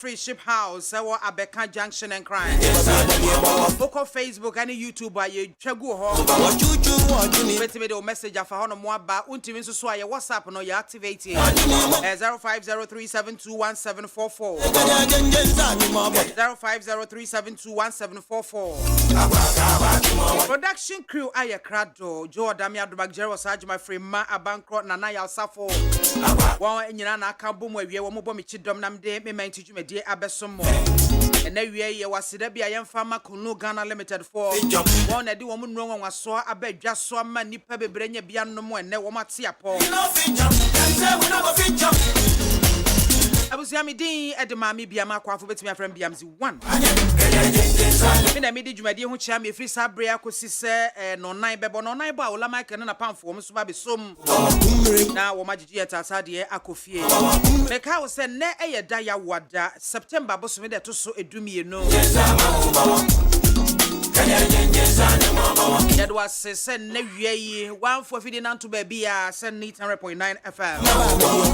Free Ship House, our Abeka Junction and Crime. Book of Facebook and YouTube by you. Chagu ho. Wait a message of a more about Untimin so your WhatsApp no you activate it. 0503721744. 0503721744. Production crew Aya Crado, Joe Damia Dubagjero Saj, my friend Ma Abankro Nana Yasafo. One in Yana Kabum where you were Michidom Namde, me main teach me dear Abesomo. And now you was BIAMAH Farmer Kunu Ghana Limited for one I do woman wrong was so I bet just so many pebble brain beyond no more and no one see a paw. I was Yamidi at the MAAME BIAMAH AKWAFO with my friend BMZ 1. In a midi, my dear, which I may free Sabria could see no nine bebo no nine bow, Lamaka and a pound for Miss Baby Sum. Now, what my dear Tassadia Akofie. Make I was send ne a dia wada September, boss me there to so a do me no. That was send ne one for feeding on to baby, send 100.9 FM.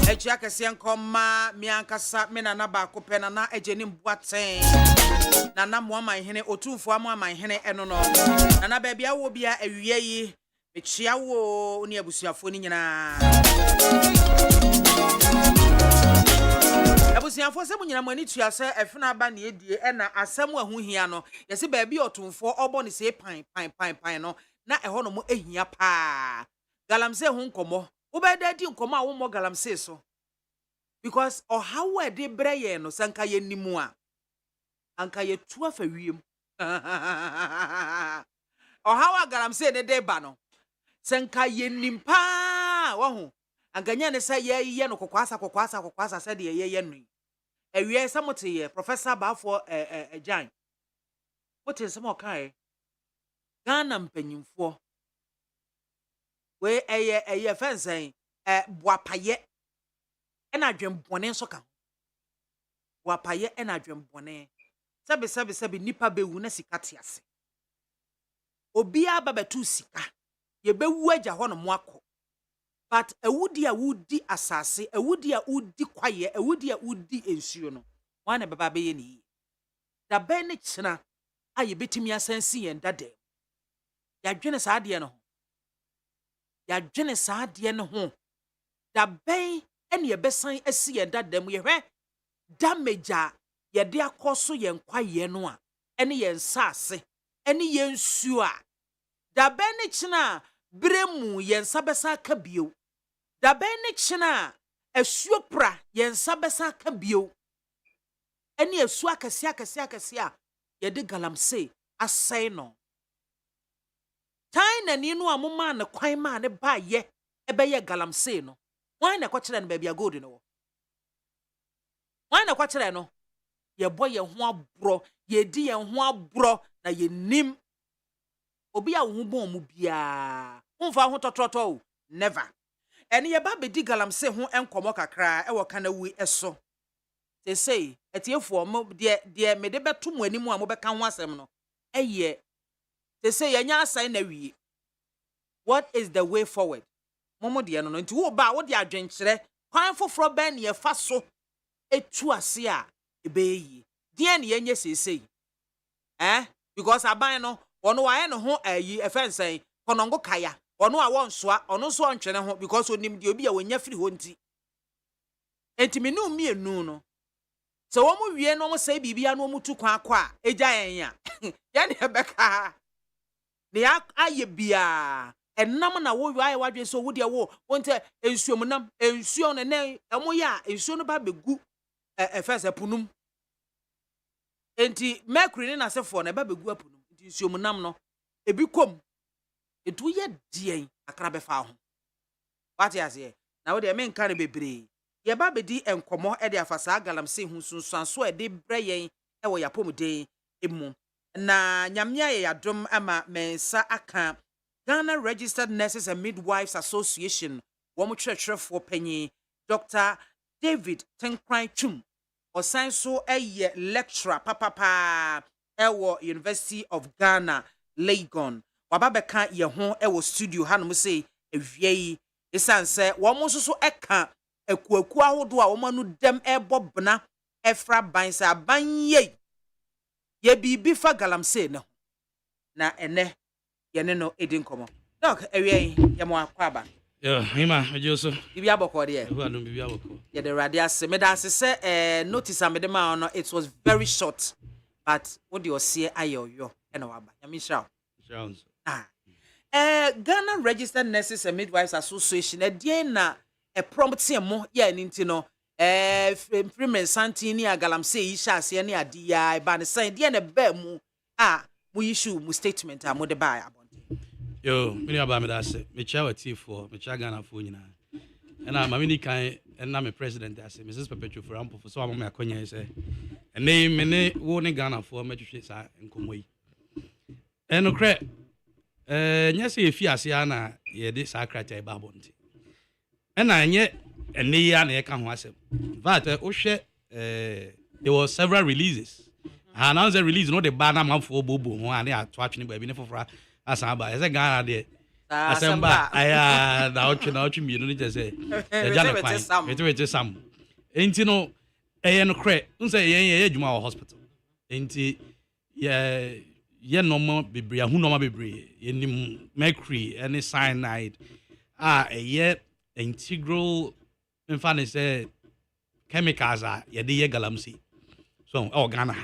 A jackasian comma, Mianca Sat Menanaba Copenana, a genim Watson. Nana mo my hene o two for my hene eno no nana baby a wo bia awie yi me chia wo ni abusuafo ni nyina abusuafo se munyina mo ani tua se efena ba na edie e na asem ahu hia no yesi baby otumfo obo ne se pan no na eho no mo ehia pa galamse hu nkomo wo be da di nkomo a wo mo galamse so because o how we dey breye no sanka ye nimu a anka ye tua fa wiem o hawa garam se de deba no senka ye nimpa wo ho anka nya ne se ye no kokwasa se de ye no ewie se mote ye professor Bafo Jan wote se mo kai Ghana mpanyimfo we eye fensen boapaye ena dwembone so ka boapaye ena dwembone Sabe nipa bewu na sika tiase. Obi aba betu sika. Ye bewu agya ho no mo akọ. But ewudi a wudi asase, ewudi a wudi kwaye, ewudi a wudi ensuo no. Wan na baba be ye ni. Da be ne kyena a ye betimi asansi yen dade. Ya dwene sa ade no ho. Ya dwene sa ade no ho. Da be ene ye besan asi yen dade mu ye hwe damage yede akoso yen kwaye no a ene yen sase ene yen nsuo a da be ne kyena bremu yen sabesa ka bio da be ne kyena asuo pra yen sabesa ka bio ene asuo akase a yede galamse asai no tai na ni no amoma na kwan ma ne ba ye ebe galamse no wan na kwakere no ba bia gold no wan na kwakere no ye boy ye ho abro ye di ye ho abro na ye nim obi a wo bon mu bia wonfa ho totroto never ene ye ba be di galamse ho enkomo kakra e wo kana wi eso te say etiefo mo de me de beto mo ani mu a mo beka ho asem no eye te say ye nya asai na wi what is the way forward momo de no nti wo ba wo de adwenkyere kwan foforo ben ye fa so etu ase a ebeyi dia ne yenye sesei because aban no ono wa ye no ho ayi efensen konongo kaya ono a wonsoa ono so ontwene ho because onim de obi a wonya firi ho nti entiminu mienu no so wo mu wie no mo sai bibia no mu tu kwa akwa eja yen ya ya ne beka ne aye bia enam na wo aye wadwe so wo de wo wonte ensuom nam ensuo ne ne emo ya ensuo no ba begu efense punum enti mercury na sefo na ba begu apunum enti nsuom nam no ebi kom etu ye dien akra be fa ho wati ase na wo de me nka ne bebre ye ba bedi enkomo e de afasa galamse hu sunsuan so e de breyen e wo yapomden emu na nyamya ye yadom ama mensa aka Ghana Registered Nurses and Midwives Association wo mo twetwerefo panyi Dr. David Tenkran Chum osan so eye lecturer papa ewo University of Ghana Legon wababeka ye ho ewo studio hanom say ewie esanse wo mo so eka ekuaku ahodo a wo manu dem ebobna efra ban sa ban ye bibi fa galamsey no na ene ye ne no edin komo doc ewie ye mo akwaba hima ejoso bibi aboko de who anu bibi aboko ye the radia se me da se notice amede ma no it was very short but what do you see ayo ena waba yami shao Ghana Registered Nurses and Midwives Association na prompt mo ye ninti no Freeman Santini galamsey isha se ne ade ya ba ne sign de na ba mu mu issue mu statement mo de ba abonte yo me aba me da se me cha wati for me cha Ghana for nyina na ma me ni kan na me president da se Mrs Perpetual for ampo for so am me akonya se ene me ne wo ne Ghana for me twehwe sa nkomo yi eno kre nyese efi ase ana ye de sakrata e ba abonte ena nye ene ya na ye ka ho asem but o hwe there was several releases and now the release no the ba na manfo bobo ho ane ato atwene ba bi ne fofora asan ba ese Ghana de asemba aya na otwe mi no ni je se e ja na kwan wete sam enti no no kre unse ye adwuma ho hospital enti ye normal bebre ahu normal bebre ye mercury any cyanide ye integral infane say chemicals ye de ye galamsey so Ghana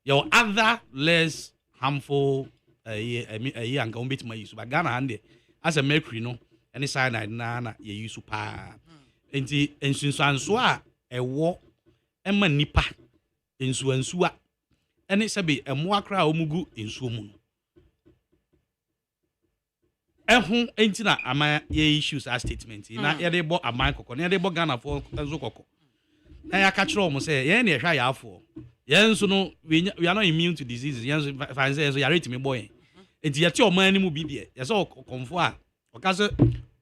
your other less harmful anka umbit ma use but Ghana ande as a mercury no any cyanide na ye use pa enti ensunsanso ewo ema nipa ensuansu ene sebe emo akra omugu ensuo mu no ehun enti na ama ye issues as statement na ye de bo aman kokko na ye de bo Ghana for enzo kokko na ya ka kire o mo say ye na ye hwa ya afo ye nso no we are not immune to diseases ye nso fa say so ya rate me boy enti ye ti o man ni mu bi de ye so konfo a o ka se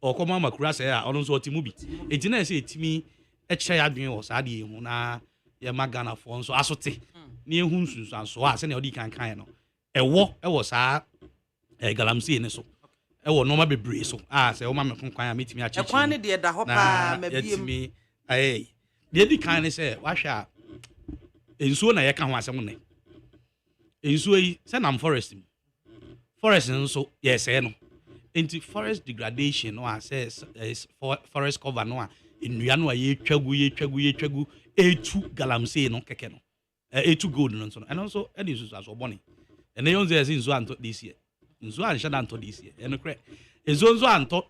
o ko mama kura say a ono nso o ti mu bi enti na say etimi e kire ya dwen o sa de hu na ye ma Ghana for nso asote ni ehun sunsanso a se na odi kan no ewo sa galamsey ne so ewo no ma bebre so se o ma me kwan a metimi a cheche kwan ne de da hopa ma biem de di kan ne se wa hwa ensuo na ye ka ho asem ne ensuo yi se na forest nso ye se no enti forest degradation no says forest cover no enua no ye twagu etu galamsey no keke no etu gold no so and also any so as oboni and they only say nso anto this year nso an shada anto this year and kre nso anto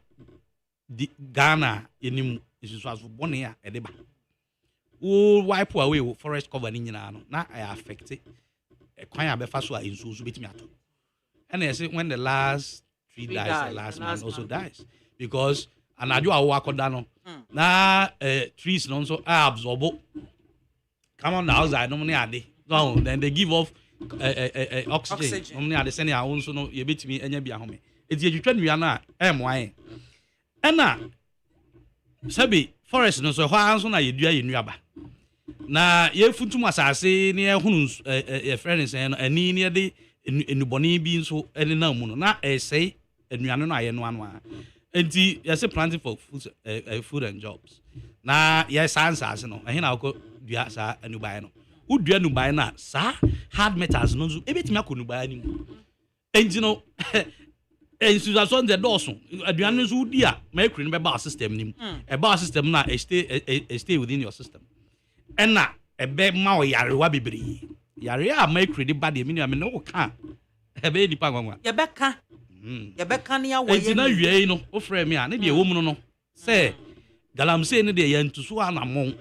di Ghana enim nso as oboni a edeba wo wipe away forest cover ni nyina no na affect kwan ya be fa so a nso betimi ato and I say when the last tree dies the last man also dies because anajo awo akoda no na trees no so absorb come on the outside no money ade no then they give off oxygen no money ade send ya won so no ye betimi enya bia home eti etwetwa nua na moan na sabi forest no so hwa so na ye dua ye nuaba na ye futum asase ne ye hunu ye friends no ani ne de enuboni bi nso ene na mu no na sei anuane no aye no ano a enti ye say planting for food and jobs na ye sansa no ehe na ko dua sa anubai no udua anubai na sa hard metals no so ebetimi akonubai ni mu enti no ensuza so nze doso aduane so udi a mercury no be ba system ni mu e ba system na stay within your system ena ebe ma o yarewa bebre yare a mercury di ba de mi no ka ebe di pa gwanwa ye beka ne awo ye enti na wie no o frɛ me a ne de ewo mu no sɛ galamsey ne de ye ntuso anamon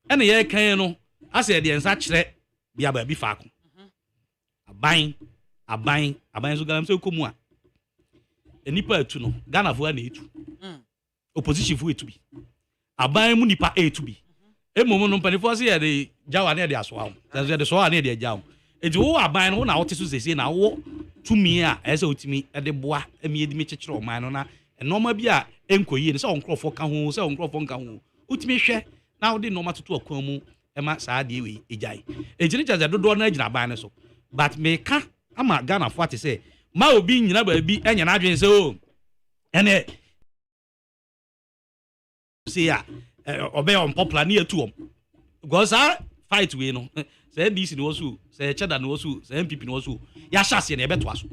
ene ye kan no ase de nsa kyerɛ bia ba bi faako aban so galamsey komu a enipa etu no Ghana fo na etu opposition fo etu bi aban mu nipa etu bi emomo no mpanifo se ye de jawa ne de aso awo se de so a ne de jawo enti wo aban no na wote so sese na wo tumi a ese otimi de boa emi edi me kyekere oman no na enoma bi a enkoyi ne se onkrofo ka ho se onkrofo nka ho otimi hwe na wo de noma toto akwan mu ema saa de we ejai ejini chaza dodo na agina aban ne so but me ka ama Ghana fo ate se ma obi nyina ba bi enya na adwen se o ene se ya obe on popular na etu because fight we no say DC no so say cheddar no so say MPP no so ya hyase na ebeto aso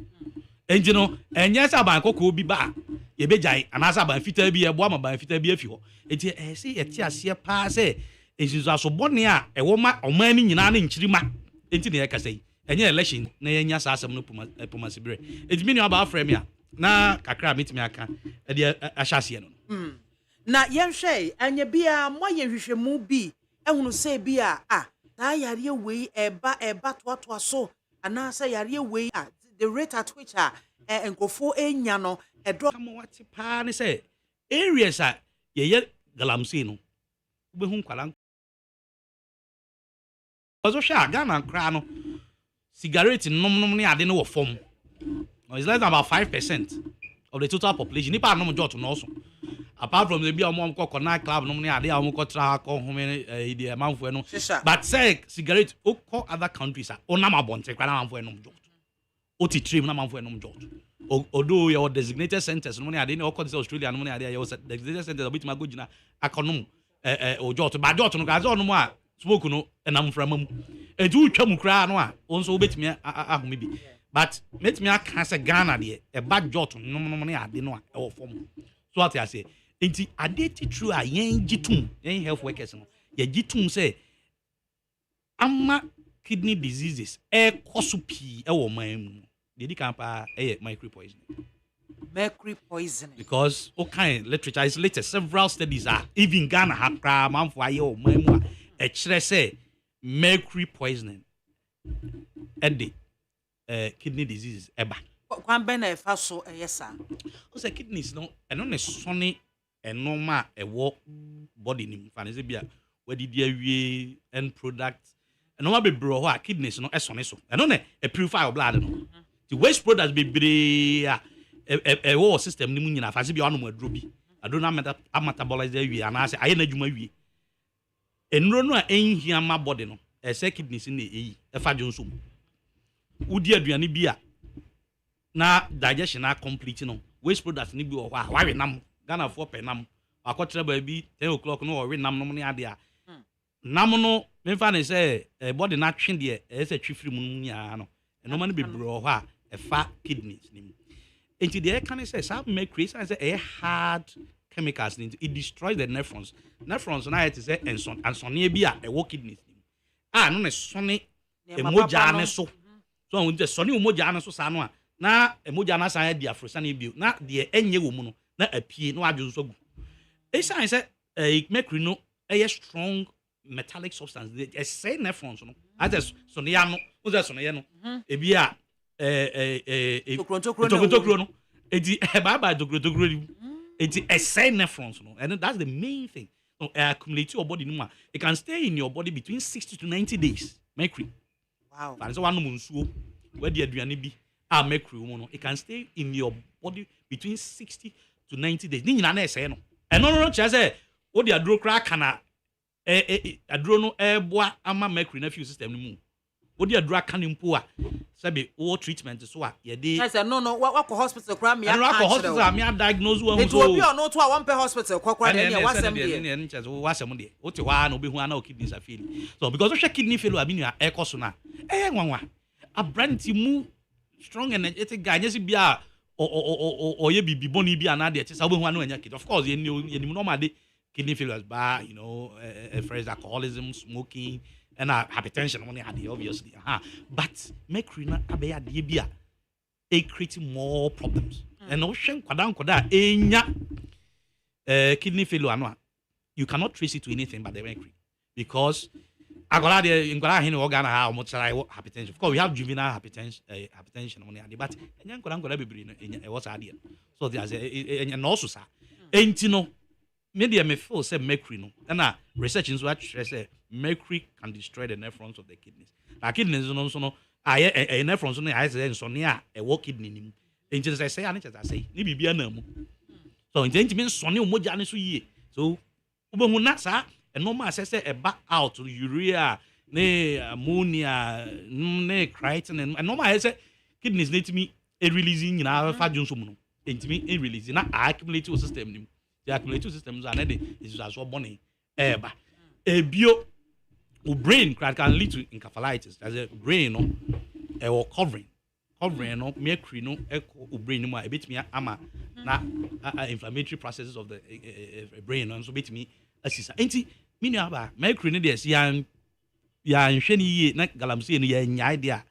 enji no enye sa ban kokko bi ba ye bejai anasa ban fita bi ebo ama ban fita bi afi ho enti say ye ti ase pa say enjizo aso bone a ewo ma oman ni nyina na nchirima enti na ye kasa yi enye election na ye nya sa asem no puma sibre enti mi ni aba afrɛ me a na kakra mitimi aka e de ahyase no na yenhwe anya bia mo ye hwehwemu bi ehunu say bia na yare wei eba to so anasa yare wei the rate at which enkofo enya no edo kama wati pa ne say areas a ye galamsey no obehu kwala ozo sha Ghana kra no cigarette nom ne ade no wo fom it's less than about 5% of the total population nipa nom jot no so apart from the bia mo ko na club nom ne ade a mo ko tra ko home the manfo no but say cigarette o ko other countries onam abonte kwa na manfo no jot o ti trim na manfo no jot although your designated centers no ne ade ne o ko Australia no ne ade your designated centers obit ma go gina akonom o jot ba jot no ga zo no a smoke no enam framam edu twam kra no a onso obetimi ahome bi but metimi aka se Ghana de e ba jot no ne ade no a e wo fom so what I say enti ade ti true a yen gitum yen health workers no ye gitum say ama kidney diseases e koso pi e wo man mu de di kan pa e mercury poisoning because all kind literature is latest several studies are even Ghana ha pra man for aye o man mu a kire say mercury poisoning and the kidney diseases eba kwan be na fa so yesa o say kidneys no eno ne sone eno ma ewo body nim fa ne se bia wadidi awie end product eno ma be bro ho a kidneys no esone so eno ne e purify your blood no the waste products be bre ewo system nim nyina fa se bia ono aduro bi aduro na metabolize awie ana se aye na adwuma awie enro no a enhia ma body no e say kidneys na eyi e fa jonso udi aduane bi a na digestion na complete no waste products ni bi wo ha wa we nam Ghana for penam akotre ba bi 10 o'clock no we nam no ne ade a nam no me fa ne say body na twe de e say twifiri mu nya no eno ma no be bro ho a e fa kidneys ni enti de can say some mercury say e hard chemicals it destroys the nephrons na it say ensone bi a e wo kidneys ni no ne sone emoja ne so so we sone emoja ne so sa no a na emoja na san dia afrosa na bio na de enye wo mu no na apie no adwo so gu e san say mercury no a strong metallic substance e say nephrons no as so ne ya no o say so ne ye no e bi a tokro no e di ba tokro ni e di e say nephrons no and that's the main thing so accumulate your body no it can stay in your body between 60 to 90 days mercury wow and so one no nsuo we di aduane bi mercury no it can stay in your body between 60 to 90 days ni nyina na ese no no che say wo di aduro kra kana aduro no boa ama mercury na fuel system ni mu wo di aduro kana mpo a sabe wo treatment so a ye dey say no wa ko hospital kra me hospital me diagnose wo so obi o no to a one per hospital kwakwa na ne wasem dey ne nche so wasem dey wo ti wa na obi hu ana o kidneys a fail so because we kidney failure abi nua e koso na nwanwa abranti mu strong energetic guy nyesi bia o ye bibi boni bia na de chesa obi hu ana anya kid of course ye ni normal dey kidney failures by fresh alcoholism smoking and hypertension money had obviously but mercury na abeya de bia e create more problems and o hwen kwada enya kidney failure no you cannot trace it to anything but the mercury because agola de ngwala hin organ ha o try hypertension of course we have juvenile hypertension money had but enya ngwala bebiri no enya e was ade so there's enya no so sa enti no media me feel say mercury no na research in so actually say mercury can destroy the nephrons of the kidneys na kidneys no so no aye nephrons no aye say so ne a e wo kidney nim enti say ani chata say ni bibia na mu so enti me so ne omoja ne so yie so obehu na sa e normal say e back out urea ne ammonia ne creatinine and normal say kidneys need me e releasing nyina fa dwonso mu no enti me e release na accumulate system nim the accumulative systems are not is as well bonny eba ebio brain can lead to encephalitis. As a brain no or covering no mercury no brain no a bit me ama na inflammatory processes of the brain and so bit me asisa. Enti me nua ba mercury no dey ya nhwe ni ye na galamsey no ya nya idea.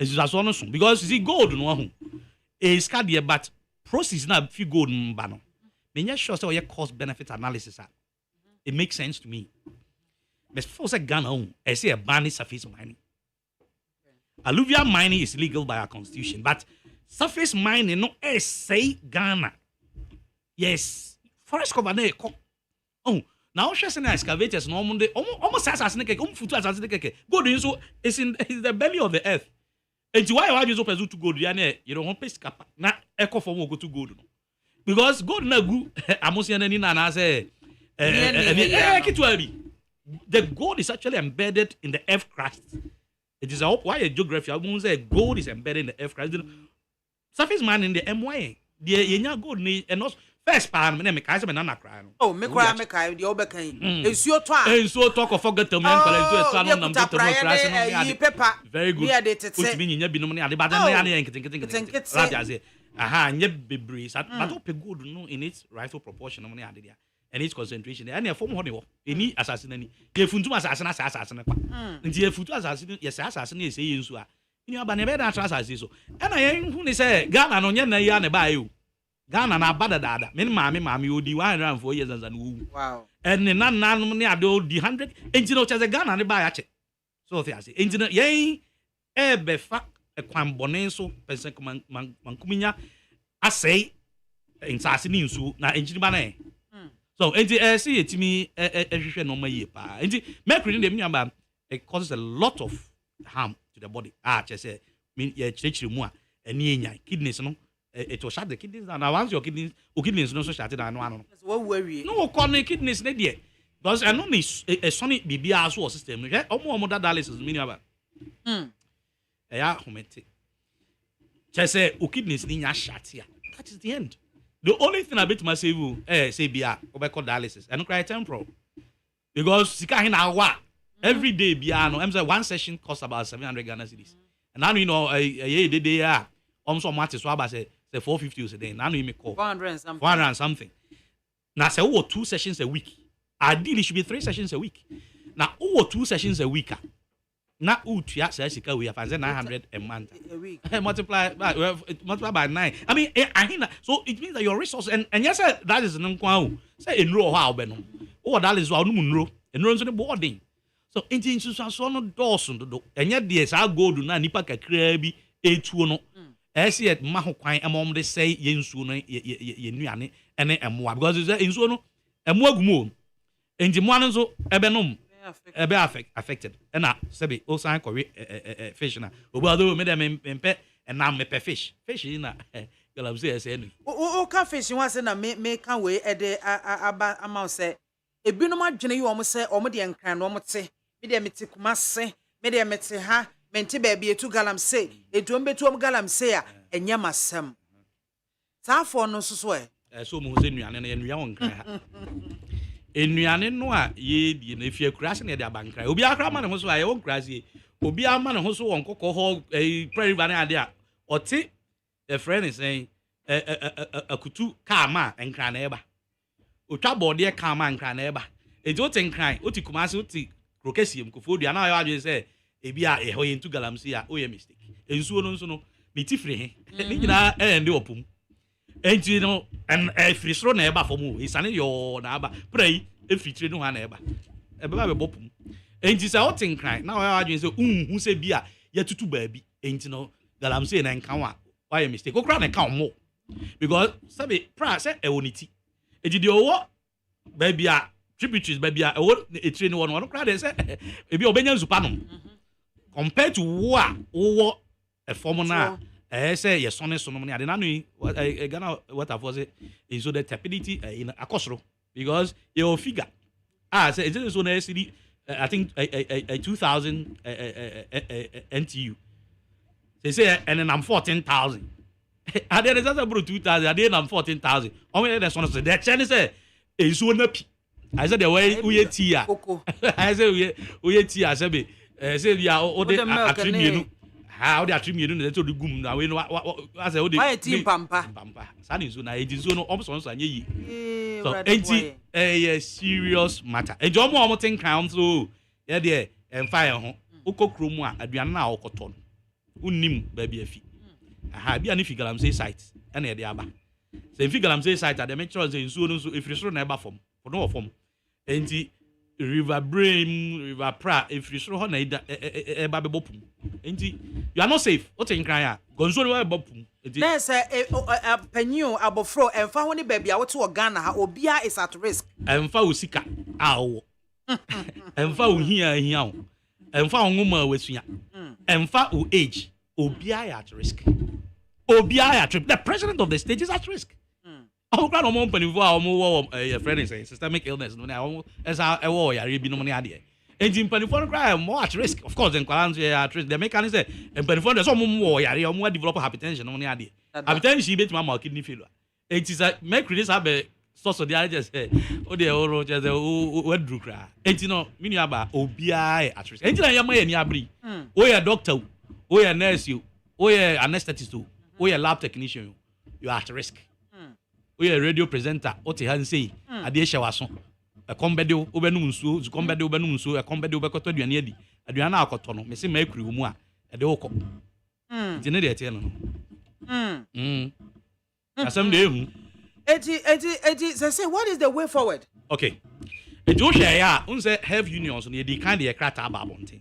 Esusaso no so because you see gold no ho is cardiac but process na fi gold mba no. Me nya sure say cost benefit analysis it makes sense to me. But for say Ghana, I say a ban surface mining. Alluvial mining is legal by our constitution, but surface mining no say Ghana. Yes, forest cover ne. Oh, now she's an excavators no almost as a futu as a gold is in the belly of the earth. And why you so to gold? You don't want to cap na echo for go to gold because gold na go. Amosi ani na say. The gold is actually embedded in the earth crust. It is why a geography I won't say gold is embedded in the earth crust. Surface man in the MY. The yenya gold and not first pan me me kai se me na cry no. Oh, me cry the obekan. Ensuo to a. Ensuo talk of forget to me nkwala ensuo eto anu nam to no cry se no. Very good. Otimi nya binom ne ade ba dan ne enketenkete. Right say. Aha, nye bebre. But ope gold no in its rightful proportion no ne ade dia. And its concentration and form honey any assassin any funtum assassin kwa nti ye futu assassin yes assassin e say yensu a ni aba na be na assassin so and I hu ni say Ghana no nya na ya na ba you Ghana na bada dada me maame odi 104 years and wo wow and ne nananum ne ade odi 100 enti no cheze Ghana ne ba ya che so they say enti no yen e be fa e kwan bone so person man kuminya asay insase ni nsu na enti ba na so, see it me no my pa. Mercury in it causes a lot of harm to the body. Just say mean kidneys no. It will shut the kidneys down. Now once your kidneys no so shut it down. What worry? No, corner kidneys ne there. Because I know a sonny BBR so system. Yeah, almost dialysis mean about. Yeah, homete. Just say kidneys ni nya shut here. That is the end. The only thing I bet myself say bia obeko dialysis and cry temporal because sika hina wa every day bia no I'm say one session costs about 700 Ghana cedis and now you know a day almost much so about say 450 a day now you make call 400 and something now say oh 2 sessions a week ideally should be 3 sessions a week now oh 2 sessions a week na utua say sika we have 900 a month a week multiply by 9 I mean so it means that your resource and yes that is no kwa say enro ho be no o that is wa no enro nso ne boarding so inti so no dose do enye de sa gold na nipa kakra bi etuo no ese ma ho kwan emom de say yensuo no ye nuane ene emoa because yensuo no emo agumo enti mo an so ebe no be affected and sebi o san ko fish na obo me dem mpe and na me fish na galam say no o ka fish wan say na me kan we e de aba amount say ebinom adwene yi o mo say o mo de nkran no mo te me de meti kuma se me de meti ha mente ba bi etu galam say etu mbetu o galam say a enye masem sa afo no so so mo say nuane na nua won nkran ha enuane no a ye die na fie kurase na de abankra obi akra ma ne ho so aye won kurase obi ama ne ho so won kokko ho prayer river na ade a ote a friend is saying akutu kama nkra na eba otwa bode kama nkra na eba eje ote nkran oti kumase oti krokesiem kofodua na ayo adwe say ebi a eho ye ntu galamsi a o ye mistake ensuo no nso no metifre he ni nyina ende opum enti no free sro na eba fomu isane yo na aba pray efitire no ha na eba eba be bopum enti say otin kran na wa adwen say hu se bi a ya tutu baabi enti no galamse na nkan wa why mistake okra na kan mo because sabe pra say e woniti edi de owo baabi a tributaries baabi a owo etire no no kra de say ebi obenya nzupa no compared to wo a formula say yes on so no money. I didn't know Ghana what I was is so the tepidity in Akosro because your figure say it's so CD I think a 2000 NTU. They say and then I'm 14,000. I did just about 2,000. I did I'm 14,000. How many that's one say that Chinese say is so nappy. I said the way we tia. I said we tia said say ya o de attribute how they attribute no to the gum na we no I say o de why team pampa sani so na edi so no omso so anye yi so enti serious matter ejo omo think kan so ye de emfa ye ho ukokro mu a aduane na okoto no unnim ba bi afi aha bia ne figalam say site na ye de aba say figalam say site at the metro say nsuo no so efiri so na eba fom for no fom enti river brain river pra efiri so ho na eba be bopum enti you are not safe what in cry a gonzo no eba bopum enti na say panyu abofro emfa ho ne ba bia wote Ghana ha obia is at risk emfa osika awo emfa ohia wo emfa onwuma wasua emfa o age obia at risk obia at risk the president of the state is at risk I'm glad I'm open for our friend is systemic illness. No, now as I war, I be no money idea. And in Penifon cry more at risk. Of course, in Qualans at risk. The mechanism and Penifon there's some more, or more develop hypertension. No money idea. Hypertension she beats my kidney failure. It is a make this have a source of the idea say, oh, the old just what drew cry. And you know, meaning about OBI at risk. And you may any abri. Oh, a doctor, oh, a nurse, you, oh, a anesthetist, oh, a lab technician, you are at risk. We a radio presenter oti han sei ade hye waso e kombede obenum nsuo zu kombede obenum nsuo e kombede obekoto aduane adi aduane akoto no me se ma akuri mu a e de wokọ jene de ete no asem de ehu eti say what is the way forward okay eti o hye ya unse health unions no ye kind de krata ababonte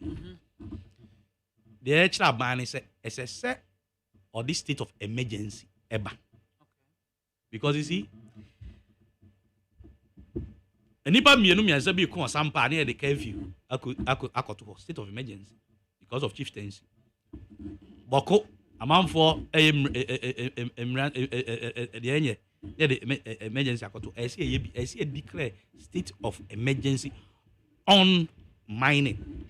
de extra ban se ese or this state of emergency eba. Because you see, enipa mienu mianza bi ko sampa na the curfew akoto state of emergency because of chieftaincy. Boko amanfo emran de enye the emergency akoto I see declare state of emergency on mining.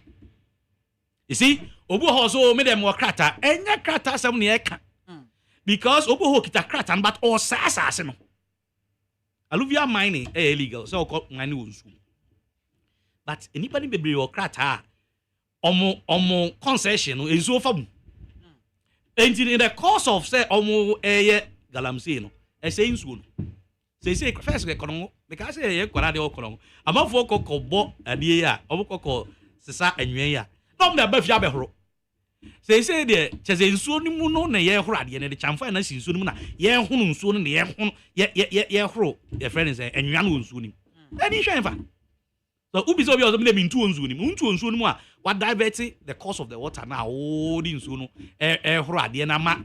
You see, obu ho so me dem wo krata enye krata sam ne eka. Because obo kita kratan but all sasa no alluvial mining illegal so called mining wonsu but anybody bebre o krata omo concession enso fam and in the course of say omo galamsey no say nsuo no say first ekono because say kwara de okono amafo kokko ade a obo kokko sesa anwen ya no me ba fi abehoro say de cheze nsuo ni mu no na ye horo ade ne de chamfa na si nsuo ni mu na ye hunu nsuo no na ye hunu ye horo ye friend say enwa no nsuo ni ani hwan fa so ubi so bi o so me ntu nsuo ni mu ntu nsuo ni mu a wa divert the course of the water na o di nsuo no horo ade na ma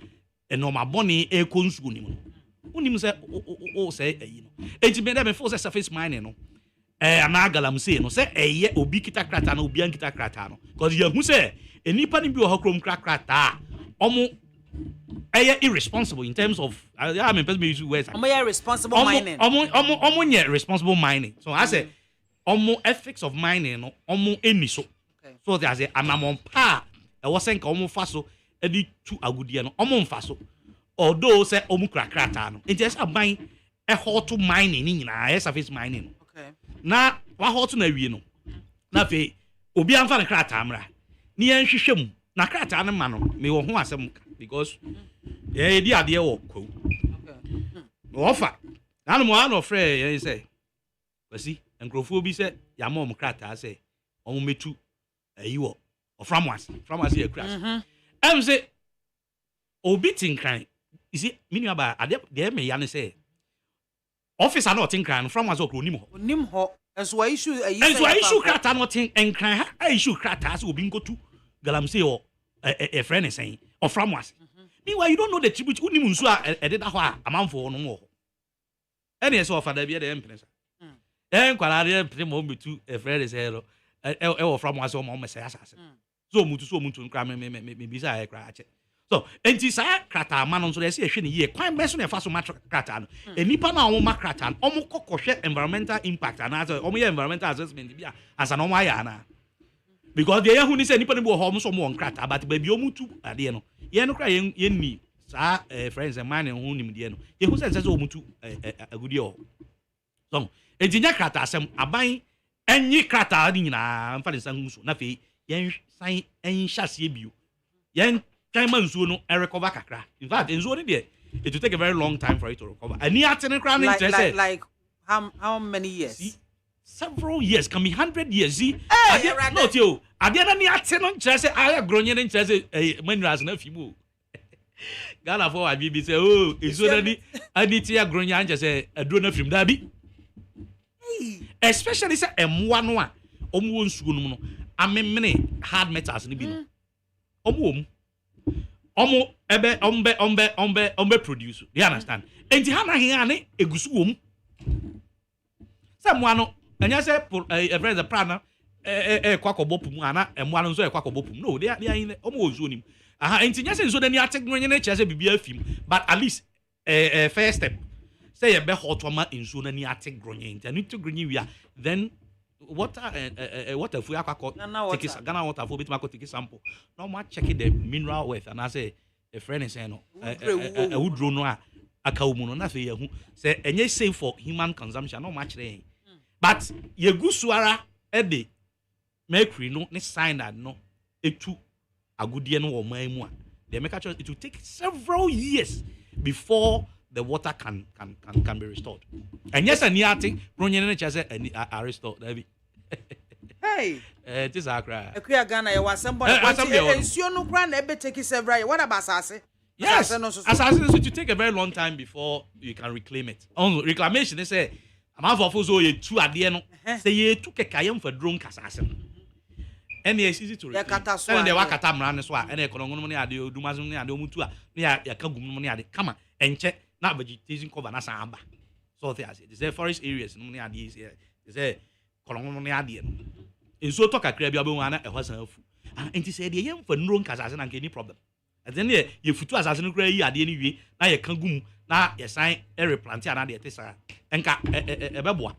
enoma boni ko nsuo ni mu unim say o say ayi no enti me dem me force surface mining no ana galamsey no say eye obi kita krata na obi an kita krata no because you hu say enipa ni bi o hakrom krata omo irresponsible in terms of I mean person use words omo irresponsible mining omo nye responsible mining so I say omo ethics of mining no omo eni so so there say anamon pa e wo senka omo fa so edi tu agudie no omo mfa so although say omo krata no it just aban hot to mining ni nyina surface mining no na wa hot na wie no na fe obi anfa ne krata amra ni en hwehwem na krata ne ma no me wo ho asem because di ade wo ko offer na no mo an offer yen say kwasi enkrofo bi say ya ma om krata say om metu ayi wo oframwas ya crash em say obi tinkan you see mini aba ade de me ya ne say officer no tinkan oframwas onim ho as why issue krata no tin enkran ha issue krata so obi nkotu galamsey or a friend is saying or from us meanwhile you don't know the tribute unim nsu a did that amanfo no mo any so father be the empress kwala de empress mo metu a friend is saying or from us o mo say asase so mutu nkra me bisa e kra ache so enti sa krata ma no so dey say hwe ne ye kwan be so na fa so ma krata no enipa na o ma krata no o mo kokohwe environmental impact ana so o mo environmental assessment bia asa no mo aya na because they who ni say nipa ni bo ho so mo nkrata but ba bi o mutu ade no ye no kra ye ni sa friends and man who nim de no ye hu say say o mutu agudi o so Entinya krata asem aban enyi krata ni nyina mfa de san so na fe yen san enhyase bio yen twan mansuo no recover kakra in fact ensuo ni de it will take a very long time for it to recover ani atene kra na interest like how many years? See, several years, can be 100 years. See, Hey, not you. I didn't need to interest. I have grown in interest. Minerals and a few. Ghana for I be say, oh, it's already. I need to grown young just a donor from Derby. Especially say M11. Almost no. I mean, many hard metals in the bin. Ombe produce. Do you understand? And the Hana Hiane, a gusum. Someone, and you say, a friend, a prana, a quackobopum, and one so a quackobopum. No, they are in almost zoning. And so then you are taking as a BBF, but at least a first step. Say a be hot woman in soon and you are taking growing. I need to green you, then water if we are take a Ghana water for bit Marco take a sample. No more checking the mineral wealth, and I say, a friend is saying, a wood drone. Akaumuno na fe yehu say enye safe for human consumption no much rain but ye gusuara e de mercury no ne sign that no etu agudie no wo man mu a they make sure it will take several years before the water can be restored and yes and yati bronye ne chase are restored David. Hey, it is akra Akuya Ghana you was somebody ensuo no kra na ebe take several. What about asase? Yes, assassin so to take a very long time before you can reclaim it. On reclamation, they say, I'm half of so you two at the end. Say you took a cayenne for drunk assassin. And it's easy to reclaim. And they work at Tamran as well. And they can only add you do Mazuni and Mutua near Yakagum money. Come on and check not vegetation cover Nasamba. So they say, there's forest areas, no near these here. They say, Colonel Adian. And so talk a crab, a husband. And he said, the young for drunk assassin and any problem. And then you futu assassin cray at the anyway, now you can go now you sign a replant and the tessa and a beboa.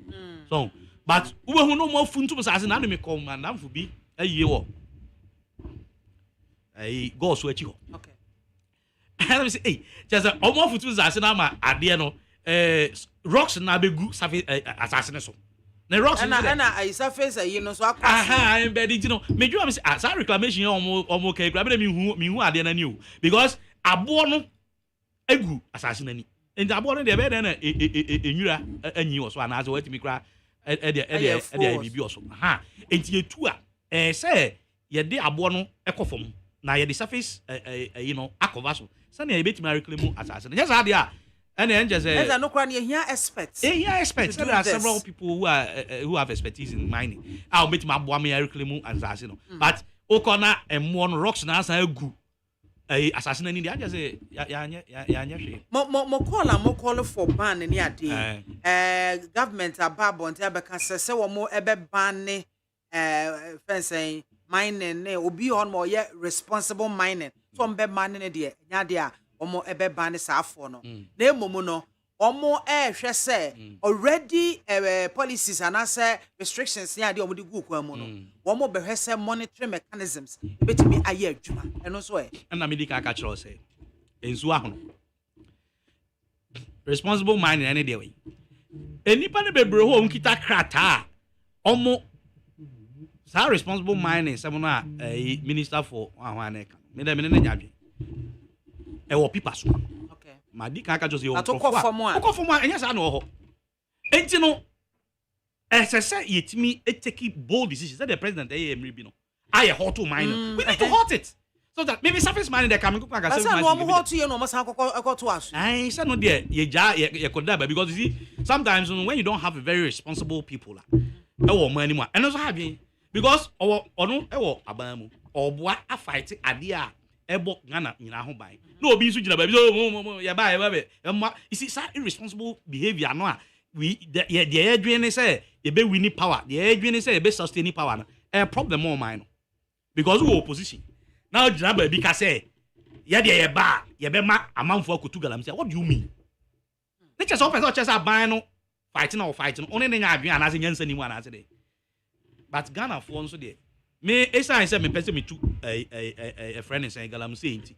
So, but who no more fun to assassin anime come and now for be a year or a go switch you. Okay. And I say, hey, just a almost futu assassin at the end rocks and Nabe surface assassin. The rocks and I surface you know so I'm embedded you know me do am say as reclamation omo okay grab me who are there new because abo no egu assassin ani and abo no dey be there na enwura anyi wo so ana so wati mi kra e bibi wo so enti etu a say ye de abo no ekofom na ye de surface you know akova so say na ye betimi reclaim assassin just had there. And then just no crane here experts. Yeah, experts. There are several people who have expertise in mining. I'll meet my boy me reclaim assassin. But Okona and one rocks na say gu assassin ni dey just say ya mo call for ban ni ade. Government ababo ntia be kan se wo mo ebe ban ne fencing mining ne obi on mo ye responsible mining. So mbe man ne dey nya dey omo ebe ban sa afo no na emomu no omo hwe se already policies and say restrictions ya de omo de gu kwa mu no omo be hwe se monitoring mechanisms betimi aye adwuma eno so na medical ka kiro say ensu ahun responsible mining any day we enipa ne bebre ho nkita krata omo sa responsible mining some na minister for ahwane ka me dem ne nyadwe ewo pipa so okay ma di kan ka just e o form enya sa na ho enti no SSA yetimi take bold decisions that the president bi no aye hot to mine we need to hot it so that maybe surface mining they can go asa no mo hot you no mo san akoto aso ai say no there ye ja ye koda ba because you see sometimes when you don't have a very responsible people ewo mo anymore and also have because ono ewo aban mu oboa a fight ade a ebo Ghana nyina ho ban na obi nso gina ba bi ye ba you see that irresponsible behavior no a we the adwene say ye be win power the adwene say ye be sustain power no a problem on mine because we opposition now gina ba bi ka say ye de ye ba ye be ma amanfo akotu galam say what do you mean na chese officer chese ban no fighting only nya adwene ana say nyansa ni mu ana say but Ghana for nso de me esa say me person me tu a friend is saying galam say nti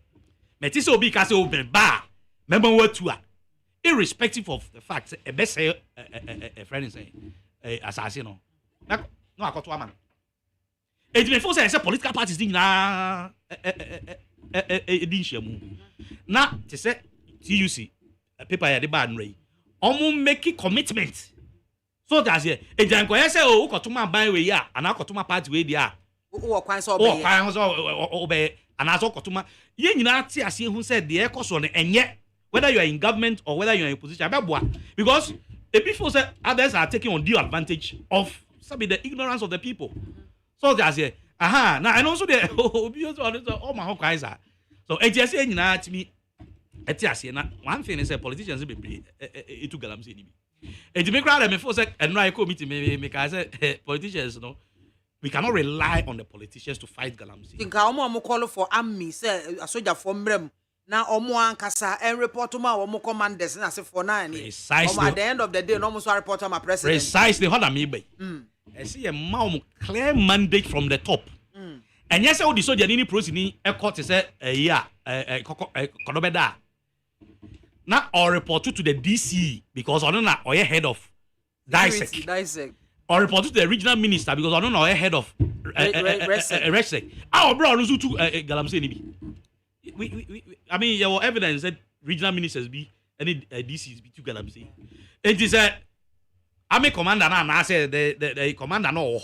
me ti say obi ka say obi ba member watu a irrespective of the fact a best say a friend say assassin no akoto ama it may force say political parties din na din hyamu na te say TUC paper ya de bad nray omo make commitment so that's here e jan ko say o ukotuma ban we ya ana akotuma party we dia o kwan so obey and as okotuma ye nyina ate ase hu say de ekoso no enye whether you are in government or whether you are in a position because if people say others are taking undue advantage of the ignorance of the people so that's here now and also the all my whole guys are so e just say nyina ate mi ate ase na one thing is say politicians be etu galamse ni bi e di me crowd me for say enra committee me can say politicians no we cannot rely on the politicians to fight galamse think omo call for army say soldier for mrem na omo ankasa en report ma omo commanders na say for na ni at the end of the day no so report ma president precisely how am be I see a mom clear mandate from the top and yes all the soldier ni process ni e court say konobeda na or report to the DC because I don't know or head of DISEC or report to the regional minister because I don't know head of RESEC bro no to galamse ni bi I mean, your evidence that regional ministers be any DCs be too galamse. It is army commander na say the commander no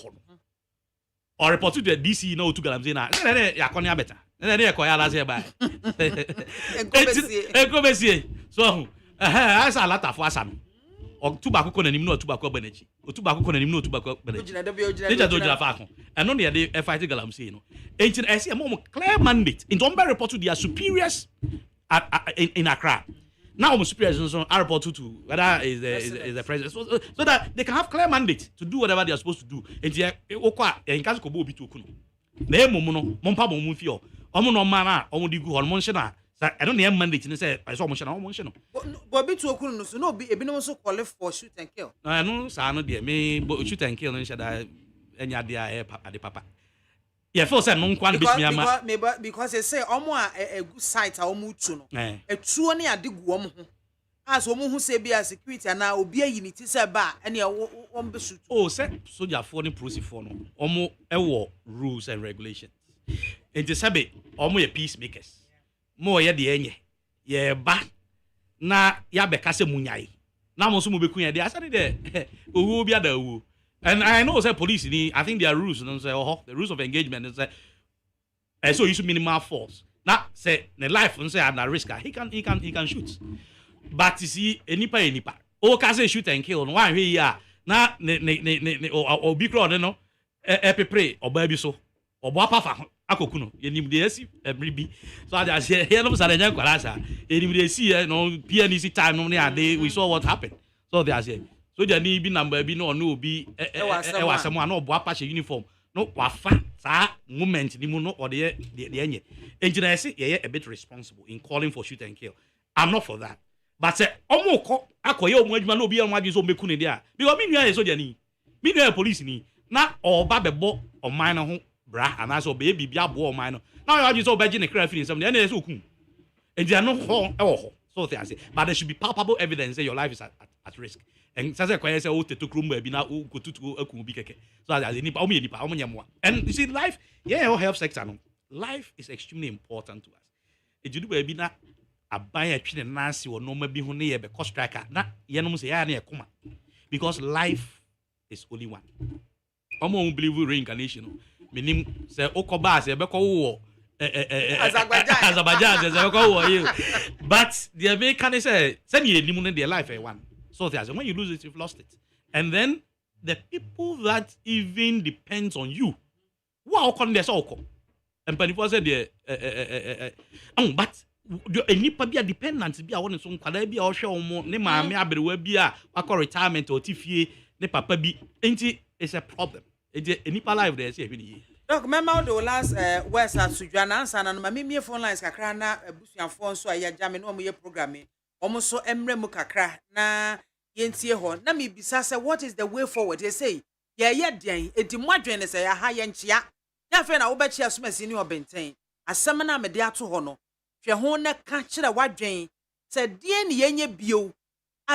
or report to the DC no to galamse na. Ya konya better. Na ko ya la say by. Enkobesie. So, as a lot of wasan. O tuba ko nanim no tuba ko banechi. O tuba ko nanim no tuba ko banechi. Deja doja fa ko. And no dey fight galamse no. Agent I see a more clear mandate in Domba report to their superiors in Accra. Now superiors are report to whether is the president so that they can have clear mandate to do whatever they are supposed to do. And in case kobo bi to kuno. Na emu no mompa mo mu fio. Omo no ma na omo di gu hormone shena. I don't have mandate ni say I saw omo shena. But bi to kuno no so no bi ebi no so call for shoot and kill. No sa no there me shoot and kill no shada enya dia ade papa. Yeah, for say no kwan bit me because they say omo a good site a omo tu no. E tuo ne ade gu omo ho. As omo hu say bia security na obi ayi ni ti say ba ene omo be shoot. Oh, say soldier for ni police for no. Omo ewo rules and regulations. Enti sabe omo ye peacemakers. Mo ye de enye. Ye ba na ya be ka se munyai. Na mo so mo be kun ye de asade de owu bia da owu. And I know say police I think there are rules and say the rules of engagement and say so use minimal force. Now say the life and say at risk he can shoot. But you see enipa o ka say shoot and kill no one we ya na ne o bi crowd no pepre oba bi so obo apafa akoku no yenim de asi ebribi so I say here no say nya kwara sa yenim de si no PNC time no ade we saw what happened so they say so there ni bi number bi no obi wasamo na obo apa uniform no wafa sa moment ni mu no or the enye engineer say ye a bit responsible in calling for shoot and kill. I'm not for that, but say omo ko akoye omo adwuma na obi an wadi so meku ne dia because me nua ye so there ni me nua police ni na oba bebo oman no ho bra ana so be bibia bo oman no na you wadi so be ne kra feeling some na na so ku engineer no ho so they say but there should be palpable evidence that your life is at risk. And say say o teto krumba bi na o kotutu akun bi keke so as nipa o me nipa o nyamwa and you see life health sector no life is extremely important to us ejudu ba bi na aban atwe ne nansi wo no ma bi ho ne ye be cost striker na ye no say ya na ekoma because life is only one omo believe reincarnation meaning say okoba say be ko wo Azabajan say be ko wo you but the American say you nim no their life one. So when you lose it, you've lost it. And then the people that even depends on you, wow, and people said, but any be dependent be on some be or show more, ne MAAME be a retirement or TFA, ne papa be, it's a problem. It's any life there, say, look, remember the last West at Sujana and my phone lines, Kakrana, Bush and phone, so I jamming on your programming. Almost so emre mu kakra na yentie ho na me bisa say what is the way forward they say ye den enti modwen say ya ha ye nchia ya fe na wo be chia somasi ni obenten asem na me de ato ho no hwe ho na ka kire wadwen say die ne yenye bio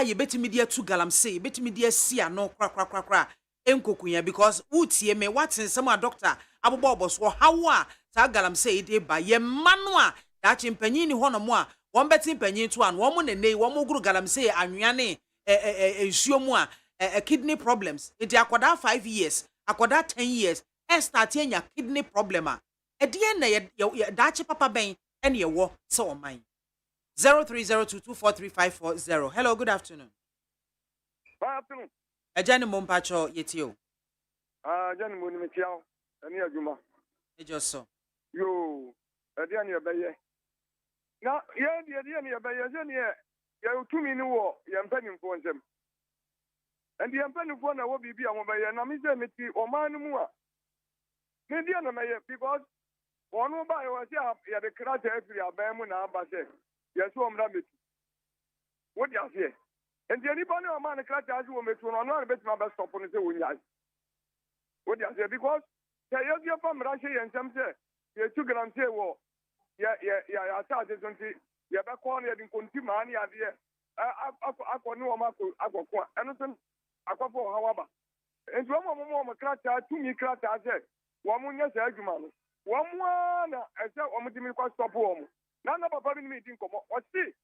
ye betimi dia tu galamsey betimi dia sia no kra enkokunya because utie me watin some a doctor abobo oboso hawo a ta galamsey dey ba ye manu a da chimpanyin ni hono mo a won beti panyin to an won mo nenei won mo guru galamsey anwea ne ensuo mu a kidney problems it akoda 5 years akoda 10 years start anya kidney problem a edie na ye da chi papa ben ene ye wo se o man 0302243540. Hello, good afternoon. Good afternoon. Ajani Mompacho yetio. Jani Moni Michel, any Ajuma. Ejoso. Yo, Adiani Abaye. Now, the Adiani Abaye, you 2 minutes war, you're penning for them. And the penning for now will be a mobile, and I'm miti or manua. Indiana Mayor, because one will buy was ya the crater every Abamuna Base. Yes, I'm rabbit. What you say? And the anybody of man, a crater as you will make one another bet my best stop on the win. What you say? Because the idea from Russia and some say, you took an say, well, yeah, I started to see, you're back on it in Contimani idea. I know Marco, Anderson, AKWAFO, however. And one more crater, 2 me crater, I said, one more yes, argument. One I said, one more stop home. None of our meeting come or see.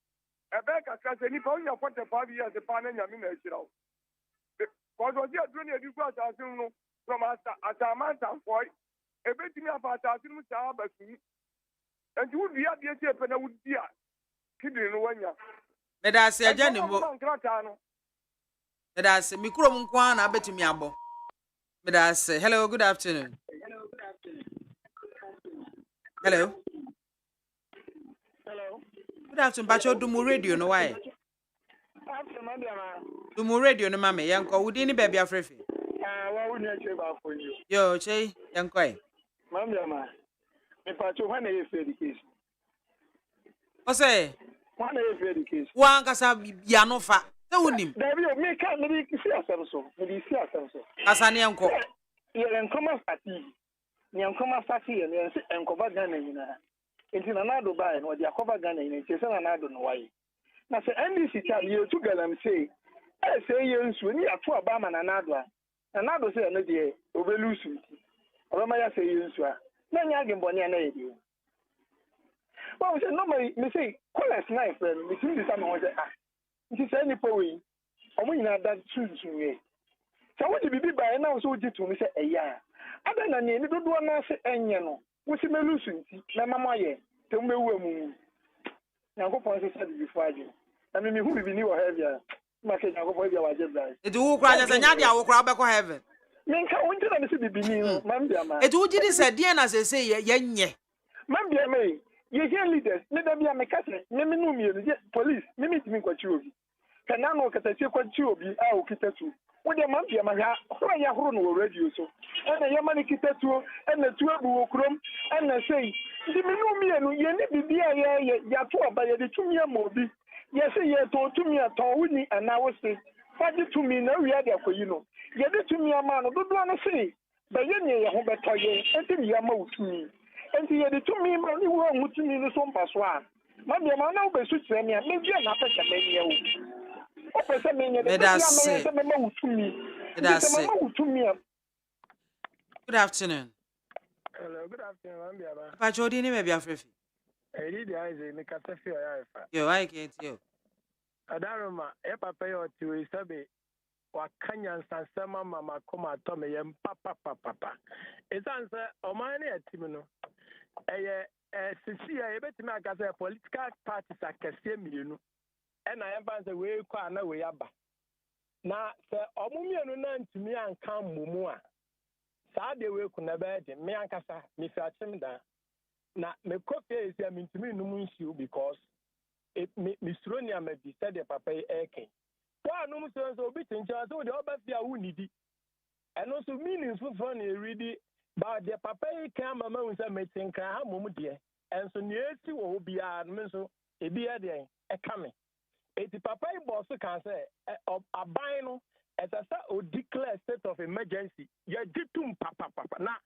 A back as any point of 45 years, the panel, I mean, because what you are doing, you got as you know from us as a man, boy, a bit me about us in Musabasu, and you would be at the shape and I would be kidding when you. Let us say, Jenny, let us say, Mikro Mukwan, I bet me abo. Let us say, hello, good afternoon. Hello. Good afternoon, Pacho Dumu Radio, no why? Dumu Radio, no mammy, Yanko, would any baby afraid? What would you about for you? Yo, Che, Yanko. Mamma, if I took 1 year education. O say, 1 year education. One Cassa Yanofa, the Unim. There will make a maybe see ourselves so. Maybe see ourselves so. Asani Yanko. You're in common party. You're in common party and cover Ghana. It's in another buy and what they are cover Ghana in it. It's another why. Now, say, NDC tell you to get them say, I say, yes, when you are two Obama and another say, no, dear, over lose. Romaya say, you, sir. Then you are going to be well, we say, normally, we say, call us knife, and between the time I was it is any poem. I mean, that soon to me. So, what did you be by now? So, did to me say, a year. Other than you, don't want to say, and you know, what's in the losing? Mamma, tell me who now go for before you. I mean, who will be new or heavier? Market, I go for your agenda. It will cry as a Nadia will crowd back to heaven. Men can't wait to see the beginning, Mamma. It would just say, dear, as I say, ye. Mamma, you hear leaders, let them be a mechanic, maybe no me, police, maybe to me what you be. Can I know that I see what you be out of Kitatu? When the man be a maga, why you run already so? And the Yamani Kitatu, and the 12 chrome, and I say, the Minumian, you need to be a yatua by the 2 year movie. Yes, you told to me at all, and I was saying, what did to me no reader for you know? You did to me a man, don't want to say, but you know, I hope I and Yamo to me. And he had to me, money wrong with me in the Son Passoir. Maybe a man over switch me, maybe I'm not a many. Let us say, to me. Good afternoon. Hello, good afternoon. Pacho, didn't maybe afraid. I did the eyes in the cafe. Yo, I can't you. Adaroma, a papa or two is a bit. Wakanya and Sama Mama Koma Tommy and Papa. It's answer or mine at Timino. Cecilia, I bet me I got a political parties at Cassium, and I am by the way, quite away. Now, Sir Omumian to me and come Mumua. Saturday will never me and Cassa, Miss Achimda. Now, my coffee is coming to me no moon because it Miss Ronia may be said a papa aching. Why no so bit in charge of the other who need it. And also meaningful funny read but the papa came among some meeting can have dear. And so near to will be a mental a beer day a coming. It's papa boss can say a bino as I said or declare state of emergency. You did to papa. Now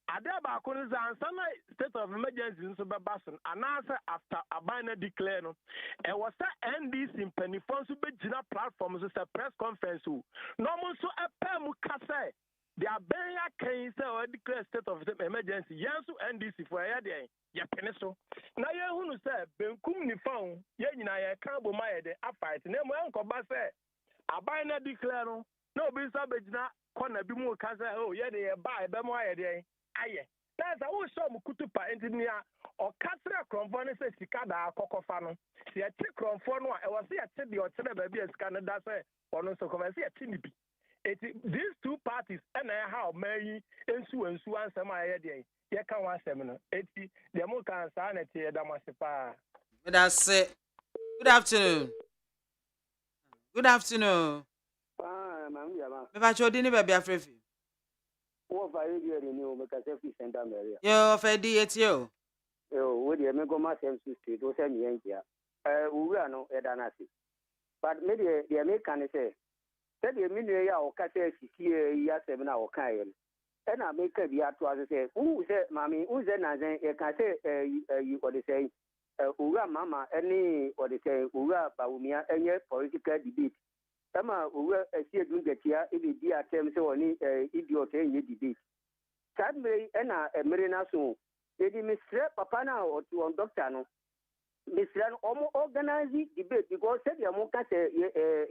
Ade ba ko is answer state of emergency nso be bason anasa after abina declare no e was NDC in penifon so be gina platforms so press conference no mo so epem kase the abenya can say or declare state of emergency yanso NDC for ya de ya pene so na ye hunu say benkum ni fon ye nyina ye kan bo ma ye de afight na mo enko ba say abina declare no obi so be gina kona bi mu kase oh ye de ye ba e be mo ye de aye that's how some kutupa engineer or castle cromfo ne say sika da akokofa no se ya ti cromfo no e was ya ti de o tere ba bi sika no da say ono so come say ya ti ni bi these two parties and how may ensu ansem aye de ye kan wa asem no eti de mo kan sa na ti da masipa That's it. Good afternoon. Good afternoon. Ma'am, BIAMAH. Me ba chodi ni baby afrefi. What are you doing? You make a selfie center area. Yo, Fedi etio. What do you make of my sense to do? Send me here. We are no Edanasi. But maybe the American say, that the millionaire or Cassette here, yes, 7 hour kind. And I make a beer to say, who said, Mammy, who's then as I can say, you what they say, Ura Mama, any what they say, Ura Baumia, any political debate. Sama uwe esi edun getia ibi di atem se woni idiot enye debate sadme na emere na so edi misre papa na on doctor no misre no omo organize debate because said ya mo ka se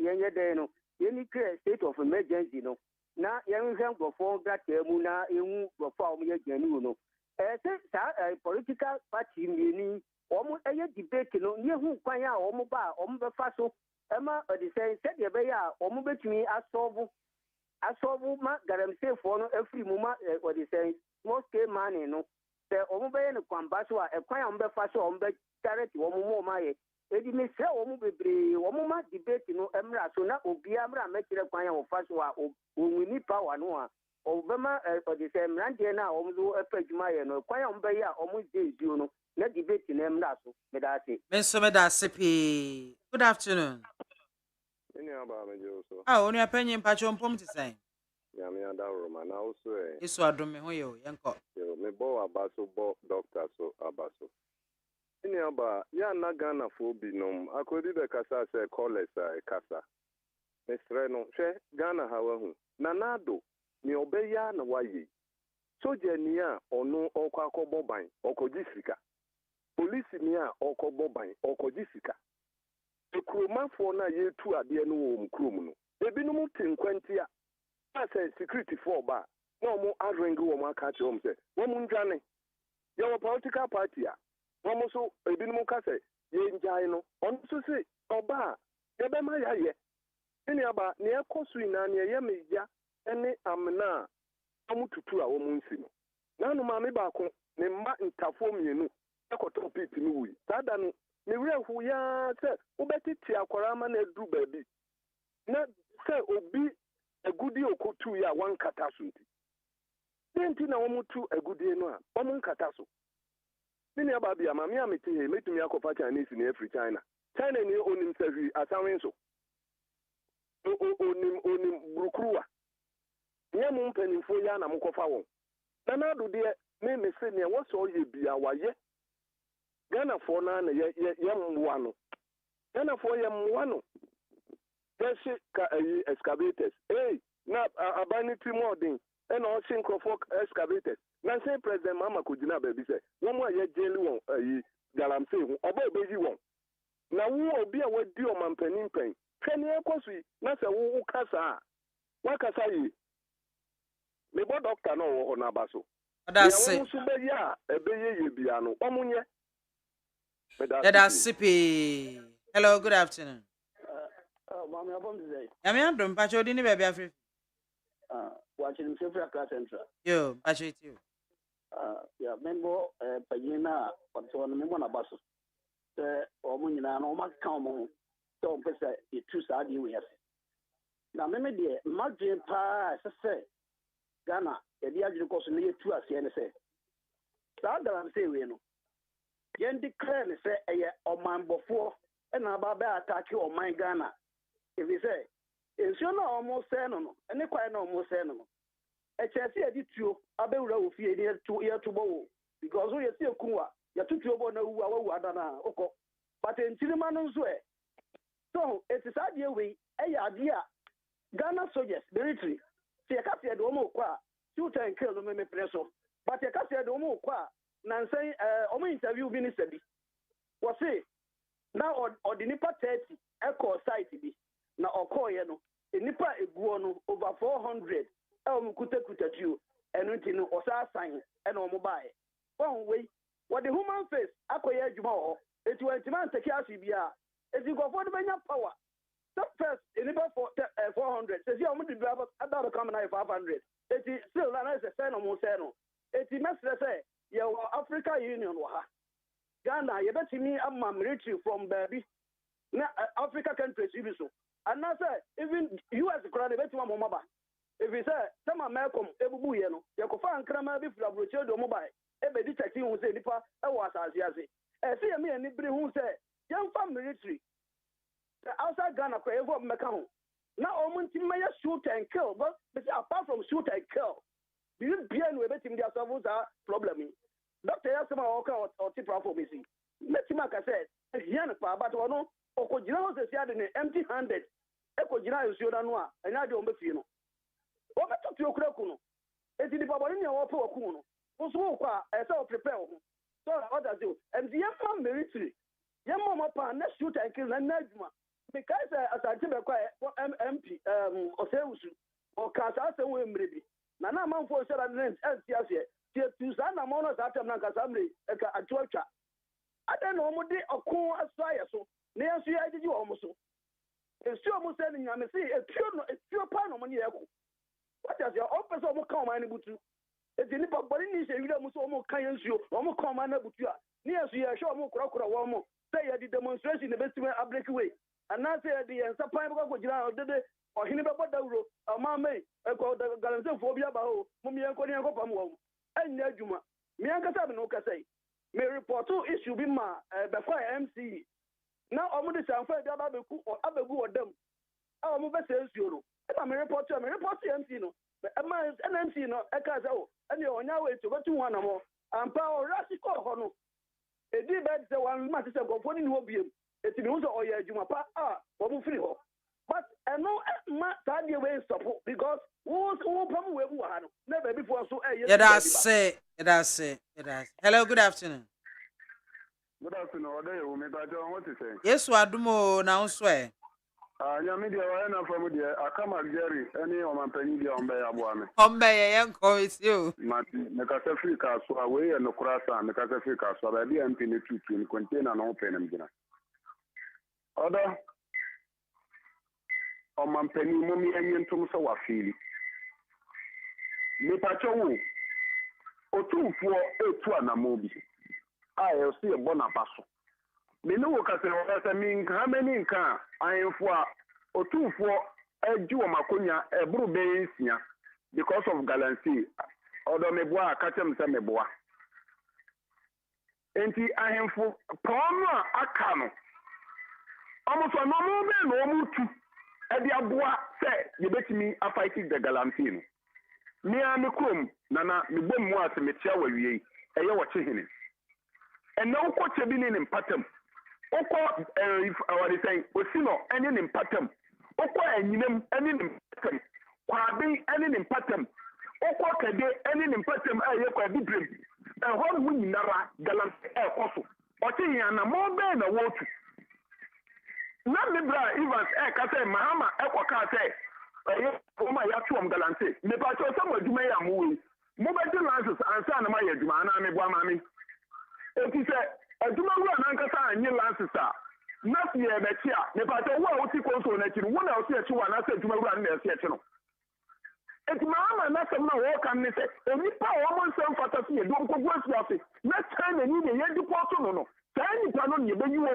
yenye de no yeni create state of emergency no na yen hwem gofo grate mu na ehu gofo a omo ye gani no se sa political party ni omo eye debate no ye hu kwan a omo ba omo be fa so Emma the say said the beya omo betumi asolve ma garamse for no every muma what they say small scale money no say omo be no kwamba so a kwan omo be fa so omo be charity omo mo ma ye edi me say omo bebre omo ma debate no emra so na obi amra mekire kwan o fa so a onwini power no a obema what they say mrande na omo do epadwuma ye no kwan omo be ya omo dey dio no na debate na emra so me da say Me so me da sepi. Good afternoon. Any about me, Joso? Ah, oni apenye mpacho mpom ti sai. Yami Adaroma, now also, Yesu adom me ho yo yenko. me bo abaso, bo doctor, so abaso. Any about ya na Ghana for binom, I could either Casa say, call us a Casa. Mr. No, she Ghana, however, Nanado, ni obeya na wayi. Soja niya ono okwa boban, okojisika. Police niya oko boban, okojisika. Ekromafo na yetu ade no wo mkrom no ebinom tinkwantia asa security for ba na omo arrange wo maka che om se wo mu ndwane ye wo political party a wo mo so ebinom ka se ye njai no on so se oba ye be ma ya ye ni aba ne ekosu ina ne ye meja ene amna omo tutu a wo mu nsi no na no ma me ba ko ne mma ntafo mienu ekoto pit ni wi sada no me hu ya se ubetiti akwara ma na edu baabi na se obi agudi okotu ya wan kata so nti nti na wo mutu agudi no a wo mun kata so ni aba bia ma me amete he metumi akofa Chinese ni Afri China ni onim sahi asanwen so onim brukruwa nye mu mpanimfo ya na mkofa won na do de me se ne wo so ye bia waye Ghana for na ye mwano. Ghana for ye mwano. Yes, excavators. Hey, na abanity more thing. And all synchrophone excavators. Na say President Mama Kujina baby say, one more ye jelly one, galamse, obo beji one. Na wu obi a wadi o mampanin pen. Twene ekosui, na se wu kasa. Wa kasa yi. Me bo doctor no wo na baso. That's Ya it. wo so be ya, ebeye ye bia no. Omunye. That's sipi. Hello, good afternoon. Mami, I'm from today. Yami adom mpacho di ni baby afrefi. Watching him Sefra Class Central. Yo, mpacho etio. Yeah, member, Pagina, or so on the Mona Basso. The Omunina, no much come so person, it too sad you have. Now, maybe dear, Margin Pa, as I say, Ghana, a dear course near to us, and say, Sada, I'm saying, we know. Yen declare, say, a year or man before, and about attack you on my Ghana. If you say, it's you know almost saying no, and if I know almost saying no. chesi edi tuo abewura ofie ni to bo because we see kunwa ya tutuo bo na wu awu adana okọ but entirima no nso so it is ade we ade a Ghana soldiers military see ka se de omo kwa shoot and kill no me preso but ka se de omo kwa na nsan omo interview bi ni sabi wo say na ordinipa 30 echo site bi na okoye no enipa eguo no over 400 kuta tuo enu nti no osa sign ena omo bae won we what the human face akoye adwuma ho eti wantima take asi bia eti gofo de benya power stop first enipa for 400 say omo de about come na 500 eti still na say say no mo say no eti mesre say ye Africa Union wa ha Ghana ye betimi amma military from baby na Africa countries you so and now say even US crowd betima mo maba if you say some American ebubu ye no ye ko fa ankrama bi fura broche do mobile ebe di checking hu say nipa e wo asase ase say me ani biri hu say yam fa military the outside Ghana ko evo meka ho na omunti me shoot and kill but apart from shoot and kill do you be no ebetim dia solve that problem doctor yasema oka o ti problem me see metima ka say here no pa but ono okojina ho say ade ne empty handed ekojina yusuo da no a enya de o mefie no o beto ti okura ku no eti di baba ni o pa oku no so kwa say o prepare ho so others do and the young military young mama pa na shoot and kill na adwuma because asante be kwa MP osewusu o ka sa se we mrebi na manfo shara rent ase tie tu sa na mo no sa tem na ka samre e ka atwatwa ade no mo de okun asaye so na yesu ya didi wo mo so esu o mo se ni nyame se etuo pa no mo ne yeko what is your office o mo ka o man ni butu eti ni babori ni se wira mu so mo kan yensuo o mo kan ma na butu a ni yesu ye hwe o mo kura wo mo say ye di demonstration the best way a break away and now say the ensapan ko gira o dede o hini be bodawro o ma mai e ko galanse fo bia ba ho mo mi enko ni enko pam wo anya adwuma mi anka sabe no ka say me report issue bi ma be kwa MC na o mo de sanfa bia ba beku abegu odam a mo be se ensuo no e me report MC no NMC no eka say o ene onya we to betu wana mo ampa o rasiko ho no edi be say wan ma say go foni ni obiem eti mi so oya adwuma pa o mu free ho but eno ma ta de we stop because who pam we bu ha no na ba before so that's it hello good afternoon oda you me ba jo what is say yes wadumo na unso nya media wa na from there akama Jerry any o man pani dia ombe ya bo ame ombe ye yanko isi o mati me ka se Africa so we ye no krasa me ka se Africa so ba dia MP ne tutu ni container na open am gina oda o man pani mo mi enye ntum so wa fili me pa chowo otumfo etu anamo bi e si e bona paso me no wo ka se wo sa mi nka mani nka ayefo a otumfo aju o makonya eburu be nsia because of galancy odo me boa akatem se me boa enti ahemfo pono aka no omuso no mo be no mutu e dia boa se ye betimi a fighting the galancy no me am krom na me bom mu ase me tia wawie eye wo chehene ena uko chebini ni mpatam uko what is saying osino eni ni mpatam uko enyinem eni ni mpatam kwabe eni ni mpatam uko kede eni ni mpatam aye kwa bibrem ho mu nyinara galancy koso oche yan na mo be na wotu na libra evans ka say mahama ka say o ma ya tuom galancy me pa cho so maduma ya muwe mo be di lances ansa na ma ya duma na me bua ma me enti say aduma wu na nkasa anyi lances a na si e be chia me pa cho wo ti konso na chi wo na o ti e chi wa na say aduma wu na e si e chi no enti mahama na sem na wo kan ni say eni pa wo mo nsem fata si e do ko gwa si afi na China ni de ye di porto no sai pa no ne be yiwo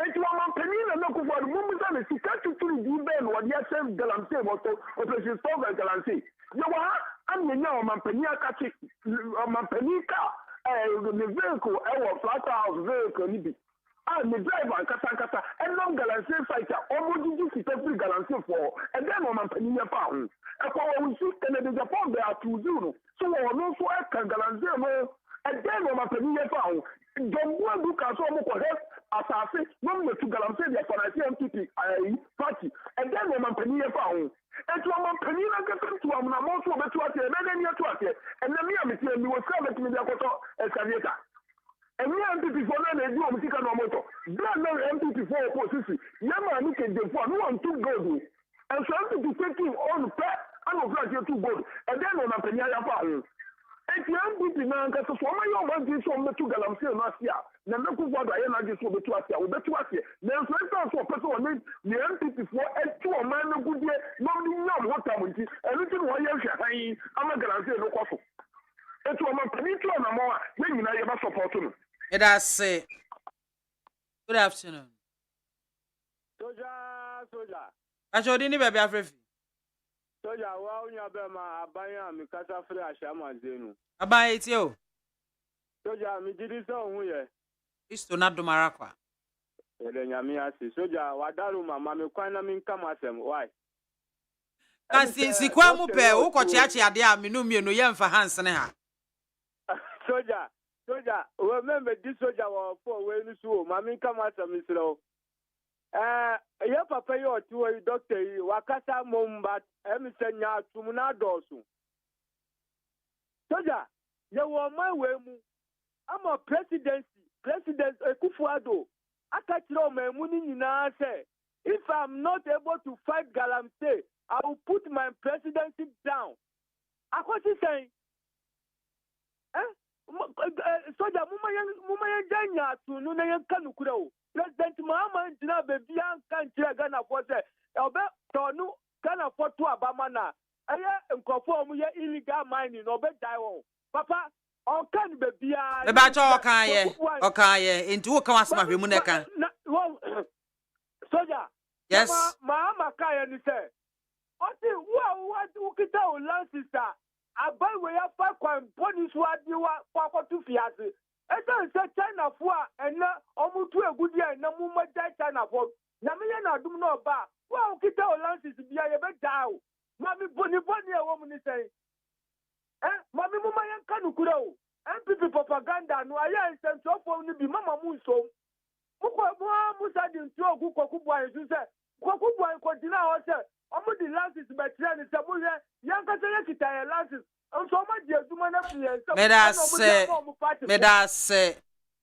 enti wo man penina na ko fo mo mu sa ne sika tuturu di be no dia chef galancy mo to operation stop galancy yo wa an ne nya o man penia ka chi o man penika ne vehicle e wo flat house vehicle ni bi the driver kata and non galamsey fighter almost do fit every galamsey for and then on Penia found. And for we see and the Japan they are 2-0. So we no so can galamsey and then on Penia found. Don't go look at some of assassin, no to galamsey the financial party and then on Penia found. And to a penina get to a most of the and then near to us, and then we will come to the Cavieta. And we MPP for now, they do a Mika no motor. Blood MPP for opposition. Yama look at the one, 2 gold. And so MPP taking on pet, and of like 2 gold. And then on a penina farm. And the MPP now, because for my own one, this one, the 2 galamsey last year. The local water, I am just over to us here. Over to us here. Then, for instance, for person, the MPP for a 2 man, good year, not the what I'm with. And listen, why you're saying, I'm a galamsey no coffee. And to a man, penitentiary, no more, when you never support him. It has say. Good afternoon. Soja. I showed any baby Africa. Soja, wow, you have my abaya, Mikasa Fresh, Amazenu. Abaya it you. Soja, me did this on here. It's to not do Maraqua. Yamiasi. Soja, Wadaruma, Mammy Quanamin Kamasem. Why? Kasi si kwa mupe uko chiachi adia minumi no yemfa Hansen ha. Soja, remember this soldier was for when you saw Mammy Kamasem is low. Your papa, you to a doctor, Wakasa Mombat, Emisenya, Tumuna Dosu. Soja, you were my way. I'm a President Kufuado. I catch no my money in say. If I'm not able to fight Galamsey, I will put my presidency down. I was saying, Soja, Mumaya Janya to Nunayan Kanukuro. President Mahama and Bebian can't Ghana for the Albert Tonu Ghana for 2 Abamana. I am conform illegal mining, Obet Dio. Papa, on can be The batch okay, into Kamasma Muneka. Soja, yes, Mahama Kayan said, what do you land sister? I buy way up for ponies what you are for 2 fiasco. And then say China for and almost 2 a good year and no more China for. Namina do no bar. Well, Kita Lances be a bit down. Mammy Bonnie a woman is saying, Mammy Mumayan Kanukuro. MPP propaganda no I sent so for be Mama Muso. Musa didn't throw Kukuba and say, Kukuba and continue ourselves. Almost the Lances by Training Samuel, Yankasa Lances.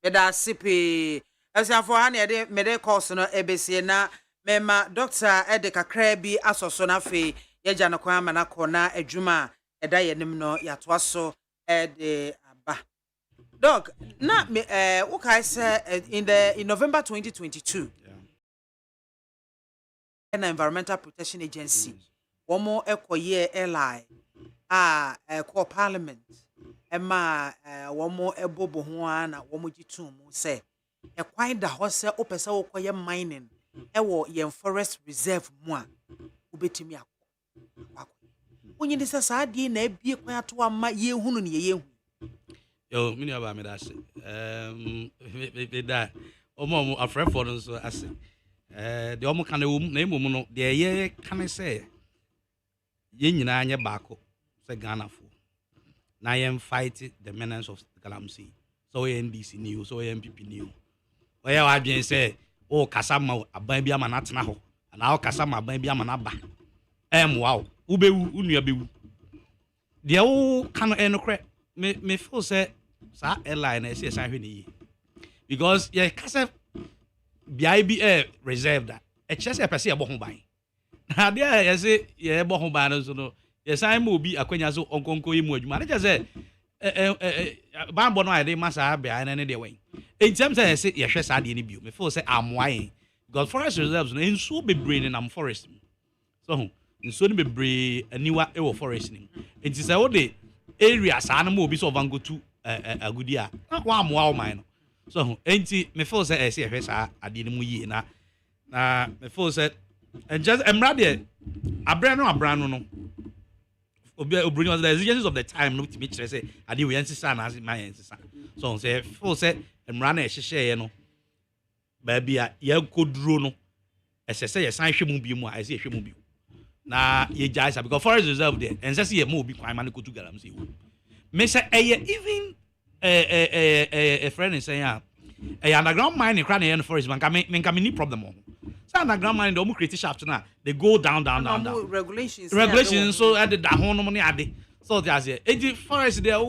Medasipi. As I for Hania, Mede Corsono, ABC, na Mema, Doctor Edeka Krabi, Asosona Fe, Yajana Kwamana Kona, Ejuma, Edayanimno, Yatwaso, Ede Abba. Dog, not me, what I said in November 2022, an Environmental Protection Agency, one more equal year ally. Core Parliament, Emma, one more ebobo huana, one more jitum, say, a quite the horse opesa okoye mining, ewo yen forest reserve moi, ubetimia. When you decide, ye ne be quiet to a my ye hun ye. Yo, many of me that say, that, Omo, a friend for us, I say, the Omo can name, the ye can I say, Yin Yanya Bako. Ghana for. Now I am fighting the menace of Galamsey. So NDC new, so MPP new. Well, I just say, oh, Kasama, a baby am an atnaho, and now Kasama, baby am an abba. Wow, Ube, Unyabu. The old can enocrat me feel say, Sir airline, I say, Sahini. Because, yeah, Casa BIBA reserved that. A chess I perceive a bohom by. Now, there I say, yeah, bohom banners, no. Yes, I will be a quenazo on Conco Image. Manager said, Bambo, I did massa behind any way. In terms of I say, yes, I didn't be before say I'm wine. God forest reserves and so be brain and forest. So, in soon be brave a newer ever foresting. It is all the areas animal be so van go to a good year. Not one wow mine. So, ain't it me first say, yes, I didn't we na. Me first said, and just I'm ready. A brand no. Bring us the exigencies of the time. Look to me, say, I did we answer as my answer. So, say, full set and run a share, baabi a yɛkɔduro no ɛsɛ sɛ yɛsan hwɛ mu bi mu a ɛsɛ yɛhwɛ mu bi na yɛgyae sa because forest reserve there ɛnsɛ sɛ yɛma obi kwan ma no kɔtu galamsey wɔ me sɛ ɛyɛ even friend is saying underground mining cry in the forest man can make problem on. So underground mining the create shaft now they go down. Regulations so at the down money ade. So they say the forest there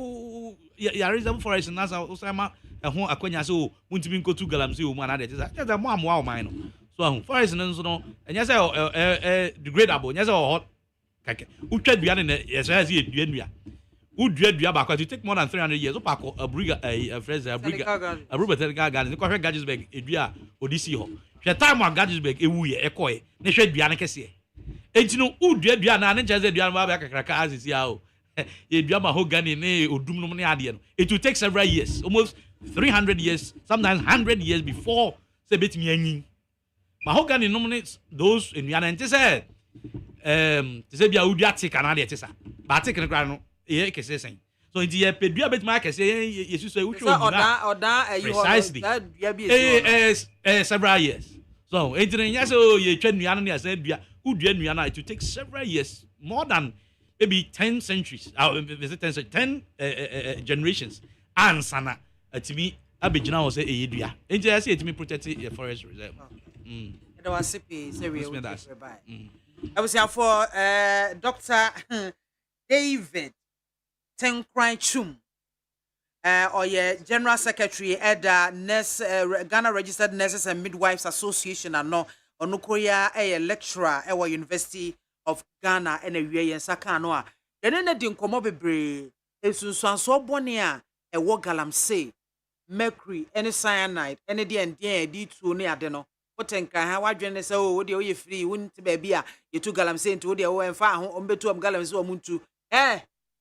ya reserve forest na so ma ehun akwanya so muntimi nko tu galamsey o mu anade say just mo amwa o mine so forest no so no enya say degradable enya say hot kake utwa dua ne yes say dua Udua back to take more than 300 years. Opako a briga a phrase a briga a Robert Garden. The coffee Gadgesburg, a dua Odysseus. She time on Gadgesburg, a woo, a coy, ne shed Biana Cassia. And you know, Udua and just a Diana Cracas is yao. A Biama Hogani, ne, or Dumnomiadian. It will take several years, almost 300 years, sometimes 100 years before Sebit Miani. Mahogany nominates those in Yana and to say, Zebia Udiati Canada, but taking a ground. So in the pedua bet mark say you say which one precisely several years. So engineer so you train me and say dua udua nua it will take several years, more than maybe 10 centuries, 10 generations. And sana to me abegina was say e dua. Engineer say to me protect the forest reserve. It was CP say I was here for Dr. David Tenkran Chum, or your General Secretary at the Ghana Registered Nurses and Midwives Association, and no, Onukoya, a lecturer at University of Ghana, and a Uyen Sakanoa. Then in the Dinkomobe, a Susan so bonia, a walk galamsey, mercury, any cyanide, any D2 near Deno. What and can how I join say, oh, you free, wouldn't be a you took galamsey to the own far home, betu of galamsey or muntu.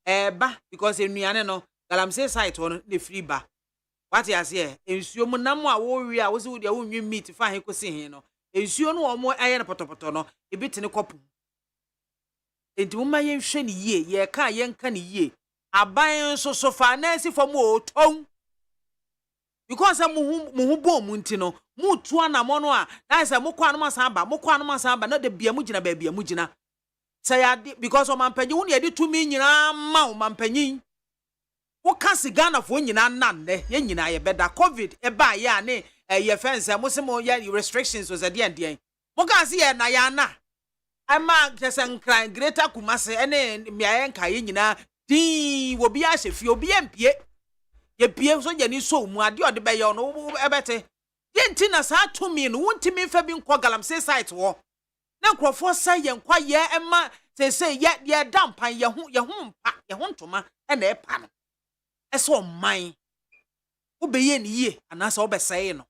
Ba because in no galamsey site on the free ba. What you say? Ensure mo na mo a wo wi a wo se wo de wo nwi meat fa he ko se he no. Ensure no mo aye na potopoto no e bit ne kopu. Enti mo ma ye hwe ne yie, ye ka ye nka ne yie. Aban so so fa na si fo mo ton. Because mo bom nti no, mo tu anamo no a, na say mo kwa anoma san ba, na de bia mu gina ba bia mu gina. Say because o mampanyi wo ne yedi tumi nyina ma o mampanyi wo ka Ghana fo nyina nan ne ye nyina ye beda covid e ba ye ane ye fence mo se mo ye restrictions was ade ande mo ka se ye na ya na ama kesen kran greater Kumasi ene miaye nka ye nyina din wo bia hyefi obi empie ye pie so je ni so mu ade ode be ye no ebete ye ntina sa tumi no wontimi fa bi nkọ galamsey site wo na nkrofo say ye nkwa ye ema say ye dampan ye ho mpa ye ho ntoma e na epa no eso man wo be ye ni ye anasa wo be say no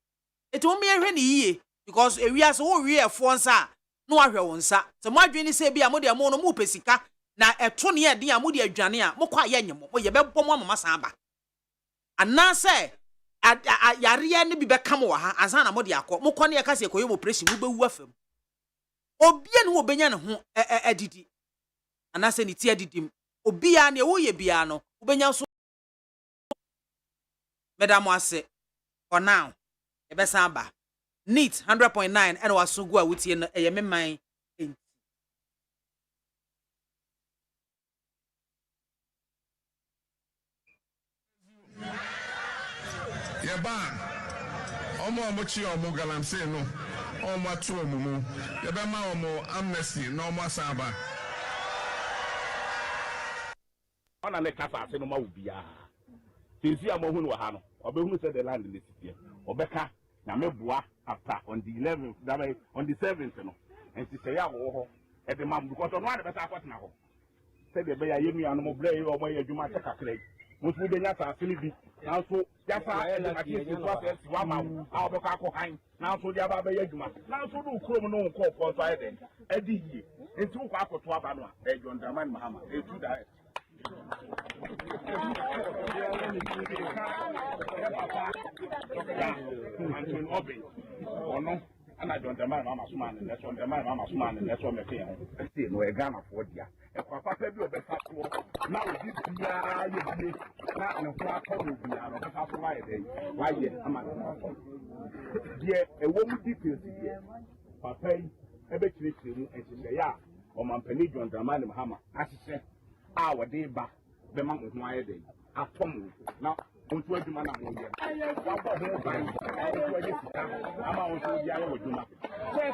eto me hwe ni ye because ewia so wo wi efo nsa no ahwe wo nsa se mo adwene say bia mo de mo no mo pesika na eto ne ye de mo de adwane a mo kwa ye nyemo ye be bom mama san ba anasa yare ne bi be kam wo ha ansa na mo de akọ mo kọ ne ye ka se koyo mo operation mo be wu afam obia no obenya ne ho adidi anase ni ti adidim obia ne wo ye bia no obenya so madam ase for now e be san ba neat 100.9 and waso go a wutie no e ye meman enti ye ba omo chi omo galamsey no omo atu omumu ye be ma omo amnesty no omo asaba ona ne kasa ase no ma ubia sisi amohu no ha no obehunu say the land in the city obeka na meboa after on the 11th that on the 7th no and ti say ya wo ho e de mam because no ade beta akotena ho say the be ya yenu ya no mo blay o mo ya dwuma che kakra mo fu de nya sa ase ni bi na so ya sa e de ati si so ase wa ma a obeka akokan na so dia ba be ya dwuma na so do krom no nko for so ade e di yi enti wo kwa akoto aba no a e John Dramani Mahama e tu da ana John Dramani mama suma ne John Dramani mama suma ne so me kan ho say no e Ghana for dia e kwa papa bi obesa so na odi bia ye bi na no kwa ko no bia no ka so why dey ama die e wo mu details die papa yi e be kire mu e se ya o man pani John Dramani Mahama asese a wo dey ba be ma ho aye dey atom na onto adwuma na mo ye wa ba ho ban onto aye sika ama onto ya ye adwuma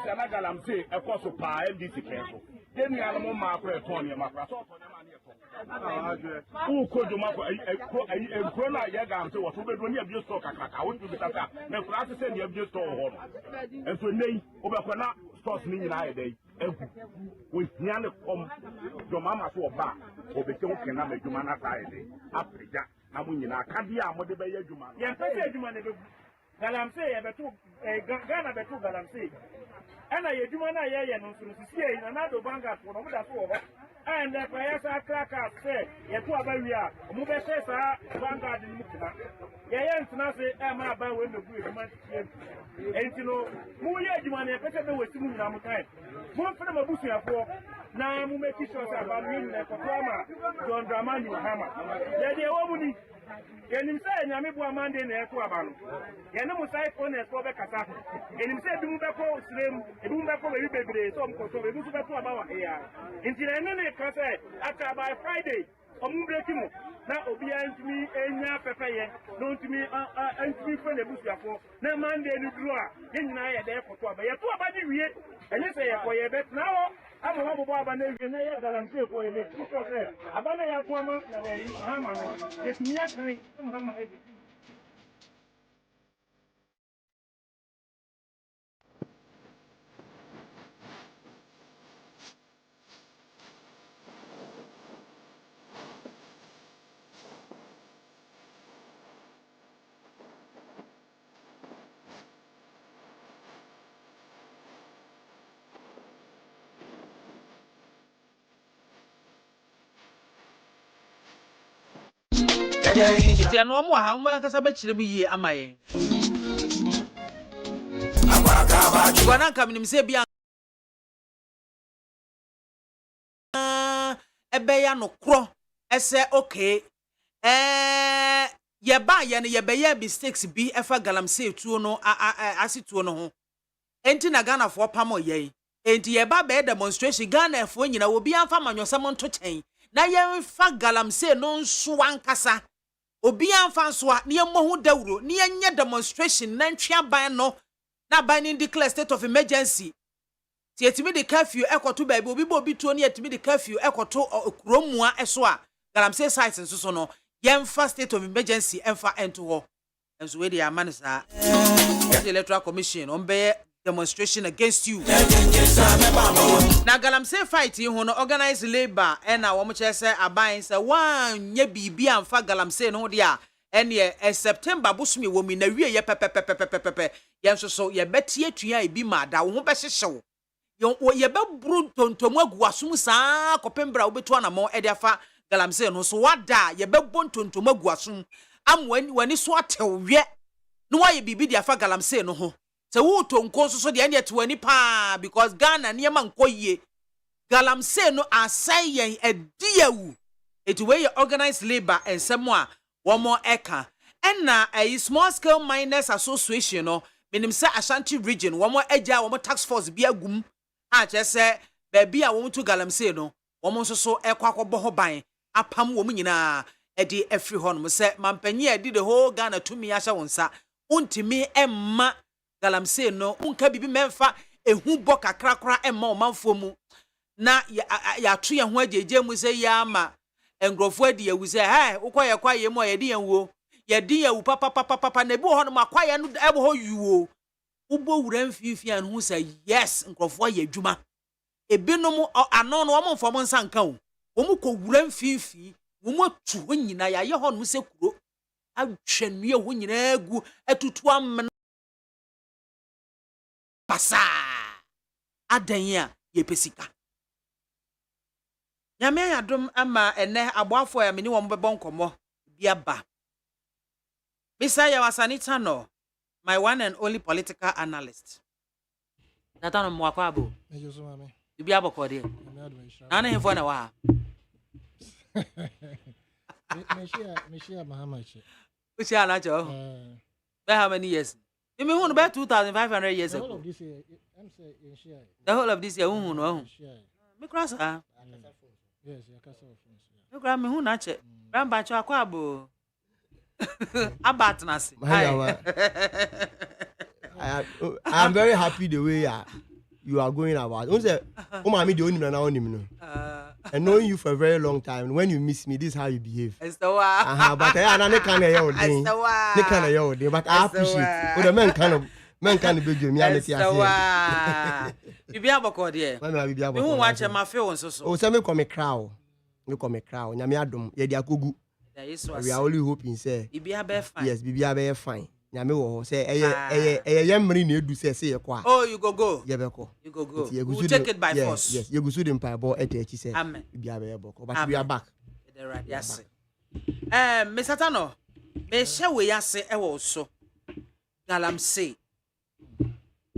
se na galam se e ko so pa MDC kenso deni ala mo ma ko e ton ne ma so ton ne ma ne to u ko dwuma ko na ye gam se wo so be do ne abio store kakaka wo bi tata na kura se ne abio store ho no enso nei wo be ko na stores ni nyina ye dey egu wo hia ne kom dwuma ma so oba obeke wo kena ma dwuma na ta ye dey aprija na mo nyina akade a mo de be ye dwuma ye pese adwuma ne be galamse ye betu Ghana betu galamse ana ye dwuma na ye no nso sie na do banga for no mo da so wo and the prayer cracker say ye to abawi a mo be say sa banga de mu kina ye ntena se e ma ba we me bu edwuma tie enti no mo ye adwuma ne pese be wesi mu nyina mo kai mo fere mabusuafo na mu make sure say ba mi ne ko ma John Dramani Mahama ye de wo mu ni yenim say nyame bo amande na eto aba no ye ne mo sai ko na so be kasa yenim say bi mu be ko srem e bi mu be ko be bebre so mo ko so be mu be to aba wa ya nti na ne ka say after by Friday omu break mu na obi antimi enya pepeye no ntimi antimi fe na busuafo na mande ni duru a ye nyina ye de ko to aba ye to aba di wie enye say ye ko ye bet na ho abo ho bo aba na wie na ye galamse ko ye bet ko say aba na ya ko ama na we Mahama no ye timia kan Mahama e Tia no mo ha mo kasa ba kire mu yi amaye gwana kam nim se bia ebe ya no kro ese okay ye ba ye ne ye be ye mistakes bi efa galamse tuo no asituo no ho enti na Ghana fo pam ye enti ye ba be demonstration Ghana fo nyina wo bi amfa manyosam nto chen na ye fa galamse no nso ankasa obi amfa nso a ne mo hu dawuro ne nye demonstration na ntwa ban no na ban ni declare state of emergency ti etimi de curfew ekoto ba bi obi bo bi tuo ne etimi de curfew ekoto kuromua eso a galamse sites nso so no yemfa state of emergency emfa ento ho enso we dey amanisa the electoral commission on be demonstration against you na galamse fight ho no organize labor na wo mo che se aban se wan nya bibi amfa galamse no de a ene September bosumi wo mi na wie ye pepepepepepe yenso so ye betie tua e bi ma da wo ho be hyehyew ye be buru tontomu agu asum saa kopembra wo betu anamo e de afa galamse no so wada ye be bon tontomu agu asum amwani wani so atewwe no wa ye bibi de afa galamse no ho se wo tonko so de ene tewani pa because Ghana ne ma nkoyie galamse no asai yen ediawu etiwe ye organized labor ensemo a womo eka enna a small scale miners association no minim se Ashanti region womo agya womo tax force bi agum a chese ba bia womo to galamse no womo nso so ekwa akọbọ ho ban apam womo nyina edi efri ho no se mampanye edi the whole Ghana to me ahya wonsa untimi emma galamse no unka bibi memfa ehu bo kakrakra emma omanfo mu na ya to ye ho ajeje mu se ya ma engrofo adi ewu se ukoye kwaye mu ye di enwo ye di ewu papa na bi ho no makwaye no ebo ho yuo ubo wura mfifi an hu se yes engrofo ye adwuma ebinom ano no wo mfo mo nsanka o wo ko wura mfifi wo mo tu ho nyina ya ye ho no se kuro atwenue ho nyina agu atutu amna pasa adan ya ye pesika nyame yadom ama ene aboafo ya meni wo mbebọ nkomo biaba Mr. Yawasanita no my one and only political analyst Natano Mwakabo. Mejo so mame. You be able to do. Nana him for na wa. Me share Mahamachi. Which are not your. How many years? You mean who about 2,500 years ago? The whole of this year, I'm saying share. The whole of this year, who know? Me cross her. Yes, your castle. You grab me who not it. Grandpa Chakwabo. About Nasi. I'm very happy the way you are going about. Mommy, the only man I know. And knowing you for a very long time, when you miss me, this is how you behave. It's the one. But I can't hear your thing. They can't hear your thing. But I appreciate. But the man can't be doing me. It's the one. You be able to dear. You won't watch my film so. Oh, some come a crowd. You come a crowd. Nyamiadum. Yedia kugu. We are only hoping, say. You be a bear fine. Yes, be a fine. Nyame wo say yamri na edu say kwa. Oh, you go. Yebeko. You go. We'll take it by force. Yes, you go so dem pa bo etechi say. Amen. Be abeko. But we are back. Right, yes. Mr. Tano, me share we yase e wo so. Galamsey.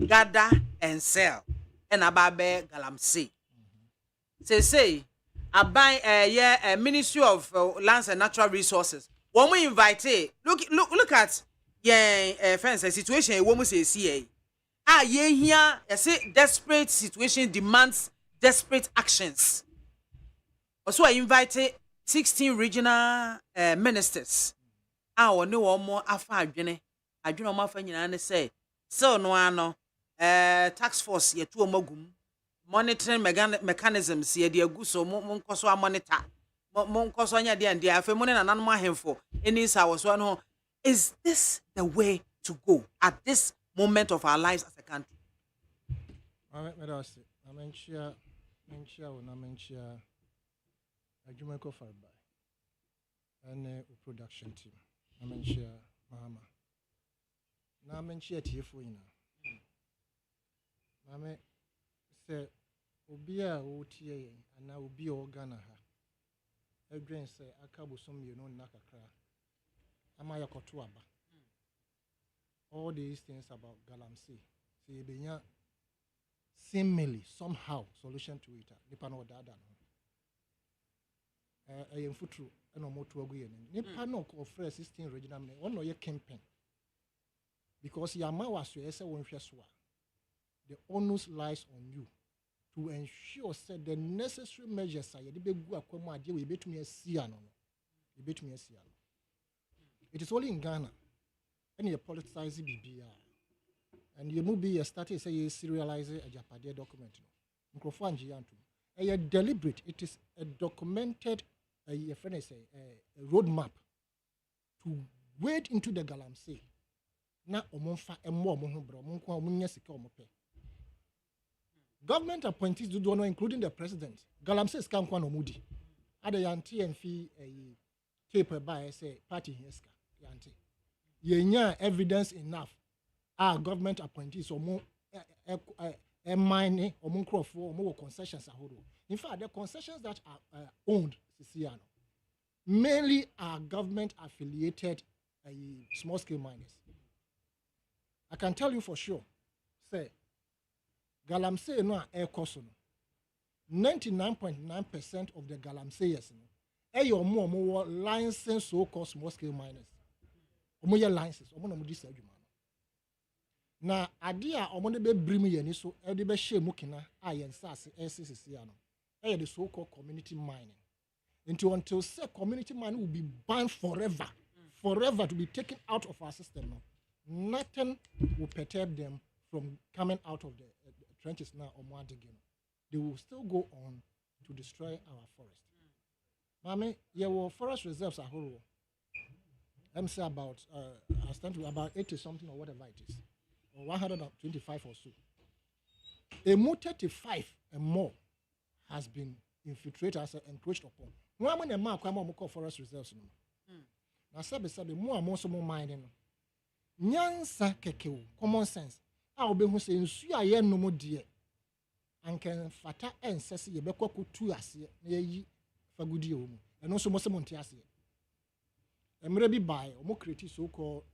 Gather and sell. And ababe galamsey. Say aban Ministry of Lands and Natural Resources. When we invite look at friends, a situation a woman say see here say desperate situation demands desperate actions. Also I invited 16 regional ministers. One more afa adwene omo afa nyina ne say so no ano tax force ye to omagum monitoring mechanisms ye de agu so mon koso monitor mon koso nya de ande afa mon na nanom ahemfo eni sa wo so no. Is this the way to go at this moment of our lives as a country? Menchia Ajumeko Farba and production team. Menchia Mahama. Na menchia Tifuina. Mame say Obia OTA and now be Ghana. Adrian say Akabusum you know Nakakra. Amaya Kotuaba. All these things about Galamsey. See, benya seemingly somehow solution to it. Nipa no dada no. I am futru eno motu agu yen. Nipa no ko fresh 16 regional me. One no ye campaign. Because yama was so ese won hwe so a. The onus lies on you to ensure said the necessary measures are ye de begu akwam ade we betumi asia no. We betumi asia no. It is only in Ghana. And you politicize BBR. And you move a status say you serialize a Japade document. A deliberate, it is a documented a roadmap to wade into the Galamsey. Na omonfa emo omonhobro omonko omunya sika omope. Government appointees do not including the president. Galamsey scam kwa no mudi. Ade yanti and fee a tape by say party heska. Yenya evidence enough. Our government appointees or more mine or more crop for more concessions. In fact, the concessions that are owned Siciano mainly are government affiliated small scale miners. I can tell you for sure. Say Galamsey no air cost 99.9% of the Galamseyers no more licensed so-called small scale miners. Omoye license omo na mo di sa adwuma no na ade a omo ne be brim ye ni so e de be hye mu kina a ye nsase SCC ano e the so called community mining until say community mining will be banned forever to be taken out of our system no nothing will perturb them from coming out of the trenches now or more digging. They will still go on to destroy our forest. Mame ye wo forest reserves are whole. Let me say about I stand to about 80 something or whatever it is, or 125 or so. A more 35 and more has been infiltrated as encroached upon. No one a man come call forest reserves. Now sabe more and more so more mining. Nyansa kekeo common sense. I will be who say nsu aye no mo die. Anken fata ensese ye bekwa kutu ase na yi fagudi o mu. Eno so mo se monte ase. Emre bi buy omo create so called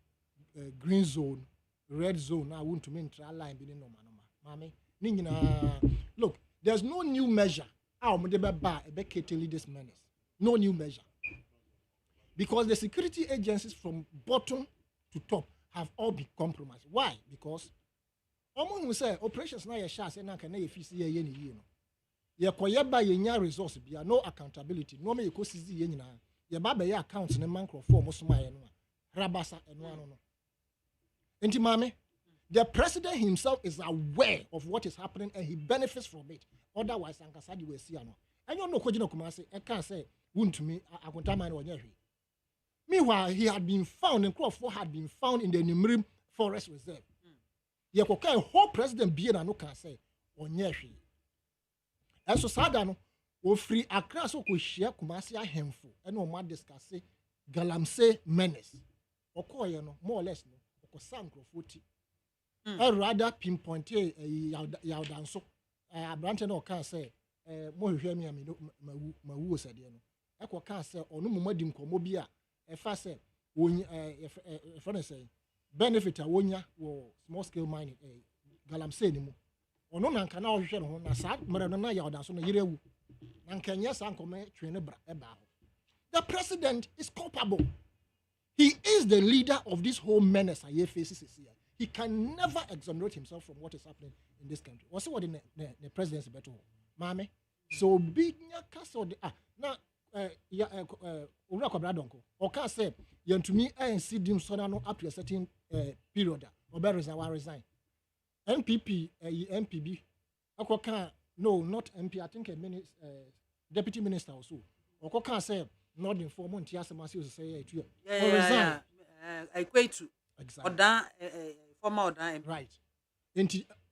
green zone, red zone. I want to mean try line bi no normal. Mame Look, there's no new measure. How this menace. No new measure. Because the security agencies from bottom to top have all been compromised. Why? Because who say operations now your shots and can no resource no accountability. No me see your baba accounts in a man for Rabasa and one. Mame, the president himself is aware of what is happening and he benefits from it. Otherwise, Ankasadi will see. And you know, Kojino Kumasi, I can't say, wound to me, I can't tell my own. Meanwhile, he had been found, and AKWAFO had been found in the Nimrim Forest Reserve. Yakoka, whole president being no can say, Onyeshi. And so Sadano, o free Accra so could share Kumasi a handful, and no more discuss Galamsey menace. Okoyano, more or less, no, Okosanko 40. I rather pinpoint Yaudanso. Branton or can say, more hear me, my woo said, Echo can say, or no more dim comobia. If I say, if I say, benefit a wonya or small scale mining, Galamsey anymore. Or no man can now share on a sad Marana Yaudas on a year. And can yes, Uncle May train about. The president is culpable. He is the leader of this whole menace I faces here. He can never exonerate himself from what is happening in this country. What's what in the presidency better? Mame. So big castle now. Ura Kobradonko. Or can say, you to me, I see them sonano up to a certain period. Or resign. MPP, MPB. No, not MP. I think a deputy minister or so. Or can say, not informal. Tiasamasi say to you. Yeah. I quit to. Exactly. Or down, former right.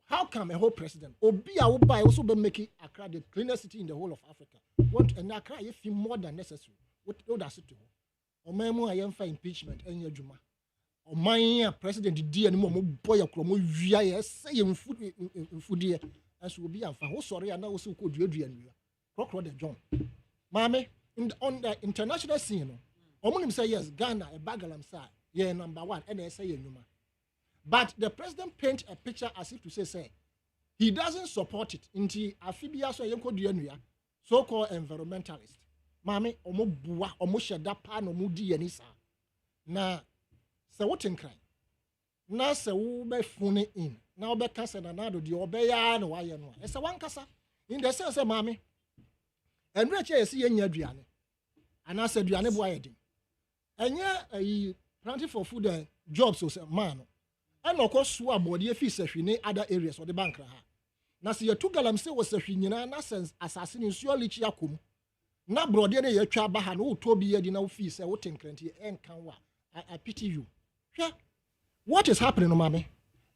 How come a whole president Obi also be making Accra the cleanest city in the whole of Africa? Want and Accra if you more than necessary. What does it do? Or memo I am for impeachment and your juma. Or my president the and more boy a chromo via say in food here as will be a fan. Sorry, I know also could you and Crocro the John. Mame on the international scene. Omonim say yes, Ghana a bagalam side. Yeah, number one, and they say Numa. But the president paints a picture as if to say, he doesn't support it. Into Afibia so-called environmentalist. Mame, omo bua, omo sheda pan, omo di yanisa. Na, se what in cry? Na se ube fune in. Na ube kasa na nado di obe ya no waya no. Esa wan kasa. In the sense, mame. And reche yesi yenye adriane. Anase adriane bua yedi. Enye planting for food and jobs so man. And of course, so about the fees in other areas of the bank. Now, see, your two Galamsey was a Shina, nonsense, assassin, surely Chiakum. Now, Brodian, your Chabahan, who told me, no fees, a voting country, and Kanwa. I pity you. Yeah. What is happening, Mammy?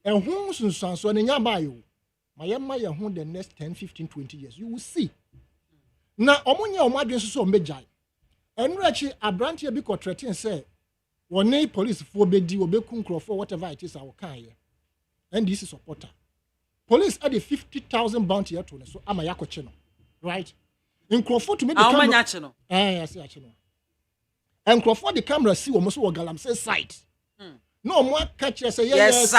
And who's in Sanson in Yabayo? My Maya, who the next 10, 15, 20 years, you will see. Now, Omonia, Omadin, so Majai. And Rachi, a branch here because threatening say, one police for bedi obekum for whatever it is our kind. And this is supporter. Police added 50,000 bounty to so am a channel. Right? In Crawford to make the camera. Channel. Yes, channel. And Crawford the camera see almost what Galamsey site. No more catchers say yes,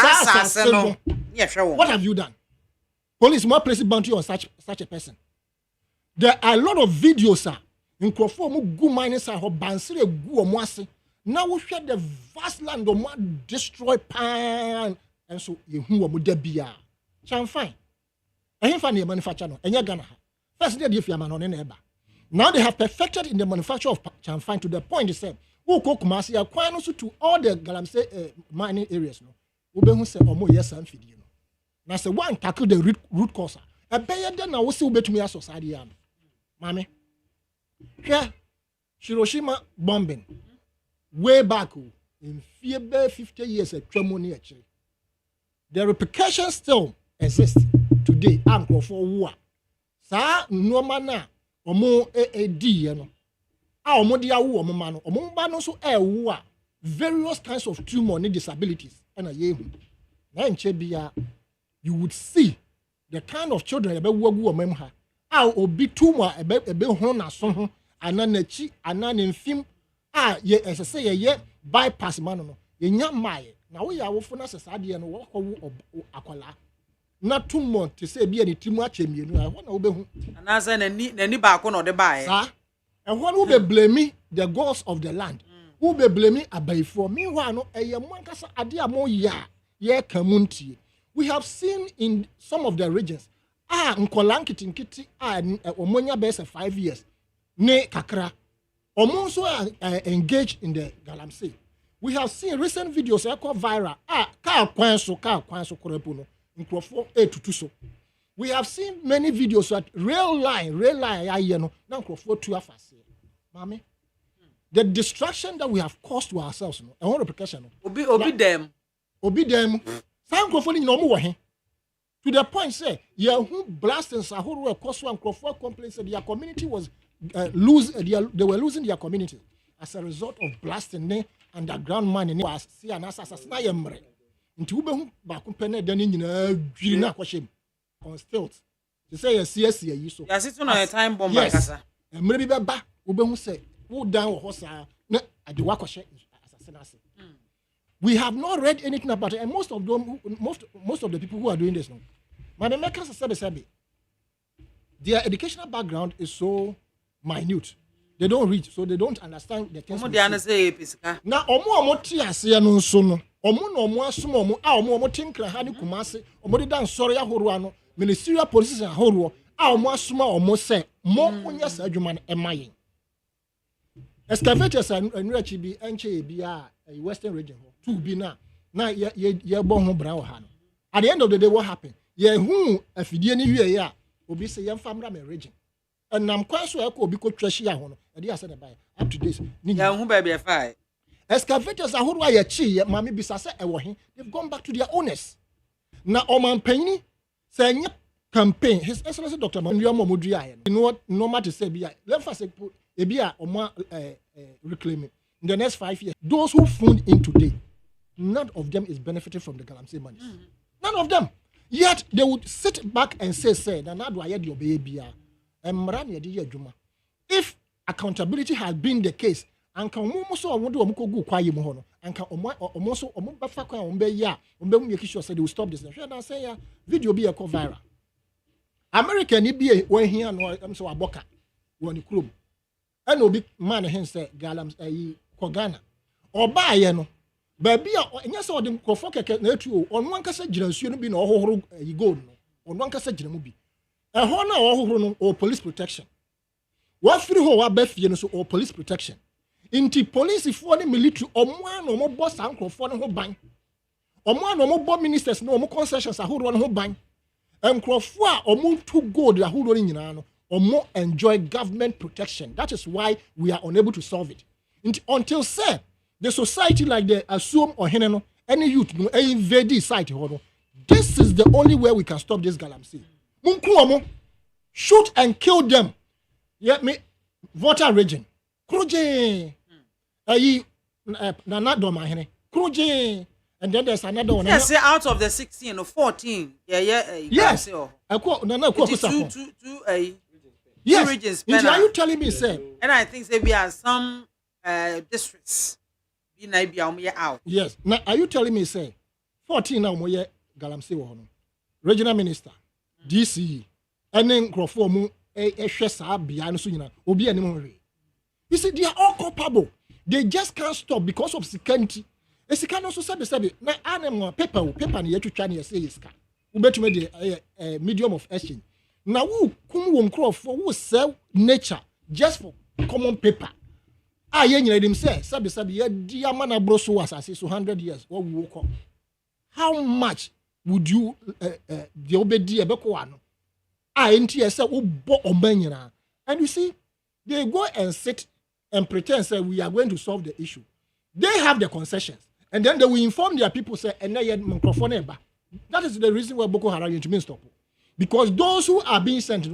what have you done? Police more place bounty on such a person. There are a lot of videos, sir. In Crawford mu good miners are bansire gu omwase. Now we share the vast land of one destroy pan and so you who would there be a fine. I ain't funny manufacture no and you're gonna first day if you're man on an eba. Now they have perfected in the manufacture of champagne to the point they said, who cook Kumasi acquire also to all the Galamsey mining areas. No, Ube who say, oh, yes, I'm feeding you. Now, say one tackle the root cause. A better than I will still bet me a society. Mammy, here, Hiroshima bombing. Way back in 50 years at Tremoni actually. The repercussions still exist today. Uncle for war. Sa no mana omo AAD no. Omo dia wo omo ma no. Omo ba no so wo a various kinds of tumor and disabilities and a yehu. Na enche bia you would see the kind of children ebe wo gu omo ha. Obi tumor ebe ho na so ho ananachi ananimfim ye say ye bypass man no. Ye nya mai na wo ya wo fo na sesade no wo ko akwala. na 2 months to say be any timu ache mienu a ho na wo behu anasa nani ba ko na de ba sa e ho no be blame the gods of the land who be blame abaifo meanwhile no eye mo ankasa ade a mo ya ye kamuntie we have seen in some of the regions nkolankitinkiti omonya best 5 years ne kakra omonso engaged in the galamsey. We have seen recent videos echo viral car kwan so korepo no nkrofo etutu so. We have seen many videos at rail line aye no na nkrofo tu afase mame the distraction that we have caused to ourselves no e repercussion no obi dem san nkrofo ni no mo wo he to the point say who blastings ahoro cause one nkrofo complaints that their community was they were losing their community as a result of blasting underground mining was see an assassin na yemre nti wo behu ba ko pene da ni nyina dwiri na akwhyem on stilts they say yes yi so ya sit on a time bomb kasa emre bi beba wo behu say wo dan wo hosa na ade wa akwhye assassin. We have not read anything about it, and most of the people who are doing this now, Madamekans sabe their educational background is so minute. They don't read, so they don't understand the things. Now, omo ti ase no nso no, omo no omo asoma omo omo tinkra ha ni kumase, omo de dan sori ahoro ano, ministerial policies ahoro, omo asoma omo se, mo onya sa adwuma no emayen. Excavators and enrichi bi enche bi western region two bi na ye bo ho bra wo ha no. At the end of the day what happened? Ye hu afidie ni wie ya obi se ye mfamra me region. And nam kwan so e ko obi ko twahia ho no. E dey say buy up to this. Ya hu ba be fai. Excavators ahoro aye chi mama bisa se e wo he. They've gone back to their owners. Na oman panyi se nye campaign his excellency Dr. Manuel Momodri aye. You know what no matter say be let us say ebia omo reclaiming in the next 5 years those who phoned in today none of them is benefiting from the galamsey money. None of them. Yet they would sit back and say na do aye de obeyebia emra na de adwuma. If accountability had been the case anka omo so omo de omo kogu kwaye mu ho no anka omo so omo bafa kwa omo be ya omo be make sure say they will stop this. Na say ya video be e ko viral. America ni be won hia no am so aboka woni krom and obi man hen say galams ko Ghana oba ye no ba bia enya say odem krofo keke na atu onu ankasa gira nsuo no bi na ohohoro gold no onu ankasa gira mu bi ho na ohohoro no o police protection wa firi ho wa ba fie no so o police protection inti police fo ne military omo an omo bo san krofo no ho ban omo an omo bo ministers no omo concessions ahoro no ho ban enkrofo a omo to gold ahoro ni nyina no or enjoy government protection. That is why we are unable to solve it. Until say the society like the assume or heneno any youth no invade this site. This is the only way we can stop this galamsey. Munkuomo shoot and kill them. Yet me voter region. Kroje nanadoma hene. Kroje. And then there's another one. Yes, out of the 16 or 14. Yes. Yes. Regions, are you telling me, sir? And I think there are some districts. Out. Yes. Now, are you telling me, sir? 14 now, moye galamsey wono. Regional minister, DCE, and then Crawford obi anymore. You see, they are all culpable. They just can't stop because of security. Esi can also say na anem paper na yetwitwa na say iska ubetume the medium of exchange na wo kum wo mkrofo wo sell nature just for common paper ye nyina dem say sabe ye dia mana bro so asase so 100 years what we woke up. How much would you the obedi ebeko ano enti say wo bo omanyina. And you see they go and sit and pretend say we are going to solve the issue. They have the concessions. And then they will inform their people, say, and that is the reason why Boko Haram is stop. Because those who are being sent,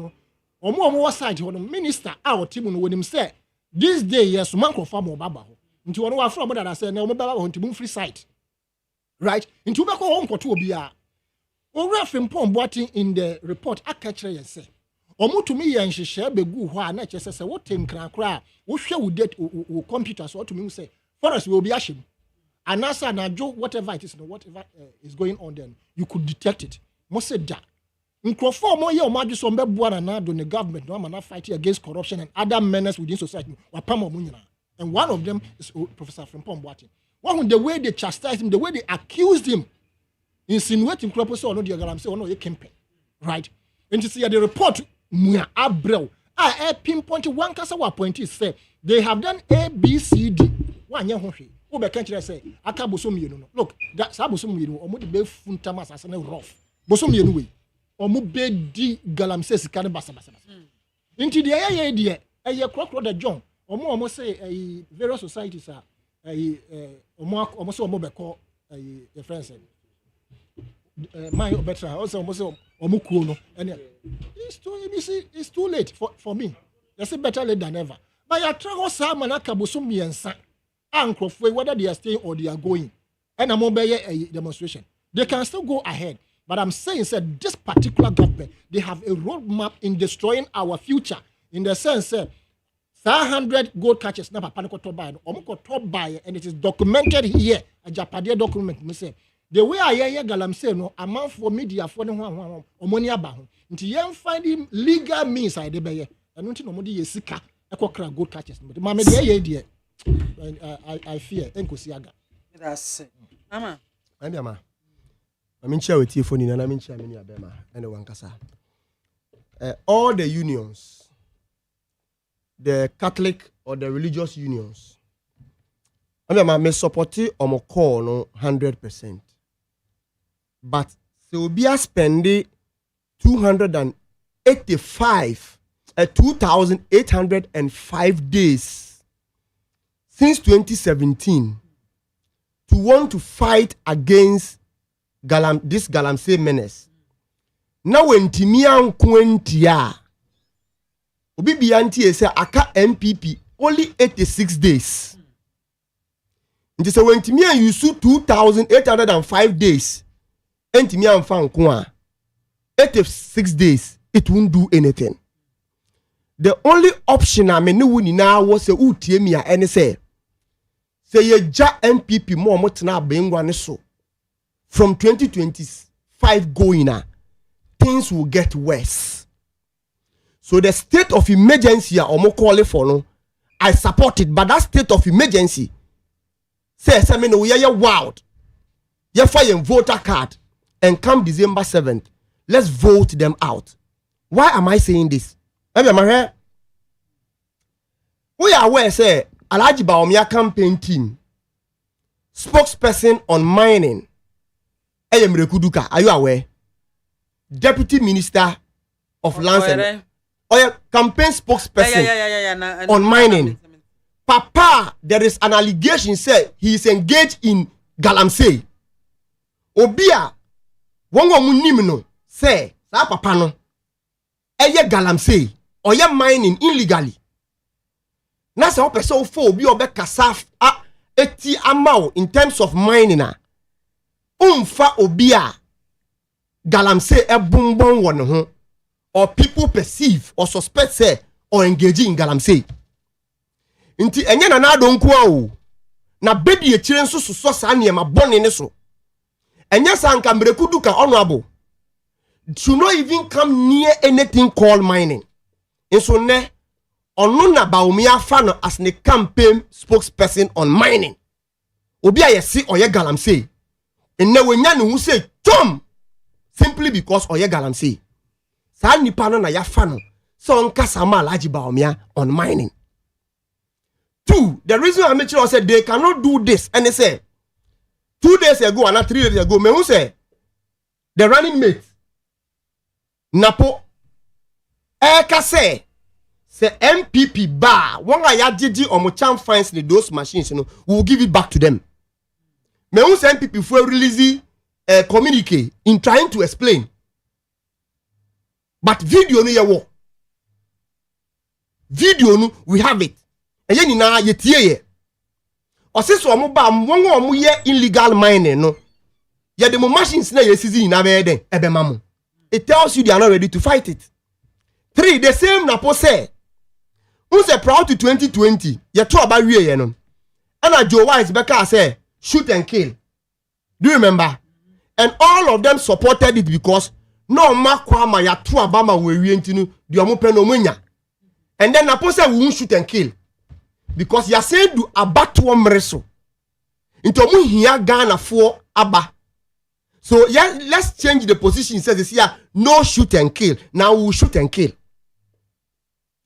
or more side, minister, our team, when him say, this day, yes, man confirm or baba. Into one from that I said, no, baba, to move free site. Right? Into Bako home for 2 BR. Or referring Pom Boating in the report, I catch her and say, or to me, and she share be good, who are not just say, what team can cry, what shall we get computers, or to me say, for us will be ashamed. And NASA, whatever it is, whatever is going on, then you could detect it. mo say da nkrofo mo ye o madwo so mbebua na do the government no man fight against corruption and other menaces within society wa pam mo nyina and one of them is Professor Frimpong Boateng. One the way they chastised him, the way they accused him, insinuating crop so no the galamsey or no ye campaign, right? And you see the report muya abrel pinpoint one kasa wa point is say they have done A B C D one ye ho hwe wo be kan kire say aka bosom yenu no look that sa bosom yenu omo de be funtam asase na rough bosom yenu we omo be di galamsey sika ne basa nti de ye de eye krokro da John omo say various societies are omo say omo be call your friends my better also omo say omo kuo no and it's too late for me. You say better late than ever. But you try go say man aka bosom miensa ankrofo whether they are staying or they are going and am be a demonstration. They can still go ahead. But I'm saying that this particular government, they have a roadmap in destroying our future in the sense 100 gold catches na papa ko to buy no omo ko to buy and it is documented here a Japadia document me say the way I galamsey no amount for media for no ho omoni aba ho nti yen find legal means I dey be ye eno nti no mo dey sika e ko kra gold catches but ma me dey I fear enkosi aga that's mama ama I'm share with you for ni na I'm share me ni abema ene wankasa all the unions, the Catholic or the religious unions, I may support it or call no 100%. But they will be spending 2,805 days since 2017 to want to fight against this galamsey menace. Now when Timian Quentia Obi Bianti say aka MPP only 86 days. Nti say when Timian use 2,805 days and Timian fan kwa 86 days it won't do anything. The only option I mean wuni na was say utie mi a ene say ye ja MPP mo tena bengwa ne so from 2025 going na things will get worse. So the state of emergency or more call it for no, I support it, but that state of emergency says I mean we are wild. You fire voter card and come December 7th. Let's vote them out. Why am I saying this? Maybe I'm here. We are aware say Alhaji Bawumia campaign team spokesperson on mining. Kuduka, are you aware? Deputy Minister of Lands and campaign spokesperson on mining. Papa, there is an allegation say he is engaged in galamsey. Obia, wongo munimino say sa papa no. Eye galamsey or ye mining illegally. Na se opeso fo obi obe kasaf eti amao in terms of mining na. Umfa obia galamsey e bumbon won ho or people perceive or suspect say or engage in galamsey. Nti enye na na donko o na bedi e kire nso so sa ne ma bone ne so. Enye sanka mrekudu ka honorable should not even come near anything called mining. Enso ne onu na Bawumia fa no as ne campaign spokesperson on mining. Obi ayesi oye galamsey. Enne wenya ne hu say tom simply because oye galamsey. Sa nipa no na ya fa no so nkasa ma Alhaji Bawumia on mining. Two, the reason I mentioned I said they cannot do this and they say 2 days ago and 3 days ago me who say the running mate Napo Eka say MPP bar one ya didi or mocham finds those machines you know we will give it back to them. Me who say MPP for release a communique in trying to explain. But video no ye video no we have it. And yen na ye tie ye. Osiso omo ba wongo omo ye illegal mining no. Ye the machines na ye sizi na be den ebe mamu. It tells you they are not ready to fight it. 3, the same Napo say. Who say proud to 2020? Ye to about wie ye no. And Joe Wise Becker say shoot and kill. Do you remember? And all of them supported it because no makwa ma ya to abama we wie ntinu de omo pe no munya. And then na say we won't shoot and kill because you are saying do abato mreso into omo hia Ghana for aba. So yeah, let's change the position. It says this here, no shoot and kill. Now we will shoot and kill.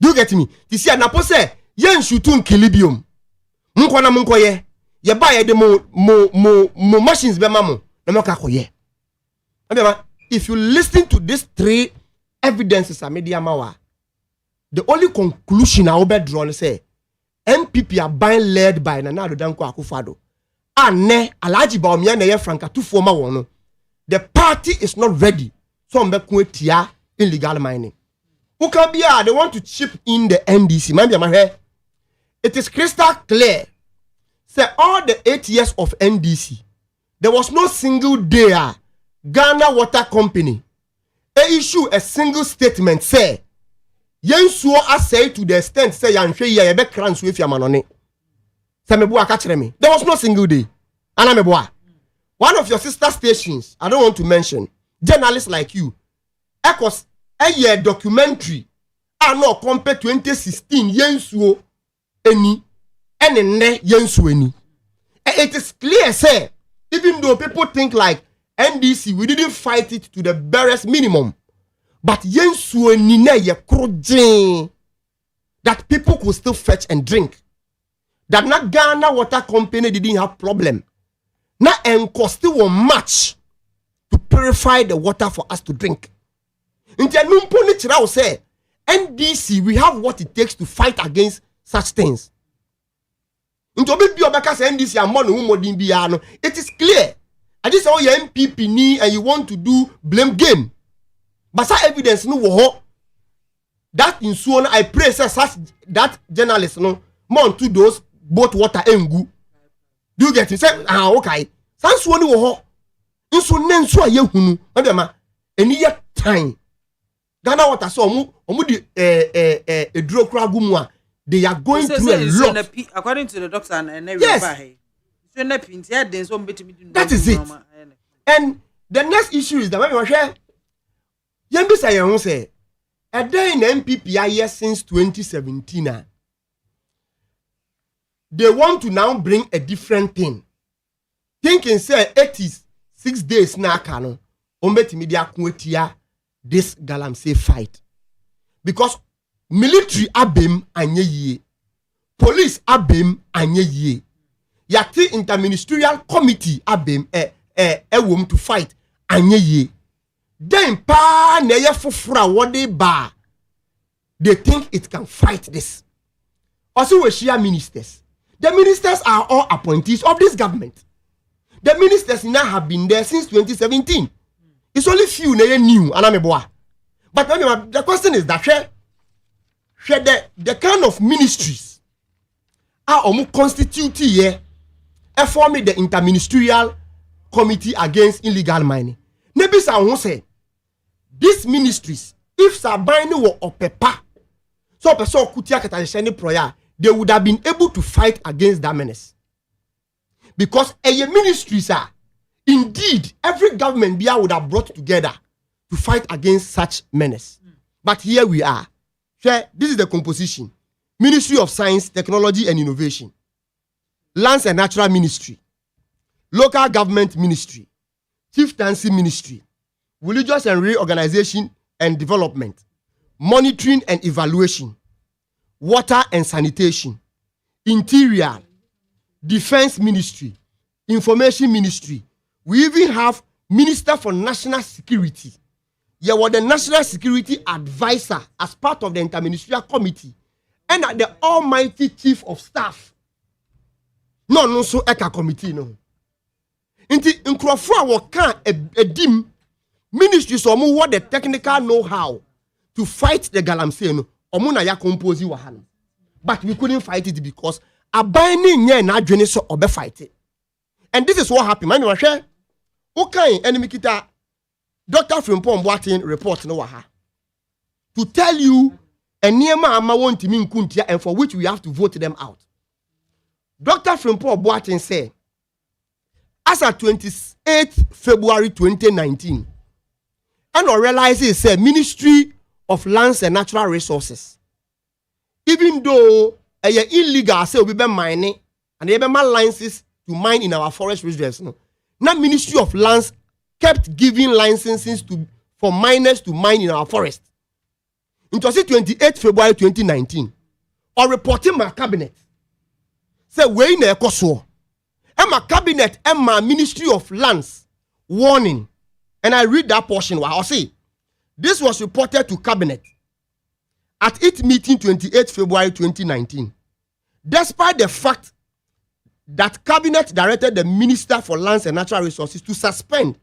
Do you get me? This year, Napo say, yen shootun kilibium. Munkwana munkoye. Ye buy the mo machines be mamo. Namoka koye. If you listen to these three evidences, media mawa, the only conclusion I will be drawn say, MPP are being led by Nana Danko Akufado. Ane Alaji Baumia na ye franka tu former wono. The party is not ready. So tia illegal mining. Who can be they want to chip in the NDC. It is crystal clear. Say all the 8 years of NDC, there was no single day Ghana Water Company issue a single statement say yensuo asay to the extent say yanhwe ye be kranso efia manone. Say mebo aka kire me. There was no single day. Ana mebo. One of your sister stations, I don't want to mention, journalists like you, ekos a year documentary, no compare 2016 yensuo eni, ene yensuo eni. It is clear, say, even though people think like NDC, we didn't fight it to the barest minimum, but yensuo eni ne ye krojin that people could still fetch and drink. That not Ghana Water Company didn't have problem. Na encosti will match to purify the water for us to drink. In the numponi chira say NDC we have what it takes to fight against such things. Into be obeka say NDC amon umodin bia no. It is clear. I just say your MPP ni and you want to do blame game. But some evidence no wo that in so I pray say such that journalist no more to those both water engu. Do you get it? Say, okay. Sans one wo nso nenso aye hunu. Mabema eni ye time. Ghana Water so omu di eduro kura gumu a they are going through a lot. According to the doctor and yes. That is it. And the next issue is that when we share yembi say you say a day in MPP year since 2017 they want to now bring a different thing. Thinking say 86 days na kano ombeti media kwetia this galamsey fight. Because military abem anye ye. Police abem anye ye. Yati interministerial committee abem wom to fight anye ye. Then pa neye fufura wode ba. They think it can fight this. Also we share ministers. The ministers are all appointees of this government. The ministers now have been there since 2017. It's only few new. But the question is that the kind of ministries are constituted here forming the interministerial committee against illegal mining. Maybe some say these ministries, if Sabine were or paper, so person kutia katasheni proya, they would have been able to fight against that menace. Because a ministries are indeed every government would have brought together to fight against such menace. But here we are. This is the composition. Ministry of Science, Technology and Innovation. Lands and Natural Ministry. Local Government Ministry. Chieftaincy Ministry. Religious and Reorganization and Development. Monitoring and Evaluation. Water and Sanitation. Interior. Defense Ministry. Information Ministry. We even have Minister for National Security. You were the National Security Advisor as part of the Interministerial Committee. And the Almighty Chief of Staff. No, so eka committee no. Inti nkrofo waka a dim ministry so mu what the technical know-how to fight the galamsey no. Omu na ya compose wa hano. But we couldn't fight it because abani nye na adwene so obe fight it. And this is what happened. Man, you share. Okay, enemy kita Dr. Frimpong Boateng report no waha. To tell you a niema ama want to mean kuntia and for which we have to vote them out. Dr. Frimpong Boateng said, as at 28th February 2019, and or realize is a Ministry of Lands and Natural Resources. Even though illegal say we be mining and they be licenses to mine in our forest reserves. No. Now Ministry of Lands kept giving licenses for miners to mine in our forest. It was 28 February 2019. Or reporting my cabinet. Say we in a koso. And my cabinet and my Ministry of Lands warning. And I read that portion where I say this was reported to cabinet at its meeting 28 February 2019. Despite the fact that cabinet directed the Minister for Lands and Natural Resources to suspend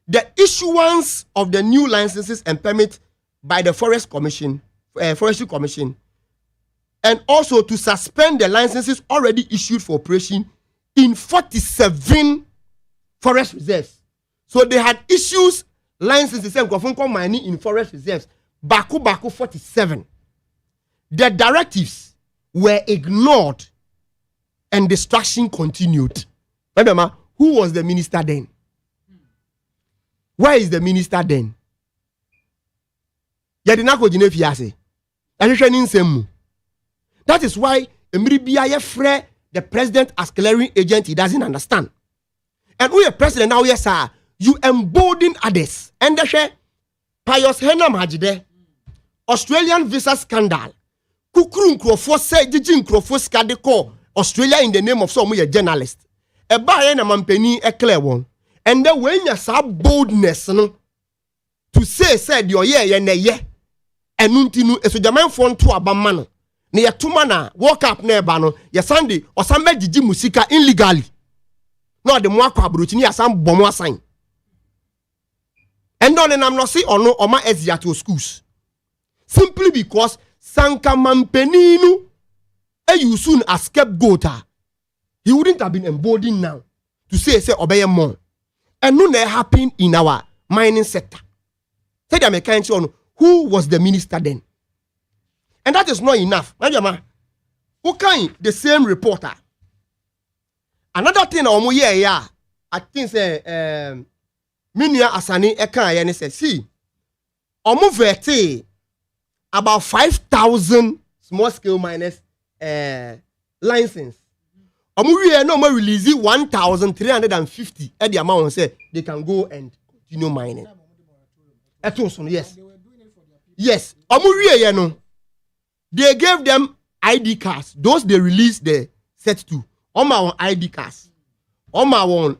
the issuance of the new licenses and permits by the Forestry Commission, and also to suspend the licenses already issued for operation in 47 forest reserves. So they had issues licenses and mining in forest reserves. Baku 47. The directives were ignored and destruction continued. Remember, who was the minister then? Where is the minister then? That is why the president as clearing agent, he doesn't understand. And we are president now, yes, sir. You embolden others. And the Pius Henam Hajide, Australian visa scandal. Kukrun Crofo said, Jijin Crofo Skadeko, Australia in the name of some journalist. A buyer na mampeni a clear one. And then when you saw boldness no, to say, said your ye ne ye, and nuntinu, a sojaman phone to a bamano. Ne tumana walk up near bano, ya Sunday, or some Jiji Musika illegally. No, the Mwaka Brutini, some bomber sign. And then I'm not see or no, or my Ezia to schools. Simply because Sanka Mampeninu, you soon as scapegoat. He wouldn't have been emboldened now to say obey more. And none happened in our mining sector. Say the mechanics on who was the minister then. And that is not enough. Okay, the same reporter. Another thing I think say Minia Asani Eka and say, see, vete about 5,000 small scale miners license. We no more release 1,350 at the amount say they can go and continue mining. Yes. Yes. They gave them ID cards. Those they released the set to. On my own ID cards. On my own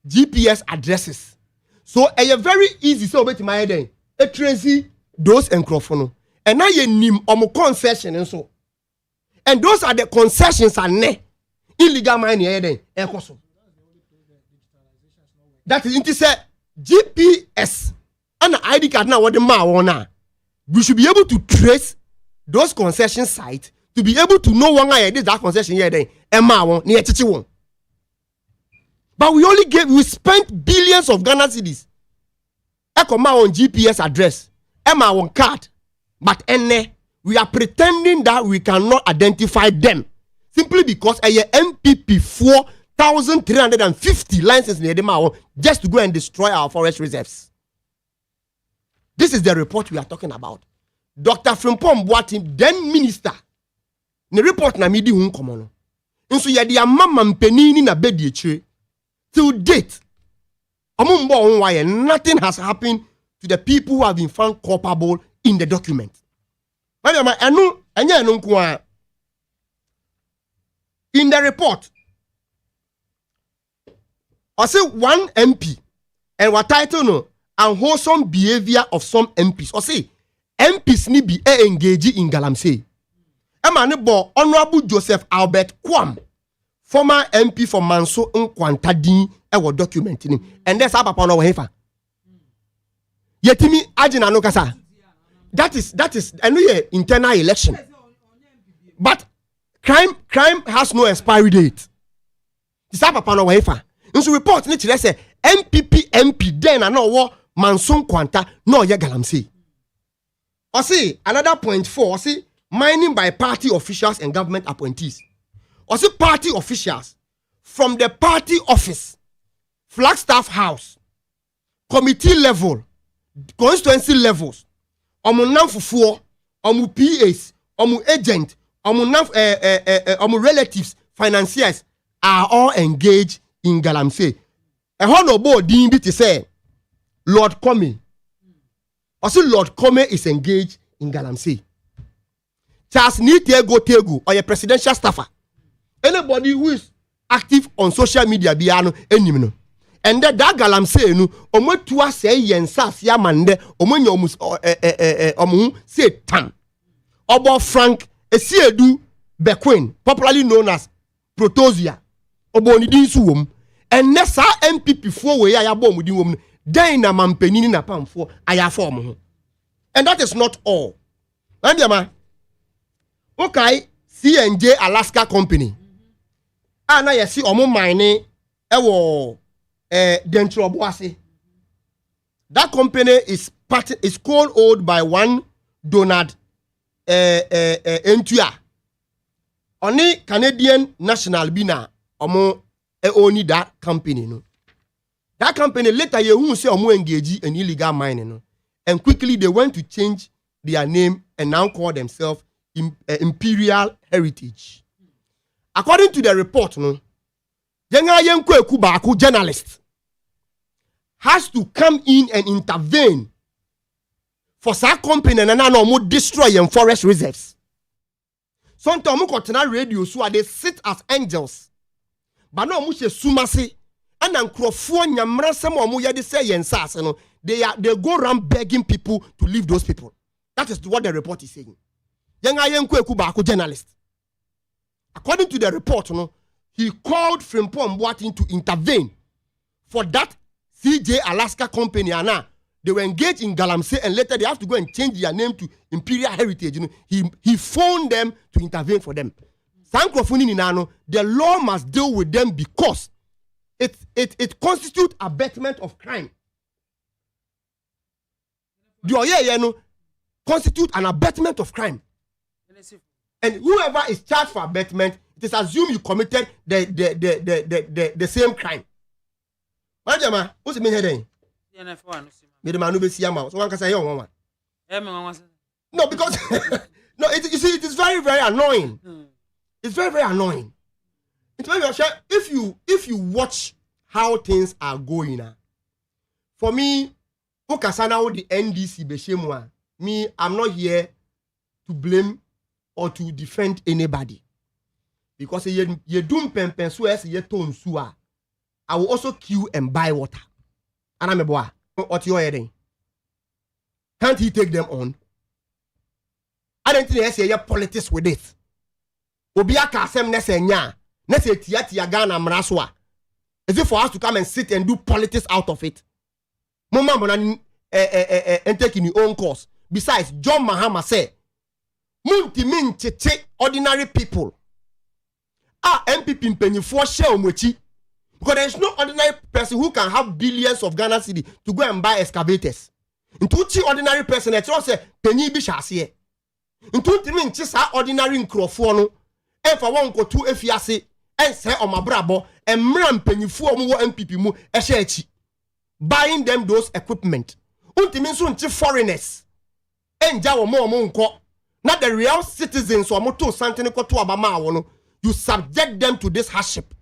GPS addresses. So a very easy so bet my head. A tracy those and microphone. And now you name concession and so. And those are the concessions and ne. Illegal mining then. That is into say GPS and ID card now what the ma we should be able to trace those concession sites to be able to know one guy this that concession here then and ma one near chichi one. But we spent billions of Ghana cedis. Eko ma on GPS address, Emma on card, but enne we are pretending that we cannot identify them. Simply because a MPP 4,350 licenses in Edema just to go and destroy our forest reserves. This is the report we are talking about. Dr. Frimpong Boatim, then minister, the report na midi hun komono. Inso yadi amama mpenini na bedi eche. Till date, nothing has happened to the people who have been found culpable in the document. In the report, I say one MP and what title no unwholesome behavior of some MPs. I say MPs ni be engaged in galamsey. Bo Honorable Joseph Albert Kwam, former MP for Manso Nkwantadin, ewo document him. And that's how Papa no hefa. Yetimi ajina no kasa. That is another internal election. But crime has no expiry date. This how Papa no hefa. In so report ni chile say MPP MP then and no Manso Nkwanta no ye galamsey. I see another point 4. I see mining by party officials and government appointees. I see party officials from the party office, Flagstaff House, committee level, constituency levels, namfufuo, PAs, agent, relatives, financiers are all engaged in galamsey. A honorable dean to say, Lord Comey. Also, Lord Comey is engaged in galamsey. Charles Tego or a presidential staffer. Anybody who is active on social media, biano, enimino. And that galamsey no omo tua say yensa sia mande omo nyomus say tam. Obo Frank Esiedu Bequin, popularly known as Protosia. Obo ni din suwom. And nessa MPP for we ya bom di wom. Den na mampenini na pamfo aya form ho. And that is not all. Andiama. Okay, CNJ Alaska Company. Ana yesi omo mine ewo dentro boase. That company is co-owned by one Donald Entua. Only Canadian national bina omo only that company no. That company later you say omo engage in illegal mining no. And quickly they went to change their name and now call themselves Imperial Heritage. According to the report no, journalist has to come in and intervene for some company and now destroy your forest reserves. Sometimes radio so they sit as angels. But no much sumasi and nkrofo nyamra sem omo ye de say yensase no they go around begging people to leave those people. That is what the report is saying. Journalist. According to the report, no, he called Frimpong Boatin to intervene for that CJ Alaska Company. And now they were engaged in galamsey and later they have to go and change their name to Imperial Heritage. You know, he phoned them to intervene for them. The law must deal with them because it constitutes abetment of crime. Constitute an abetment of crime. And whoever is charged for abetment, it is assumed you committed the same crime. What's the mean heading? No, because no, you see, it is very, very annoying. It's very, very annoying. It's very, very if you watch how things are going now. For me, Okasana the NDC Beshemwa. Me, I'm not here to blame or to defend anybody. Because you don't pen swears ye tone sua. I will also queue and buy water. And I'm a boy. What you're heading? Can't he take them on? I don't think I say politics with it. Obia kasem nese nya. Nese tia Ghana mraswa. Is it for us to come and sit and do politics out of it? Mama mona and taking your own course. Besides, John Mahama said, Munti min cheche ordinary people. MPP mpenifo share omwechi. Because there is no ordinary person who can have billions of Ghana cedi to go and buy excavators. Into ordinary person, it's also penny bishasiye. Into min chisa ordinary nkrofo no. For one go to efiase and say on my brabo and mram penifo omo MPP mu eshechi. Buying them those equipment. Untimin so nti foreigners. Enja wo mo nko. Not the real citizens or moto something to abama wono. You subject them to this hardship.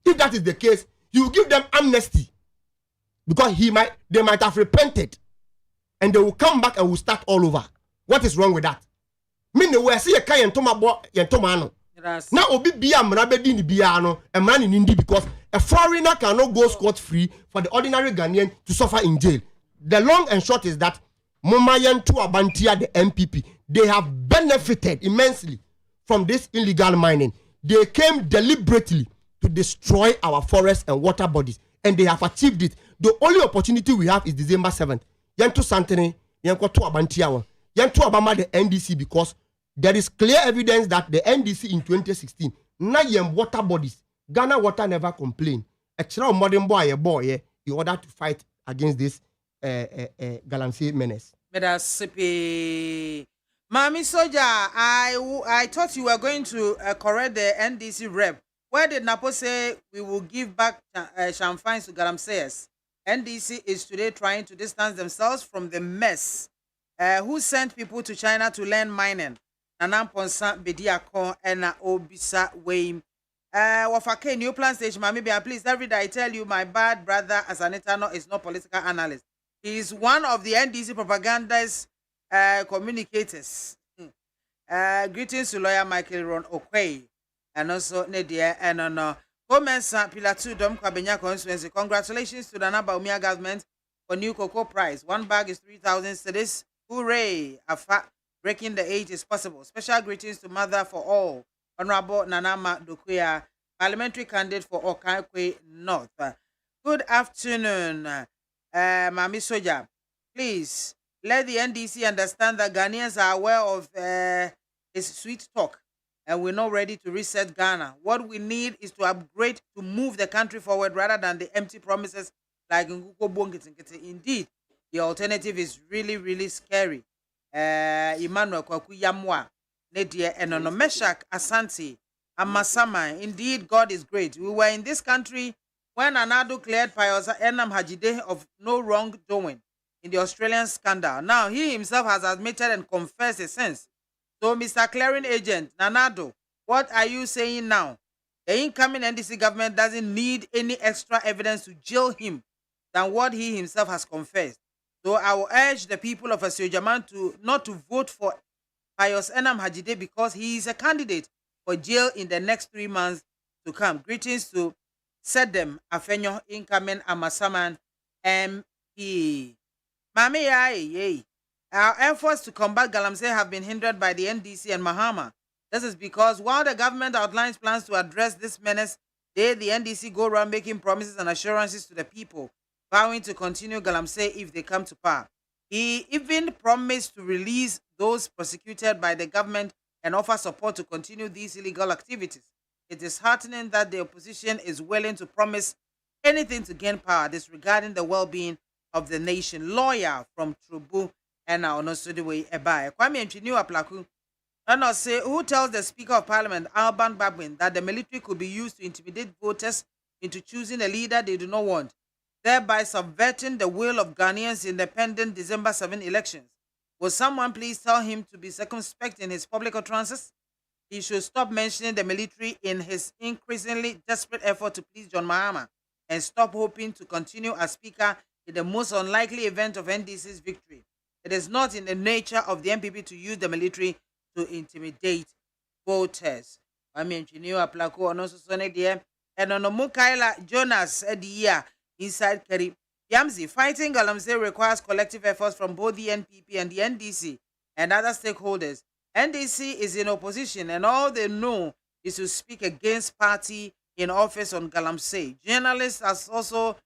If that is the case, you give them amnesty. Because they might have repented. And they will come back and will start all over. What is wrong with that? Meaning we see a kai and tomano. Now obi biya mrabedi ni biya no and man in Indi because a foreigner cannot go scot free for the ordinary Ghanaian to suffer in jail. The long and short is that Mumayan to Abantia the MPP, they have benefited immensely from this illegal mining. They came deliberately to destroy our forests and water bodies, and they have achieved it. The only opportunity we have is December 7th. Yanto Santene, Yanko to Abantia, Yanto Abama the NDC because there is clear evidence that the NDC in 2016, Nayem water bodies, Ghana Water never complained. Extra modern boy in order to fight against this galamsey menace. Medasipi. Mami Soja, I thought you were going to correct the NDC rep. Where did Napo say we will give back champagne to galamseyers? NDC is today trying to distance themselves from the mess. Who sent people to China to learn mining? Nana Ponsa Bediako and Obisa Wayne. Wafake new plan station, Mami Bia, please. Every day I tell you, my bad brother Asanetano is not political analyst. He is one of the NDC propagandist communicators. Greetings to lawyer Michael Ron Okwei and also Nadia and on Comments Pillar 2 Dom Kwabenya constituency. Congratulations to the Naba Umia government for new cocoa price. One bag is 3,000 cedis. Hooray! Afa breaking the age is possible. Special greetings to Mother for All. Honorable Nanama Dokuya, parliamentary candidate for Okaikwe North. Good afternoon, Mami Soja. Please let the NDC understand that Ghanaians are aware of his sweet talk and we're not ready to reset Ghana. What we need is to upgrade to move the country forward rather than the empty promises like Nguko Bongitingete. Indeed, the alternative is really, really scary. Emmanuel Kwaku Yamwa, Nedia, and Meshach Asante, Amasama. Indeed, God is great. We were in this country when Anado cleared Pius Enam Hajide of no wrongdoing in the Australian scandal. Now, he himself has admitted and confessed his sins. So, Mr. Clearing Agent, Nanado, what are you saying now? The incoming NDC government doesn't need any extra evidence to jail him than what he himself has confessed. So, I will urge the people of Asiojaman to not to vote for Pius Enam Hajide because he is a candidate for jail in the next 3 months to come. Greetings to Sedem Afenyo, incoming Amasaman MP. Mame yay. Our efforts to combat Galamsey have been hindered by the NDC and MAAME. This is because while the government outlines plans to address this menace, they, the NDC, go around making promises and assurances to the people, vowing to continue Galamsey if they come to power. He even promised to release those prosecuted by the government and offer support to continue these illegal activities. It is heartening that the opposition is willing to promise anything to gain power, disregarding the well-being of the nation. Lawyer from Trubu and now also the way Ebai. Kwame Nchiniu Aplaku. And I say, who tells the Speaker of Parliament, Alban Babwin, that the military could be used to intimidate voters into choosing a leader they do not want, thereby subverting the will of Ghanaians in the pending December 7 elections? Will someone please tell him to be circumspect in his public utterances? He should stop mentioning the military in his increasingly desperate effort to please John Mahama and stop hoping to continue as Speaker in the most unlikely event of NDC's victory. It is not in the nature of the MPP to use the military to intimidate voters. I mean, Chinio Aplako, and also Sonny dear, and on Mukaila Jonas Edia inside Kerry. Yamzi, fighting Galamsey requires collective efforts from both the NPP and the NDC and other stakeholders. NDC is in opposition, and all they know is to speak against party in office on Galamsey. Journalists has also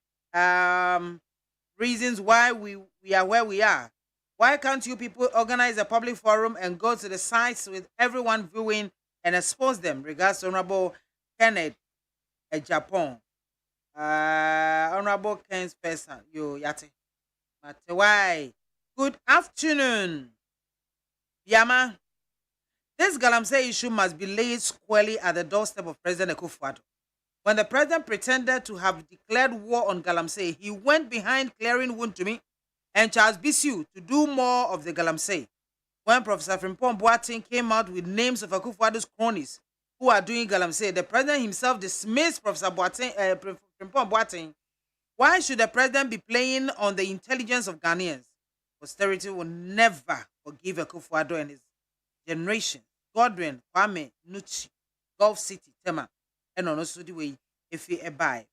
reasons why we are where we are. Why can't you people organize a public forum and go to the sites with everyone viewing and expose them? Regards to Honorable Kenneth Japan. Honorable Ken's person. Yo, yate. Why? Good afternoon. BIAMAH. This Galamsey issue must be laid squarely at the doorstep of President AKWAFO. When the president pretended to have declared war on Galamsey, he went behind Clearing Wontumi and Charles Bisu to do more of the Galamsey. When Professor Frimpong Boateng came out with names of AKWAFO's cronies who are doing Galamsey, the president himself dismissed Professor Frimpong Boateng. Why should the president be playing on the intelligence of Ghanaians? Posterity will never forgive AKWAFO and his generation. Godwin, Kwame, Nuchi, Gulf City, Tema, and also the way if you buy.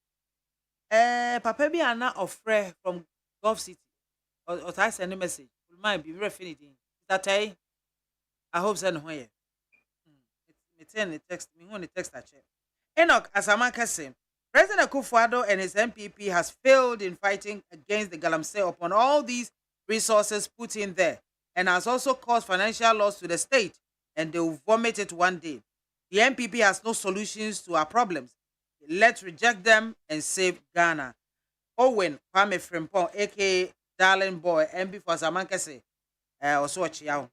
Papa be ana ofre from Gulf City. Or I send a message. We might be very finity. That I hope so. No here. Me send a text. Me want a text I check. Enoch Asamaka say, President AKWAFO and his MPP has failed in fighting against the Galamsey upon all these resources put in there, and has also caused financial loss to the state, and they will vomit it one day. The MPP has no solutions to our problems. Let's reject them and save Ghana. Owen Kwame Frimpong, aka Darling Boy, MP for Samankese, also Chiao.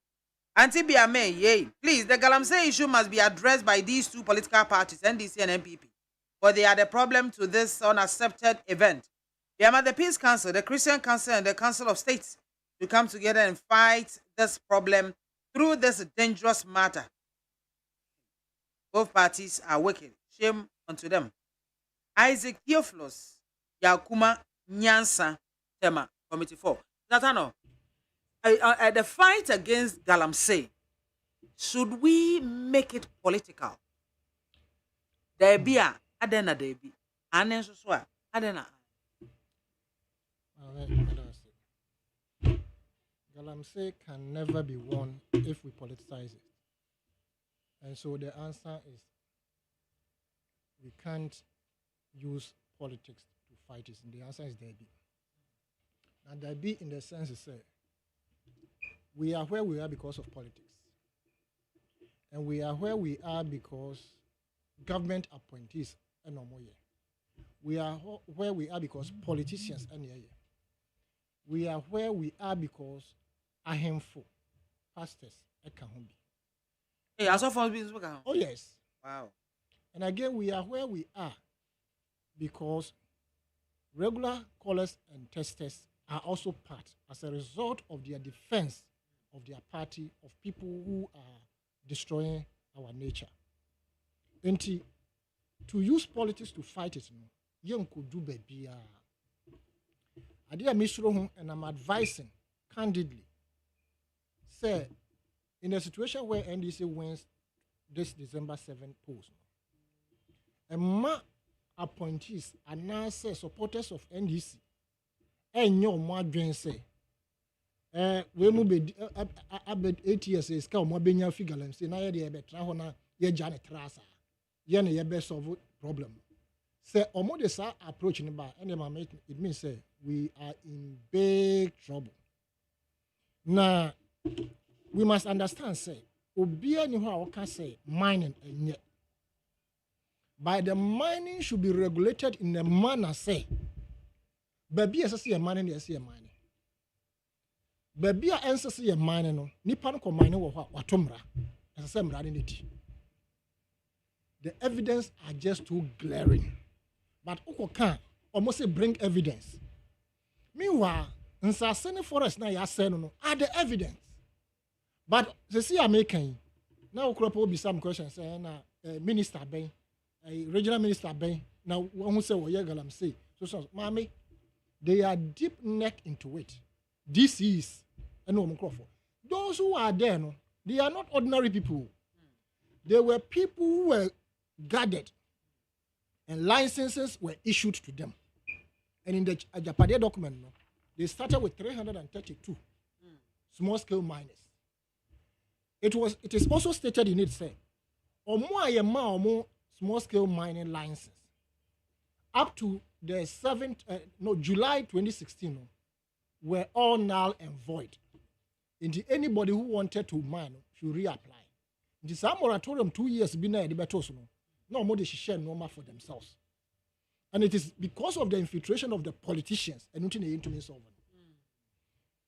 Auntie BIAMAH, yay. Please, the Galamsey issue must be addressed by these two political parties, NDC and MPP, for they are the problem to this unaccepted event. BIAMAH, the Peace Council, the Christian Council, and the Council of States to come together and fight this problem through this dangerous matter. Both parties are wicked. Shame unto them. Isaac Theophilus Yakuma Nyansa Tema Committee 4. Natano, the fight against Galamsey, should we make it political? There be a adena there be an so adena. Galamsey can never be won if we politicize it. And so the answer is we can't use politics to fight it. And the answer is there be. Now there be in the sense is we are where we are because of politics. And we are where we are because government appointees and no more. We are where we are because politicians and we are where we are because a handful pastors can be. Hey, I saw from business. Oh yes. Wow. And again, we are where we are because regular callers and testers are also part as a result of their defense of their party of people who are destroying our nature. And to use politics to fight it, you could do baby. I dear Mr. And I'm advising candidly, say, in a situation where NDC wins this December 7th polls, and my appointees and now say supporters of NDC, and your more dream say, we move 8 years is come more being figure and say, now you're better, now you're Janet Trasa, you're your best solve problem. Say, almost approaching by any moment, it means say we are in big trouble. Now, we must understand, say, Obia ni how can say mining and yet. By the mining should be regulated in a manner, say, baby as a mining, yes, a mining. Baby answer see a mining, no, Nippon ko mining or Watumra, as a same radinity. The evidence are just too glaring. But Oko can almost say bring evidence. Meanwhile, in Sasani Forest now you say no are the evidence. But the see American now crop will be some questions saying Minister Ben, a regional minister Ben. Now one who say what Galam say. So Mami, they are deep neck into it. This is a no Crawford. Those who are there, no, they are not ordinary people. They were people who were gathered and licenses were issued to them. And in the Japade document, no, they started with 332 small-scale miners. It is also stated in it, say, more small-scale mining licenses up to the July 2016 were all null and void. Indeed, anybody who wanted to mine should reapply. In some moratorium 2 years been there, no more they share normal for themselves. And it is because of the infiltration of the politicians and nothing they into solve.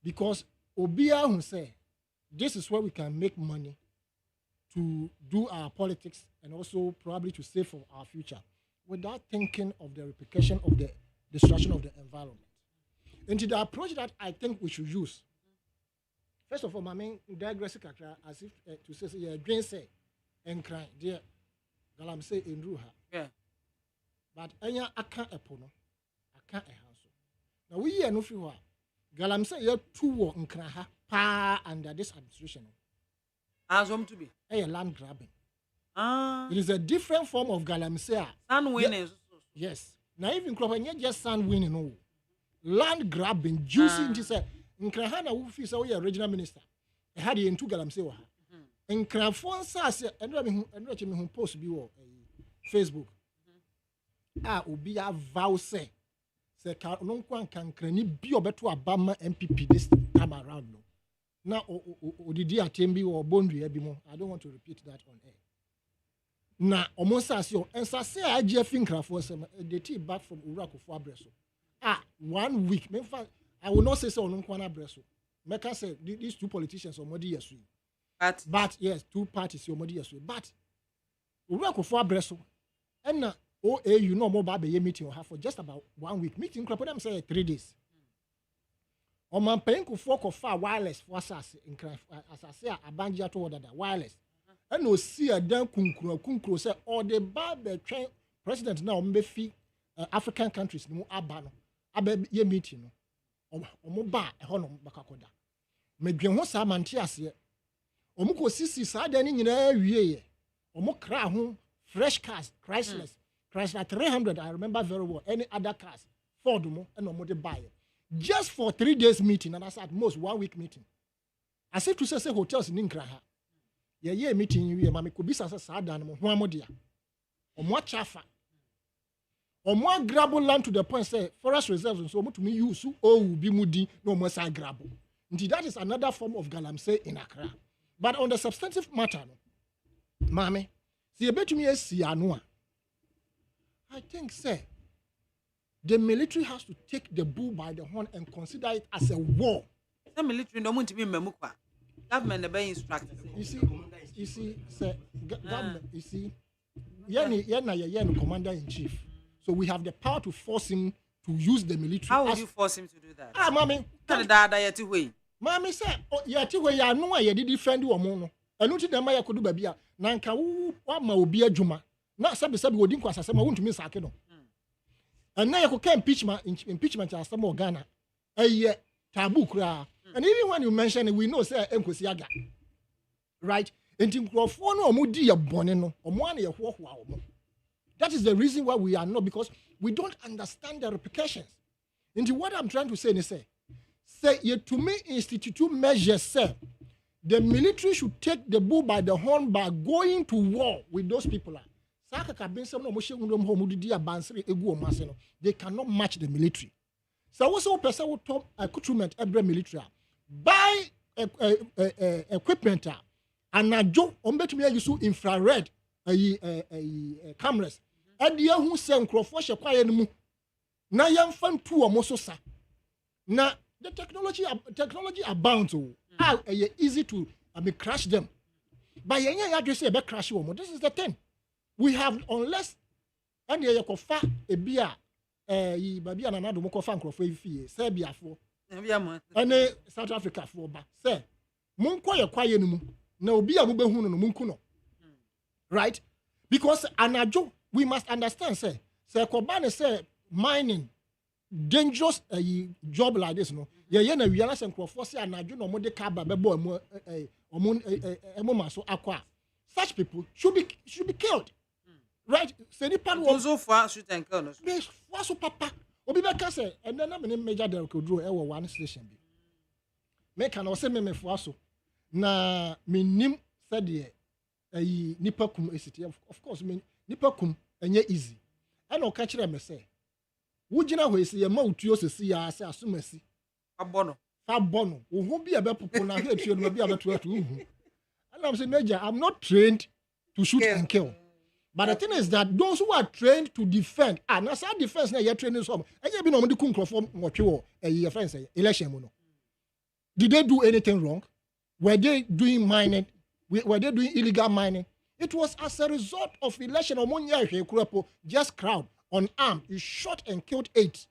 Because Obia who say this is where we can make money to do our politics and also probably to save for our future without thinking of the repercussion of the destruction of the environment. And to the approach that I think we should use, first of all, I mean, digress as if to say, yeah, drain say, and cry, dear, Galam say in Ruha. Yeah. But anya aka epono, aka ehanso. Now we are no free wa. Galam say you two war nkraha pa under this administration. As to be. Land grabbing. It is a different form of galamsey. Sand winning. Yes. Now even crop just sand winning. No. Land grabbing, juicy into say nkraha na who feel say we are regional minister. I had the into galamsey wa. Nkrafon say and me post bi wo Facebook. Obi a vow say no kwan kankrani bi obeto abama MPP this time around no. Now odidi atembi or boundary bi mo. I don't want to repeat that on air. Na almost as you and say IGF nkrafo say they take back from AKWAFO abreso. 1 week. I will not say so on kwan abreso. Make I say these two politicians or modi yesu. But yes, two parties your modi yesu. But AKWAFO abreso and OAU no more baby meeting or have for just about 1 week. Meeting crop them say 3 days. Or man paying ku for far wireless for us in as I say a banjo to order that wireless. And no see a damn kunkro say or the barber train president now mbefi African countries no abano abe ye meeting no omo ba e ho no bakakoda medwen ho sa mante ase omo ko sisi sa da ni nyina wie ye omo kra ho fresh cars Chrysler 300 I remember very well any other cars Ford mo and omo de buy just for 3 days meeting and that's at most 1 week meeting I say to say hotels in nkra ha ye meeting wie ma me ko bisa sa da no ho amodia omo achafa omo grab land to the point say forest reserves so omo to me use bi mudi no omo sa grab. Indeed, that is another form of galamsey in Accra. But on the substantive matter, no, Mame, see a bit to me see anua. I think, say, the military has to take the bull by the horn and consider it as a war. The military don't want to be memukwa. Government never instructed. You see, sir, government, you see, Yen commander in chief. So we have the power to force him to use the military. How would you force him to do that? Mame, Mami say, yeti we ya no ye di defend wo mo no. Enu ti dem ya kodu ba bia. Na nka wo ma obi adwuma. Na sabe odi nko asase ma wontumi sake no. And ye ko ka impeachment asem o Ghana. Eye taboo kra. And even when you mention it, we know say enkosi aga. Right? Enti nkrofo no omo di ye bone no. Omo an ye hohoa omo. That is the reason why we are not, because we don't understand the repercussions. Enti what I'm trying to say is say to me institute measures say the military should take the bull by the horn by going to war with those people. They cannot match the military. So also person will top accoutrement every military buy equipment and a job on better me use infrared cameras and the who send crofoshe kwaye no mu na yamfam tu omoso sa na the technology abounds. How easy to crash them. But you just say about crash them. This is the thing. We have unless and you kofa a beer baby and another mokofa and fee Serbia for and South Africa for ba say munko ye kwaye no mu na obi a mubehunu no munku no. Right? Because anajo we must understand say kobane say mining dangerous job like this no ye na wiana se nkrofo se anadwo no mo de kaba bebo emo maso akwa. Such people should be killed. Right? Say the part was so far shoot and kill no. Be so papa obi be ka say and na me major there ko duro e wo one station bi me kan o se me fo aso na me nim said de nipa kum esiti of course me nipa kum enye easy and o ka kire me say wugina ho esi ye ma utuo sesi ya ase asomasi abono fa bono wo ho bi ebe popo na he tuo no bi abeto atu hu and I'm saying major I'm not trained to shoot and kill. But the thing is that those who are trained to defend, and as our defense now you're training some, and you be no kun from what you offense election no. Did they do anything wrong? Were they doing mining? Were they doing illegal mining? It was as a result of election among just crowd unarmed. He shot and killed 8.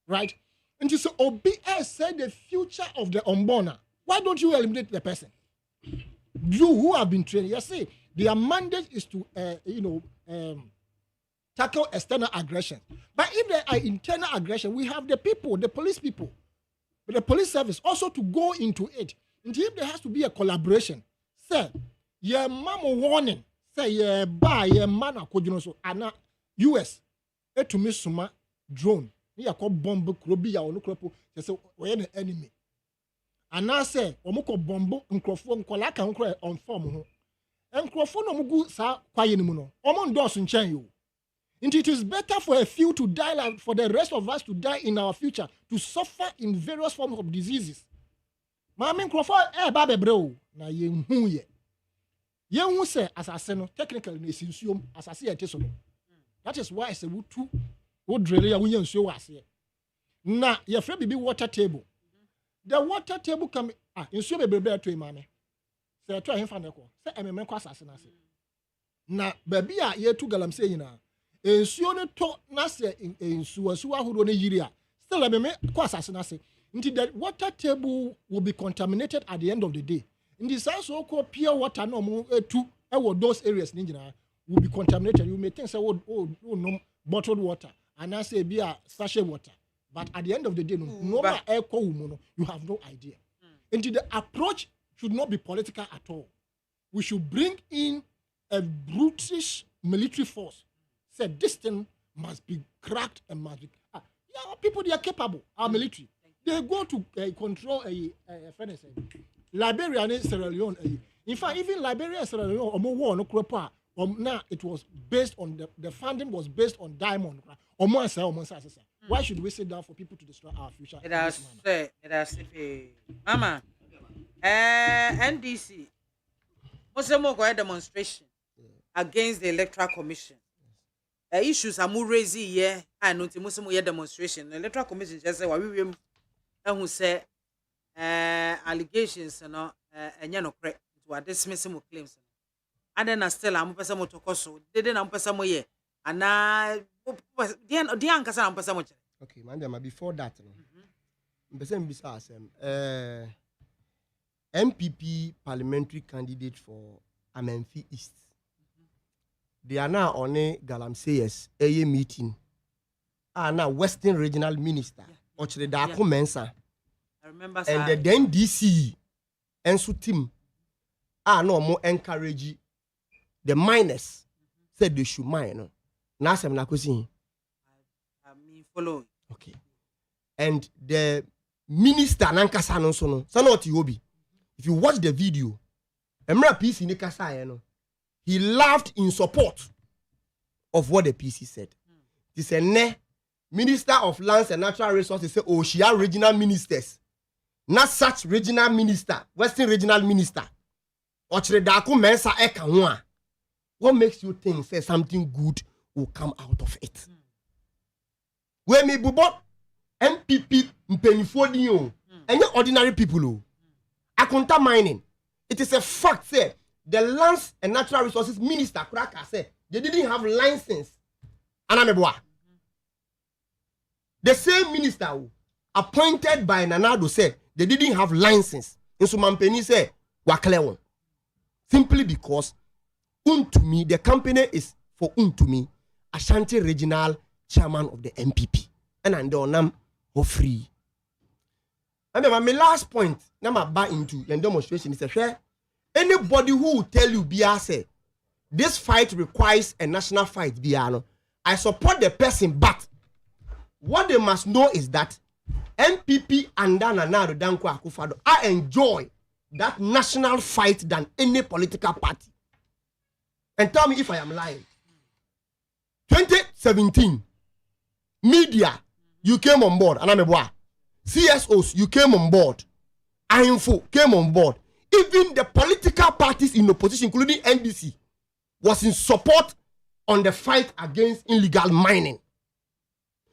Right? And you say, OBS said the future of the unborn. Why don't you eliminate the person? You who have been trained, you see, their mandate is to, tackle external aggression. But if there are internal aggression, we have the people, the police people, the police service also to go into it. And if there has to be a collaboration, say, your mama warning, say, your man, so, and US, to me, suma drone, you call bomb, krobia, or no kropo, say, we're an enemy. And I say, omoko bombo, microphone, kolaka, on form. And microphone, omugu, sa, quiet, no, omon dos in chain. And it is better for a few to die, like for the rest of us to die in our future, to suffer in various forms of diseases. Mama microphone, babe, bro, na ye huye. Ye hu say, assassin, technically, is in assassin, that is why I say, would really a winner show us here. Now, your friend be water table. The water table come in so be to mama. Say to him fan ko. Say me menko assassin ase. Na baby a ye tu galam say na. ensuo no to na se ensuo ahoro no yiri a still me kwa asase na se nti the water table will be contaminated at the end of the day nti so called pure water no mo etu e those areas ni nyina will be contaminated. You may think say no bottled water and I say be a sachet water, but at the end of the day no air you have no idea. Into the approach should not be political at all. We should bring in a brutish military force. Say this thing must be cracked and must be. People they are capable. Our military they go to control Liberia and Sierra Leone. In fact, even Liberia and Sierra Leone, now it was based on the funding was based on diamond. Why should we sit down for people to destroy our future? Mama, NDC, Muslim go demonstration against the Electoral Commission. Issues are more raising here. I know the Muslim demonstration. The Electoral Commission just say who say allegations and you know to dismiss some claims. And then still I'm person to koso. Didn't am person mo ye. And the anchor am person mo. Okay, man, before that, person bisa MPP parliamentary candidate for Amenfi East. They are now on a Galamsey's a meeting. Now Western Regional Minister, Ochre Dako Mensa. I remember. And then DC and so team no more encourage the miners said they should mine. Now I'm not saying. I mean follow. Okay. And the minister Nankasa no so no. Sanoti Obi. If you watch the video, Emra PC in the Kasa he laughed in support of what the PC said. He said, "Ne, Minister of Lands and Natural Resources say, oh, she are regional ministers. Not such regional minister, Western regional minister. What makes you think say something good will come out of it? When me bubo MPP mpenifo and ordinary people akunta mining. It is a fact say the Lands and Natural Resources Minister Kraka said they didn't have license. Anameboa. The same minister appointed by Nanado said they didn't have license. And so Mampeni said, Waklewon. Simply because Untumi, the company is for Untumi, Ashanti Regional Chairman of the MPP. And I don't know free. And then my last point, now I buy into the demonstration is a share. Anybody who will tell you, say, this fight requires a national fight, Biano. I support the person, but what they must know is that MPP and Nana Danko AKWAFO, I enjoy that national fight than any political party. And tell me if I am lying. 2017, media, you came on board. CSOs, you came on board. INFO came on board. Even the political parties in opposition, including NDC, was in support on the fight against illegal mining.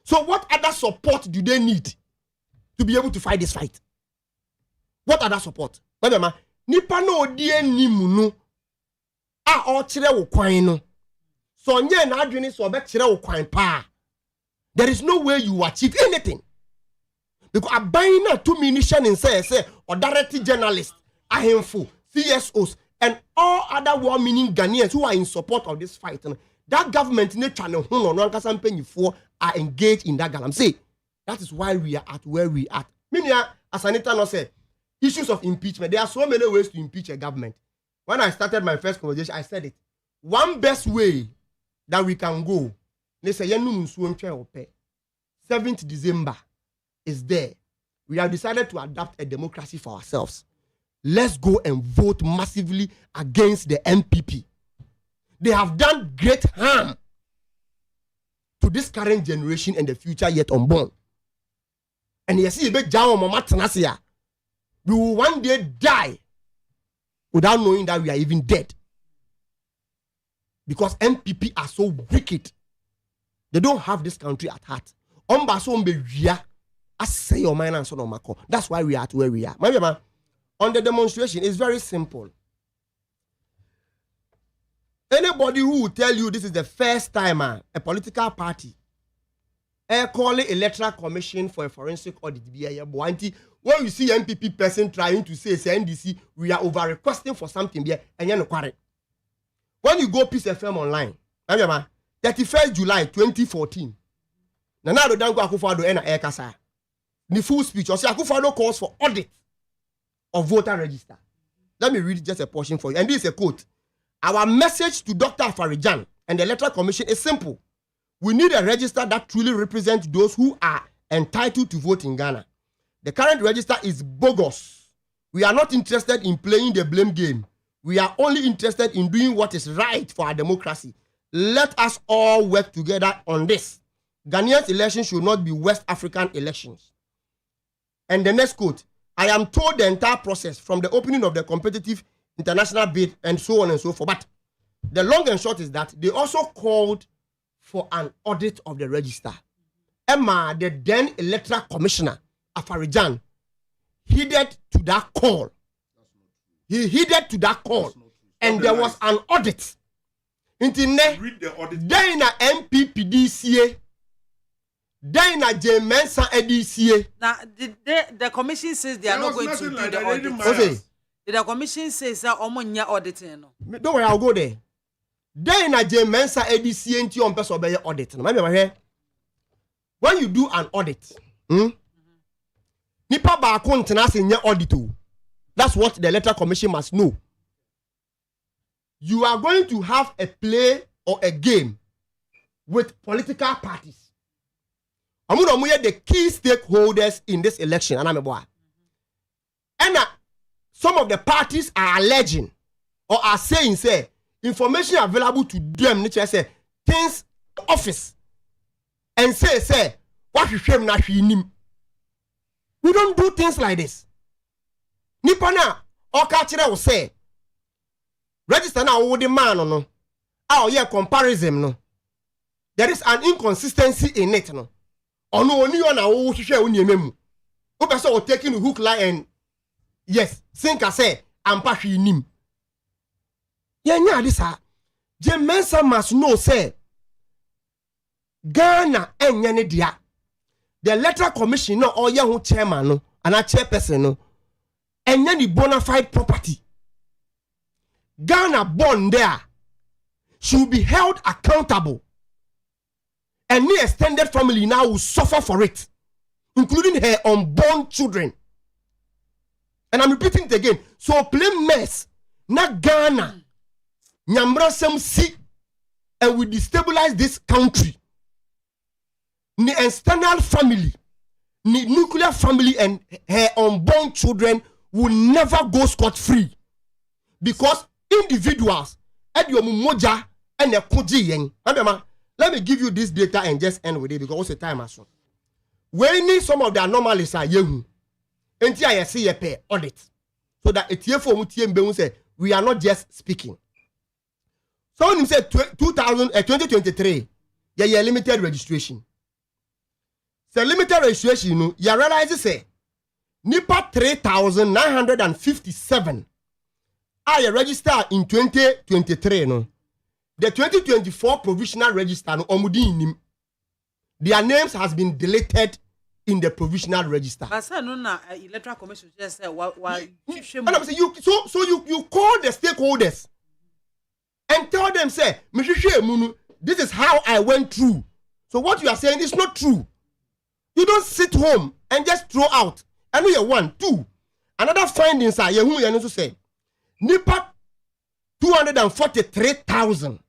So what other support do they need to be able to fight this fight? What other support? Nipa no die nimu a o kire wo kwan no. So nye na adwene so be kire wo kwan pa. There is no way you achieve anything. Because abayina to munition in say or direct journalists, ahemfo, CSOs and all other war-meaning Ghanaians who are in support of this fight. That government are engaged in that galamsey. That is why we are at where we are. Minia, as Anita no said, issues of impeachment. There are so many ways to impeach a government. When I started my first conversation, I said it. One best way that we can go, let's say 7th December is there. We have decided to adopt a democracy for ourselves. Let's go and vote massively against the MPP. They have done great harm to this current generation and the future yet unborn. And you see, we will one day die without knowing that we are even dead. Because MPP are so wicked. They don't have this country at heart. That's why we are at where we are. On the demonstration, it's very simple. Anybody who will tell you this is the first time a political party calling electoral commission for a forensic audit, when you see MPP person trying to say NDC, we are over requesting for something and you're not. When you go Peace FM online, 31st July 2014, Nanado Dango Akufo-Addo ena ekasa. The full speech, or say Akufo-Addo calls for audit of voter register. Let me read just a portion for you. And this is a quote. Our message to Dr. Afarijan and the Electoral Commission is simple. We need a register that truly represents those who are entitled to vote in Ghana. The current register is bogus. We are not interested in playing the blame game. We are only interested in doing what is right for our democracy. Let us all work together on this. Ghanaians' elections should not be West African elections. And the next quote, I am told the entire process from the opening of the competitive international bid and so on and so forth. But the long and short is that they also called for an audit of the register. Emma, the then electoral commissioner, Afarijan, heeded to that call. He heeded to that call. And there was an audit. Read the audit. Then a MPPDCA. Then a J Mensa EDCA. Now the commission says they are not going to do the audit. Okay. The commission says that omonya auditing. Don't worry, I'll go there. Then a J Mensa EDCA into on person obey audit. When you do an audit, nipa ba kontena se nye audit. That's what the electoral commission must know. You are going to have a play or a game with political parties. I'm going to the key stakeholders in this election. And some of the parties are alleging or are saying, say, information available to them, nature say, things office, and say, what you shame na nim. We don't do things like this. Nipana, or catcher will say, register now with the man or no. Oh, yeah, comparison no. There is an inconsistency in it no. Or no, only on our share when you memo. Who person taking the hook line and yes, think I say, I'm passing him. Yeah, this Jemensa must know, say, Ghana and Yanidia. The electoral commission no or young chairman no and a chairperson no and then the bona fide property. Ghana born there should be held accountable. Any extended family now will suffer for it, including her unborn children. And I'm repeating it again. So play mess. Not Ghana. Nyambra some see and we destabilize this country. The external family, the nuclear family and her unborn children will never go scot-free. Because individuals at your moja and the kuji. Let me give you this data and just end with it because what's the time as well. When need some of the anomalies are young, and I see a pay audit. So that a TFO will say we are not just speaking. So when you say 2023, yeah, limited registration. So limited registration, you know, you realize say NIPA 3,957 are registered in 2023, no. The 2024 provisional register, no, omudi their names has been deleted in the provisional register. But sir, no, electoral commission just say, "Why?" You call the stakeholders and tell them, say, this is how I went through. So what you are saying is not true. You don't sit home and just throw out. I know you one, two. Another findings are you to say, NIPA 243,000.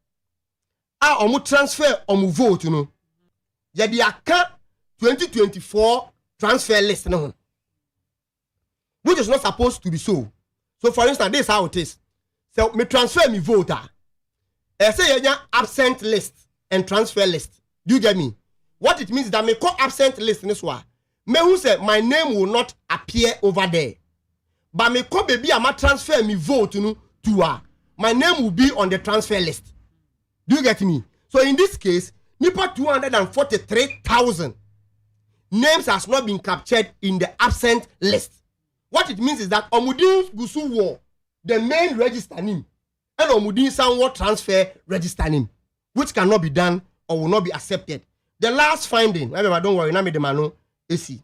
Omu transfer omu vote, you know. Yeah, the account 2024 transfer list, no, which is not supposed to be so. So, for instance, this is how it is. So, me transfer me voter. I say you absent list and transfer list. Do you get me? What it means is that me call absent list in this one. Me who say my name will not appear over there, but me call baby I'ma transfer me vote, you know, to her. My name will be on the transfer list. Do you get me? So in this case, NIPA 243,000 names has not been captured in the absent list. What it means is that Omudin Gusu War, the main register name, and omudin somewhat transfer register him, which cannot be done or will not be accepted. The last finding, remember, don't worry, na me the mano AC.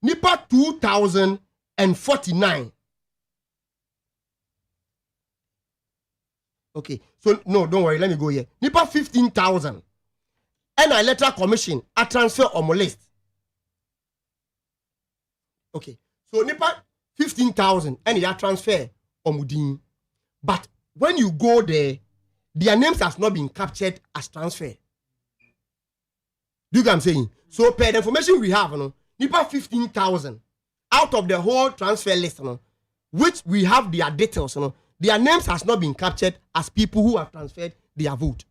Nipa 2049. Okay, so no, don't worry, let me go here. Nipa 15,000. And a letter commission a transfer on my list. Okay, so Nipa 15,000 and a transfer on Mudin. But when you go there, their names has not been captured as transfer. Do you get what I'm saying? So per the information we have, Nipa 15,000 out of the whole transfer list, which we have their details, their names has not been captured as people who have transferred their vote.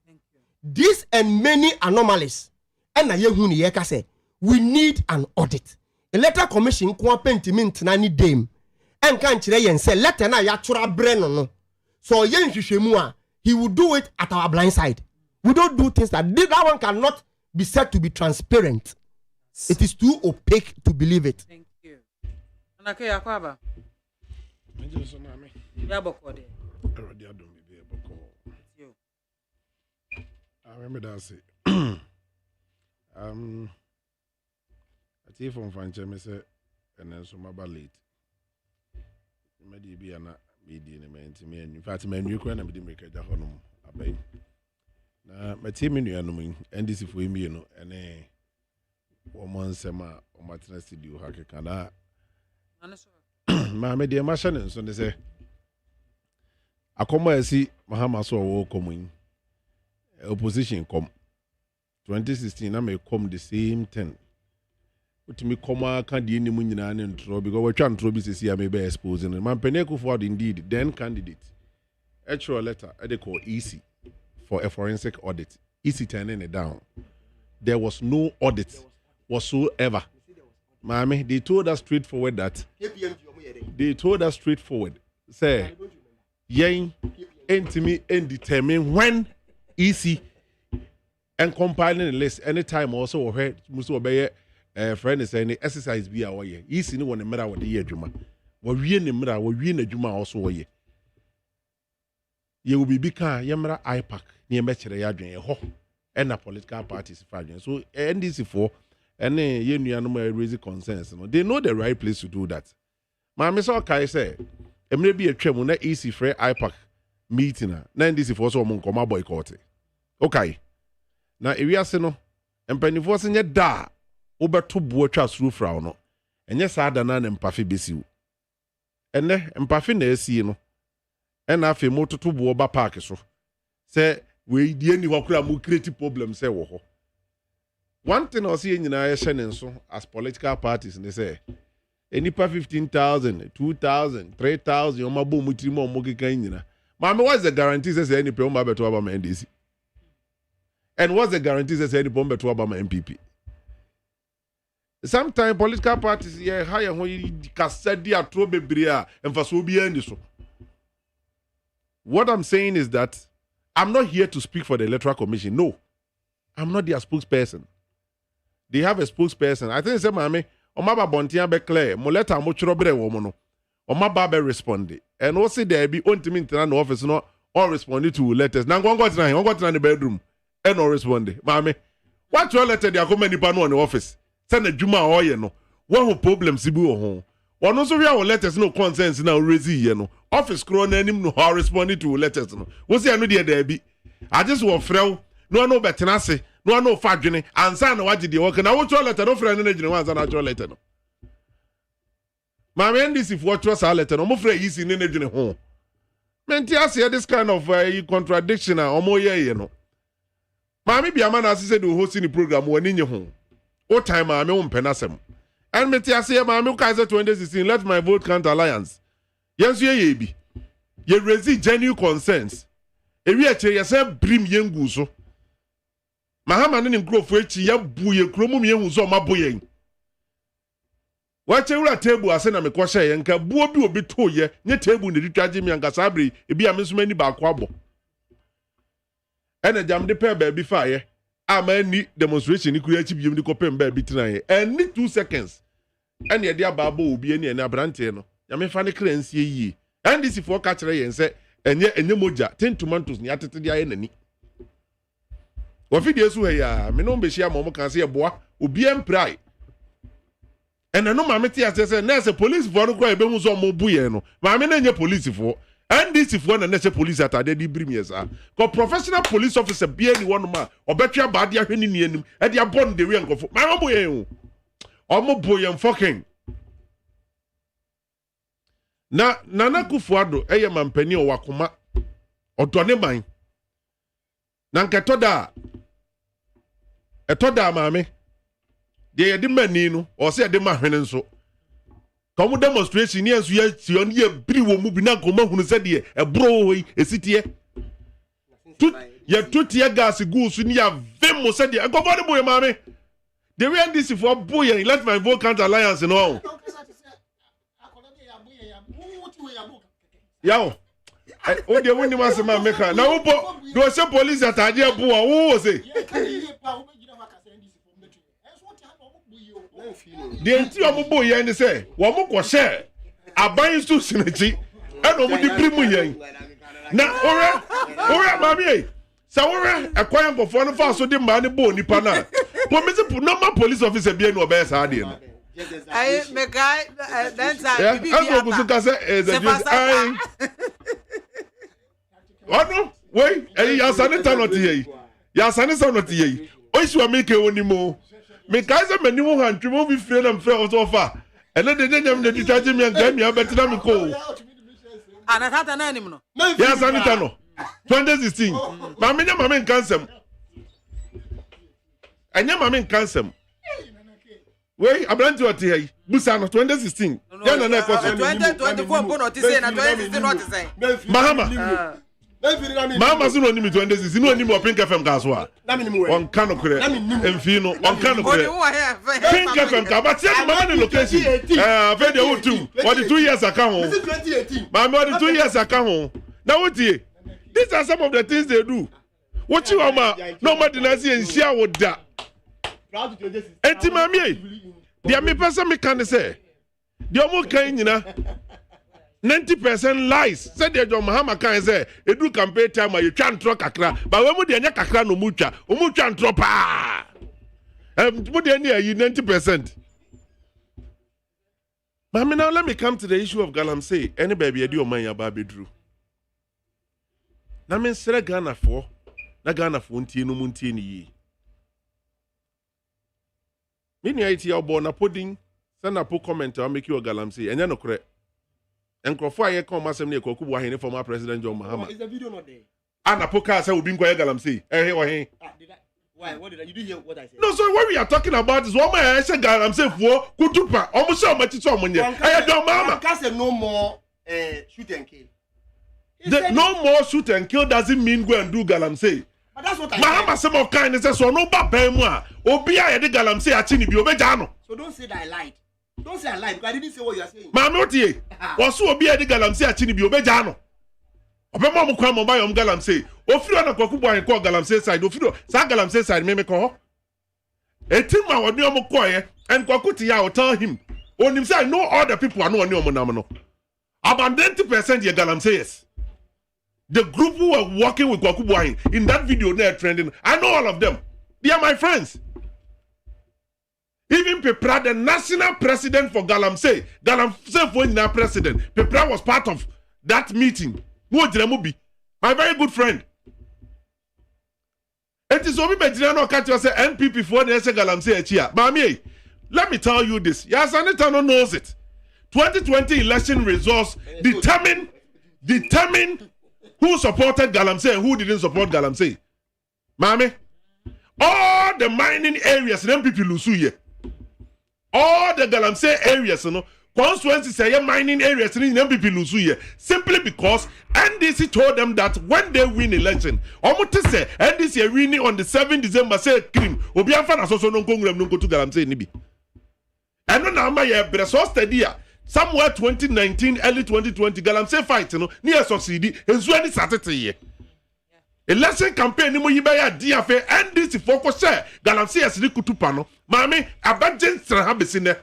This and many anomalies, and say we need an audit. A letter commission kwa pentiment nani dame, and can't say letter na yatura breno. So yen he will do it at our blind side. We don't do things that one cannot be said to be transparent. It is too opaque to believe it. Thank you. Anake Akwaba. I remember that say. I tell from Fancha me say, and then some about late. Maybe be an media me. In fact, my new crown and make a jahanum. I beg. Now, my team in you and this if we me, and a woman sema or maternity do hack can. My media machine, so they say. I come and see Mahama so coming. Opposition come 2016 I may come the same thing. But me come can the any money and throw because we're trying to see I may be exposing. Man Peneko forward indeed, then candidate. Actual letter they call EC for a forensic audit. EC turning it down. There was no audit whatsoever. Mami, they told us straightforward that. They told us straightforward. Say, yen intimate and determine when EC and compiling the list anytime also or heard must obey friend is any exercise be our year. EC no one matter what the year Juma. What we in the mirror, what we in the Juma also ye. You will be bika yamra IPAC near Metro Yadrin ho and a political parties fighting. So NDC for any union raise concerns. They know the right place to do that. My Miss Okai say, it may be a tremor na EC for IPAC. Meeting na NDC for so mon boycott. Okay. Na ewiase no empanifo se nye da obeto buo twa suru fra no. Enye saada na empafe besiu. Ene empafe na esi no. Ena afi mototo buo ba park so. Se we die ni hokura mu create problem se wo ho. One thing I see nyina ye hye ne so as political parties they say enipa 15,000, 2,000, 3,000 omabo mutiri mo mogekan nyina. Mama, what's the guarantee that any people will be to Obama NDC? And what's the guarantee that any people will be to Obama MPP? Sometimes political parties here hire who kasadi atro bebria and for so be so. What I'm saying is that I'm not here to speak for the Electoral Commission. No, I'm not their spokesperson. They have a spokesperson. I think say mama, omaba bontia be clear. Mo letter mo chiro bre wo mo no. Omaba be respond. And also there be ultimate internal office no all responding to letters. Now go to the bedroom and no responding. Mami, what your letter they are coming nipa no in the office. Send a juma or you know. One problem sibu o home. One also we our letters no concerns now raise you know. Office crown any no how responding to letters no. What's the no there be? I just want frel no better say no fadwene ansa na waje the work na what your letter no friend no gine wan ansa na your letter no. My NDC for trust our letter, no more free easy in the home. Mentias this kind of contradiction or more you know. Mammy BIAMAH as said to hosting the program when in your home. What time I'm on penasem. And Mentias here, Mammy Kaiser 2016, let my vote count alliance. Yes, ye be. Ye raise genuine concerns. If we are yourself brim young guso. Mahaman in growth which ya buye chromum young so my boying. What you table as na me kwashe nka buo bi obi to ye nye table ne ditwaje mi anka sabri e bia me so mani ba kwabo ena jam de pair baby fa ye ama ni demonstration ni kura chi biem ni kopem ba bi tran ye and 2 seconds ena ye dia baabo obi eni ena brante no ya me fa ne kransie yi and this for ka kire ye nse enye moja 10 tomatoes ni atete dia ye nani wafidi esu ya me no mbehia mo kan se eboa obi emprai ena no maame ti ase se nurse police for no kwa ebe hu so mo bu ye no maame na nye police for NDC for na nurse police atade di brim yesa ko professional police officer bia ni wono ma obetwa ba de ahwe ni anim e de abon de we nkofo maame bo ye hu omo bo ye fucking na Nana Kufuado eye mampani o wakoma odone man na nketoda etoda maame de ye de mani no o se de mahwene nso komu demonstration ni enso ye tion ye biri wo mu bi na koma hunu se de ebro hoyi esitie ye tutie gas gusu ni ya vemo se de nkofo de boye maame the way NDC for boye let my vote count alliance no Yo, o de woni ma se ma meka na wo bo do se police atade abu wo se de enti o mo bo ye ni se wo mo ko share aban su sinachi e no mo di primu ye na ore ma mi sa ore ekwan nkofo no fa so de ma ne bo nipa na police normal police officer bi no be sa de no I make then time bibi no wait ya sanita not ye ya sanita not ye o shi wa make woni mo me kai se mani wo hantwe mo bi fie na mfre o so fa ene de nyam de titaje mi anga mi abetina mi ko ana tata na anim no ya sanita no 2016 ma me nyama me nkansem anya ma me nkansem Wait, Abranti what here? Busano 2016. Yeah, no, 2024 bono ti say na 2016 what say. Mahama. Mahama sino ni mi 2016. No ni mo Pink FM kaswa. On kano kure. Enfino, on kano kure. Pink FM ka but say mama ni location. Fe dey too. What the 2 years account. This is 2018. Mama what the 2 years account. Now what here? These are some of the things they do. What you ama no more than see and share with that. Enti mami dia me person me can say dia mo kan nyina 90% lies said dia John Mahama kan say edu campaign time you twa ntro kakra ba we mu dia nya kakra no mu twa o mu twa ntro pa mu dia ni ayi 90%. Mami, now let me come to the issue of Galamsey. Any baby edi o man ya ba bedru na men sere Ghana for na Ghana for ntie no mu ntie ni yi Mini IT obo na pudding send na po comment or make you Galamsey enya no kore enkrofo aye come asem na ekoku bo ahene former president John Mahama. Is the video not there? Ana poka say obi nkwa Galamsey o hen Why what did you didn't hear what I said? No, so what we are talking about is what my say Galamsey for kutupa omo say omo tito omo nye John Mahama can say no more shoot and kill. No more shoot and kill doesn't mean go and do Galamsey. But that's what I Mahama say more kind say so no ba ban mu a obi a ye de Galamsey achi ni bi obeja no. So don't say that I lied. Don't say I lied because I didn't say what you are saying. Mama otie. Oso obi a de Galamsey achi ni bi obeja no. Obema mo kwa mo ba yom Galamsey. Ofiro na kwaku bo an ko Galamsey side. Ofiro sa Galamsey side me ko ho. Etim ma woni omo ko ye and kwaku ti ya tell him. Onim say I know all the people I know oni omo nam no. About 90% ye Galamsey yes. The group who were working with Kwaku Boahin in that video they're trending. I know all of them. They are my friends. Even Pepra, the national president for Galamsey for the president. Pepra was part of that meeting. My very good friend. It is Obi Bejirano Katio say NPP for the Galamsey Echia. Mami, let me tell you this. Yes, Anitano knows it. 2020 election results determine who supported Galamsey and who didn't support Galamsey. Mami, all the mining areas, them people lose here. All the Galamsey areas, you know, constituencies say mining areas, them people lose here. Simply because NDC told them that when they win election, almost say NDC winning on the 7th December, say cream. Obianfa na so no kongrem no go to Galamsey nibi. And no na ma ye breso steady. Somewhere 2019, early 2020, Galamsey fight, you know, near succeed. Enzo any Saturday. Election campaign, ni mo yibaya DFA, NDC focus share. Galamsey as kutupano. Mami, abadjen straha besine.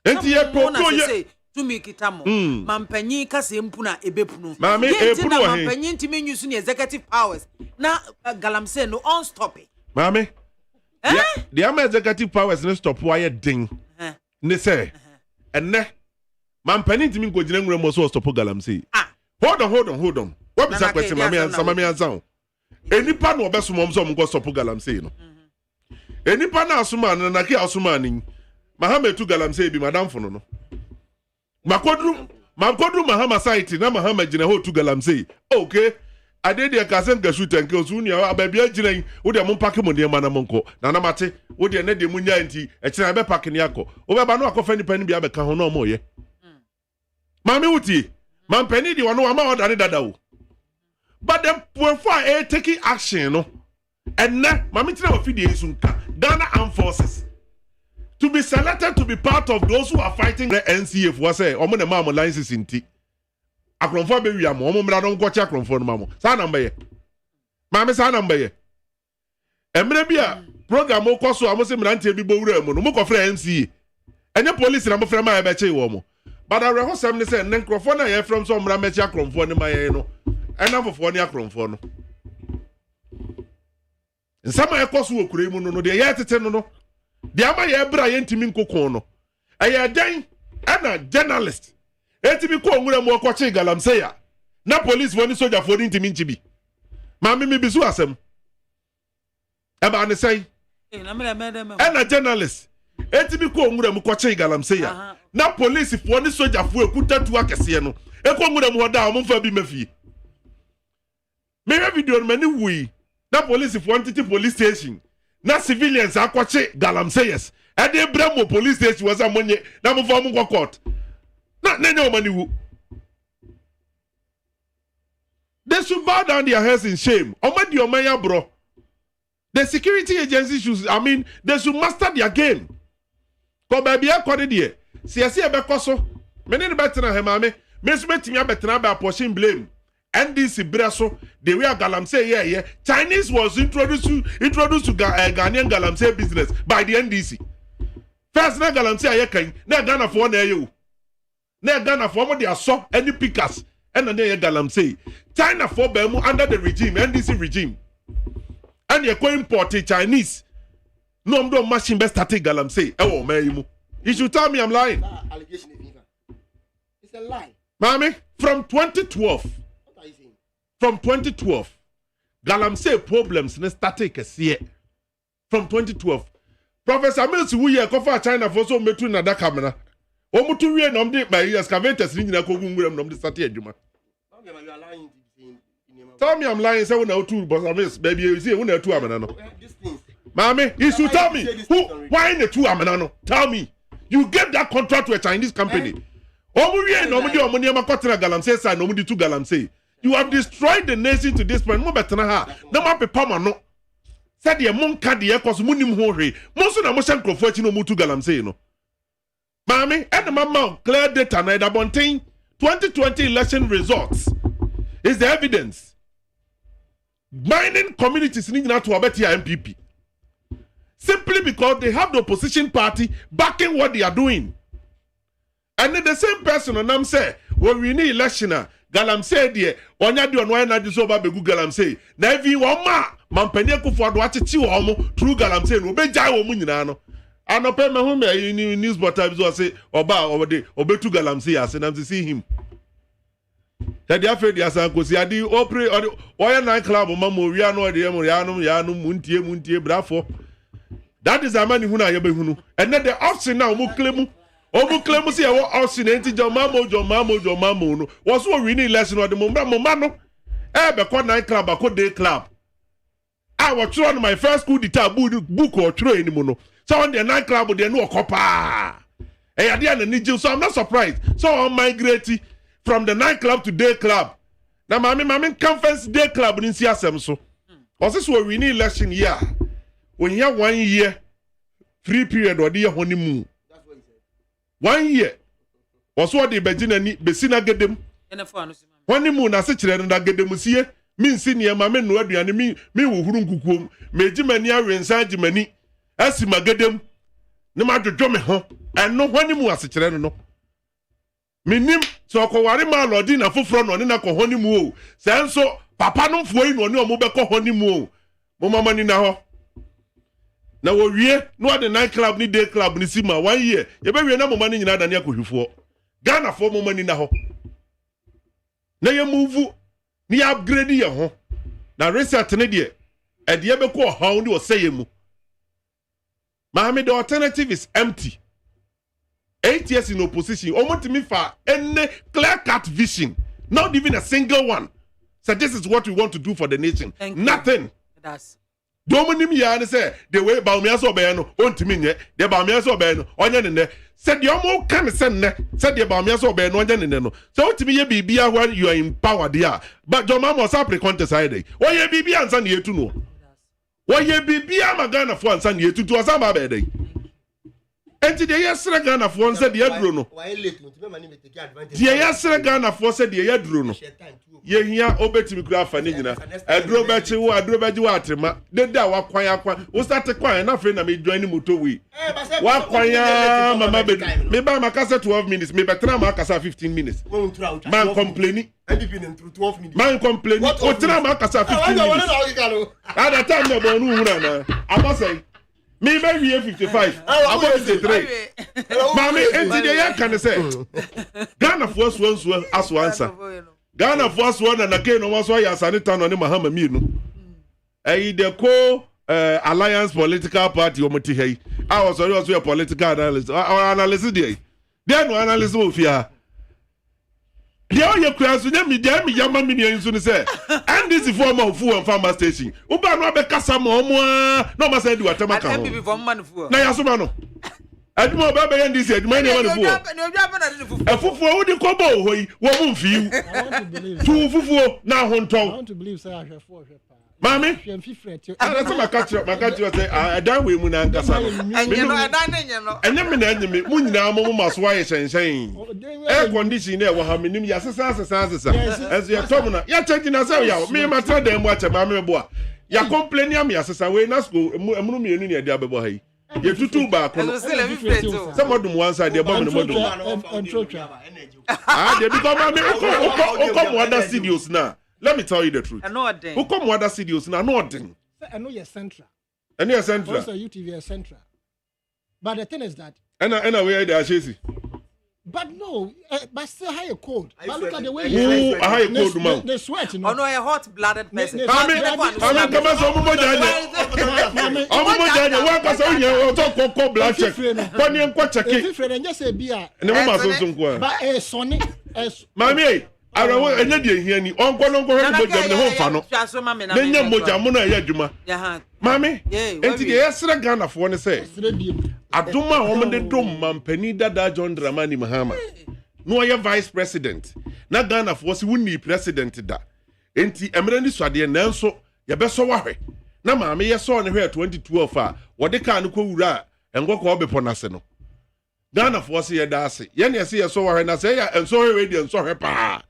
Enti ye popo ye. tumi kitamo mampanyin kase mpuna ebepunu maame epunu wa he mampanyin timi nyusu ni executive powers na galamsey no on stop it maame the executive powers no stop why ding ne say enne mampanyin timi nkojina nwura mo so stop galamsey hold on what be that question mame answer enipa no obesom so mo stop galamsey no enipa na asuma na ki asuma ni Mahametu galamsey bi madam fono no makodru mahama site na mahama gina ho tu galamsey okay ade de ka sen gashu tanke osu ni ababia gina wo de mo pack mo de ma na monko na na mate wo de na de mu nya nti e kira be pack ni akọ wo be ba no akọfa ni pani bia be ka ho no mo ye mami wuti man pani di wono ama oda ne dada wo but them for taking action no and na mami tira wa fidie sunka Ghana Armed Forces to be selected to be part of those who are fighting the NCF was say omo na mamo licenses inti akronfo be wi amo omo mra don kwachi akronfo no mamo sa number ye mame sa number ye emre bia program o kwaso amo se mrantie bi bo wura mu no mo kofra NCA enye police na mo fra ma e be che wo mo but I reho sem ne say nkrofo na ye from so mra mechi akronfo ne ma ye no enafofo ne akronfo no nsama e kwaso okure mu no de ye tete no BIAMAH ye bra ye ntimi nkokon no eye den ana journalist etimi ko nwura mu okwache galamsey ya na police woni soldier for ntimi nchibi maame mi bisu asem e ba ne say ana journalist etimi ko nwura mu kwache galamsey ya na police for ni soldier for ekutatu akese no e ko nwura mu hoda o mfa bi mafie me video no mani wi na police for ntiti police station na civilians akwache galamseyes ade bramo police station was amonye na mo fo mo court na nenye o mani wu they should bow down their heads in shame omadi omanya bro the security agencies should they should master their game ko baby akode de siase e be koso me ne betena he mame me so betimi abetena ba portion blame NDC braso the way galamsey yeah Chinese was introduced to Ghanaian galamsey business by the NDC first na galamsey aye kan na Ghana for na ayo na Ghana for mo dia so any pickers and na galamsey China for be mu under the regime NDC regime and ye ko import Chinese no am do machine be start galamsey e wo ma mu you should tell me I'm lying allegation it's a lie mami from 2012 galamsey problems ne started kese from 2012 Professor Mills who ye kofa China for so metu na da kamera o mutu wie no mde by excavators ni nyina kogu nwuram no mde start adwuma tell me I'm lying say we na otu Professor Mills baby you see we na tu amena no mami you should tell me who why na tu amena no tell me you gave that contract to a Chinese company o mu wie no mde o mu ne makotena galamsey sa no mde tu galamsey. You have destroyed the nation to this point. Mo betena ha. Na ma pepa ma no. Said ye mon ka de ekos munim ho hwe. Mo so na mo shan krofo achi no mutu galamsey no. Mami, and mama clear data na da bonten 2020 election results is the evidence. Mining communities ni na to obeti MPP. Simply because they have the opposition party backing what they are doing. And the same person on them say, when we need election galamsey de onya de ono na de so ba begu galamsey na evi wo ma mampani akufo ado achechi wo mo true galamsey no be jai wo mu nyina no anope me hu me news portal so say oba obetu galamsey ase na see him tadi afedi asan kosi adi opre oya nine club ma mo wi ano de ya no muntie brafo that is amani hu na ye be hunu and the option now mo claim omu claim say wo option enti jomamo no was so win election o de mo no e be ko nine club ko day club I was try on my first school dita book or try any no so on the nine club they no okopa e ya dey na nije so I'm not surprised so on migrate from the night club to day club na mami conference day club ni si asem so was so win election year when you 1 year free period or the honeymoon 1 year was what the Begina ni Besina gedem. Honeymoon na se kire na gedem sie min si ne ma me no aduane mi wo huru nkukuom meji mani awensa gimani asi magedem ne ma dwodwo me ho eno honeymoon ase kire no minim so okoware ma lodi na foforo no ne na ko honi mu o se nso papa no mfo yi no ne o mo be ko honi mu o mo mama ni na ho na wo wie no de night club ni day club ni sima 1 year ye be wie na mo mani nyina da ne akohwefo Ghana fo mo mani na ho na ye move ni upgrade ye ho na research ne de e de be ko hawo ni o seye mu Mahame, the alternative is empty 8 years in opposition omotimi fa any clear cut vision not even a single one so this is what we want to do for the nation nothing that's Dominim ya ne say the way Baumia so be no ontimi nye the Baumia so be no onye ne said the omo kan say ne said the Baumia so be no onye ne no so ontimi ye bibia when you are in power there but your mama must apply contest side o ye bibia ansa ne yetu no o ye bibia magana fo ansa ne yetu to ansa ba be dey enti de yesre Ghana fo ansa de aduro no de yesre Ghana fo ansa de aduro no ye hia obetimi kura afa ne nyina aduro ba chi wo aduro ba ji wa atema de da wa kwan wo start kwan na fe na me join ni moto we wa kwan ya mama be me ba makasa 12 minutes me betra makasa 15 minutes man complaining man complaining o tra makasa 15 minutes at the time me bo nu hura na abasai me be wie 55 abo 53 mami enti de ya kan say Ghana fo so aso answer Ghana for us one and again no was why Sanita no Mahama Minu. The Alliance Political Party omoti hey. I was also a political analyst. Our analysis there. There no analysis of here. There you cross with me there me yama mini so say. And this is former fu and farmer station. Uba no be kasa mo no ma say do atamaka. MPP for man fu. Na yasoma no. Aduma baba yan this aduma ne won fu. Efufu wo di kobo hoyi wo mu mfiu. Tu fufu na honton. I want to believe say ahwefo pa. Mami. Ana se makatio say adan we mu na nkasa no. Enye no adan ne nye no. Enye me na enye me mu nyina mo maso wa ye hyenhyen. Air condition na e wo ha menim ya sesa. As you tom na ya change na say ya me matra dem mu ache mami bo a. Ya complain am ya sesa we na school emunu mienu ne ade abebo ha yi. Ye tutu ba ko no some modum one side dey bomb no modum they become come other studios now. Let me tell you the truth. Who come other studios now? No thing. I know you're central. And you're central. Also UTV is central. But the thing is that and where they are chasing. But no, but still high cold. But look at the way you high cold man. They sweat, you know. Oh no, a hot-blooded person. I mean, come on, blood check. When you check it, just say beer. But sonny, Mammy. I don't want any here. Uncle, the whole funnel. Then you mojamuna yajuma. Mammy, and the Esra Ghana for one say. Aduma woman de dom man penida da John Dramani Mahama. No ya vice president. Na Ghana for si wuni president da. Enti emereni swade nanso ye beso wahwe. Na maame ye so ne hwe 2012 a wode ka no kwura engo ko obepo na se no. Ghana for si ye da ase. Ye ne se ye so wahwe na se ya enso hwe de enso hwe pa.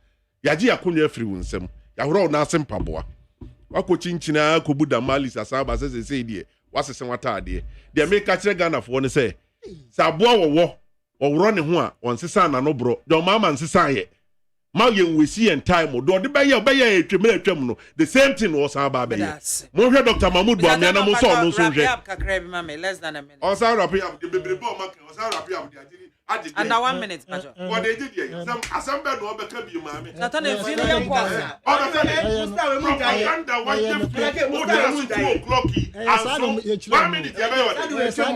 Yaji akonya afiri wunsem. Ya horo na ase mpaboa. Wako chinchina ko buda mali sasaba se die. Wasese wata ade de make kire Ghana for ne say saboa wo woro ne ho a onsesa na no bro de mama nsesa ye ma ye nwesi en time do de be ye etwem no the same thing was aba be ye mo hwe Dr. Mahmoud Bawumia na mo so no so hwe less than a minute o sa rap ya de bebre bo ma o sa rap ya de ajiri under 1 minute pacho what they did here some assemble no be ka bi maame Satan e feel yan kwa o be say propaganda wa je o de 2 o'clock and 1 minute ya be yo Sa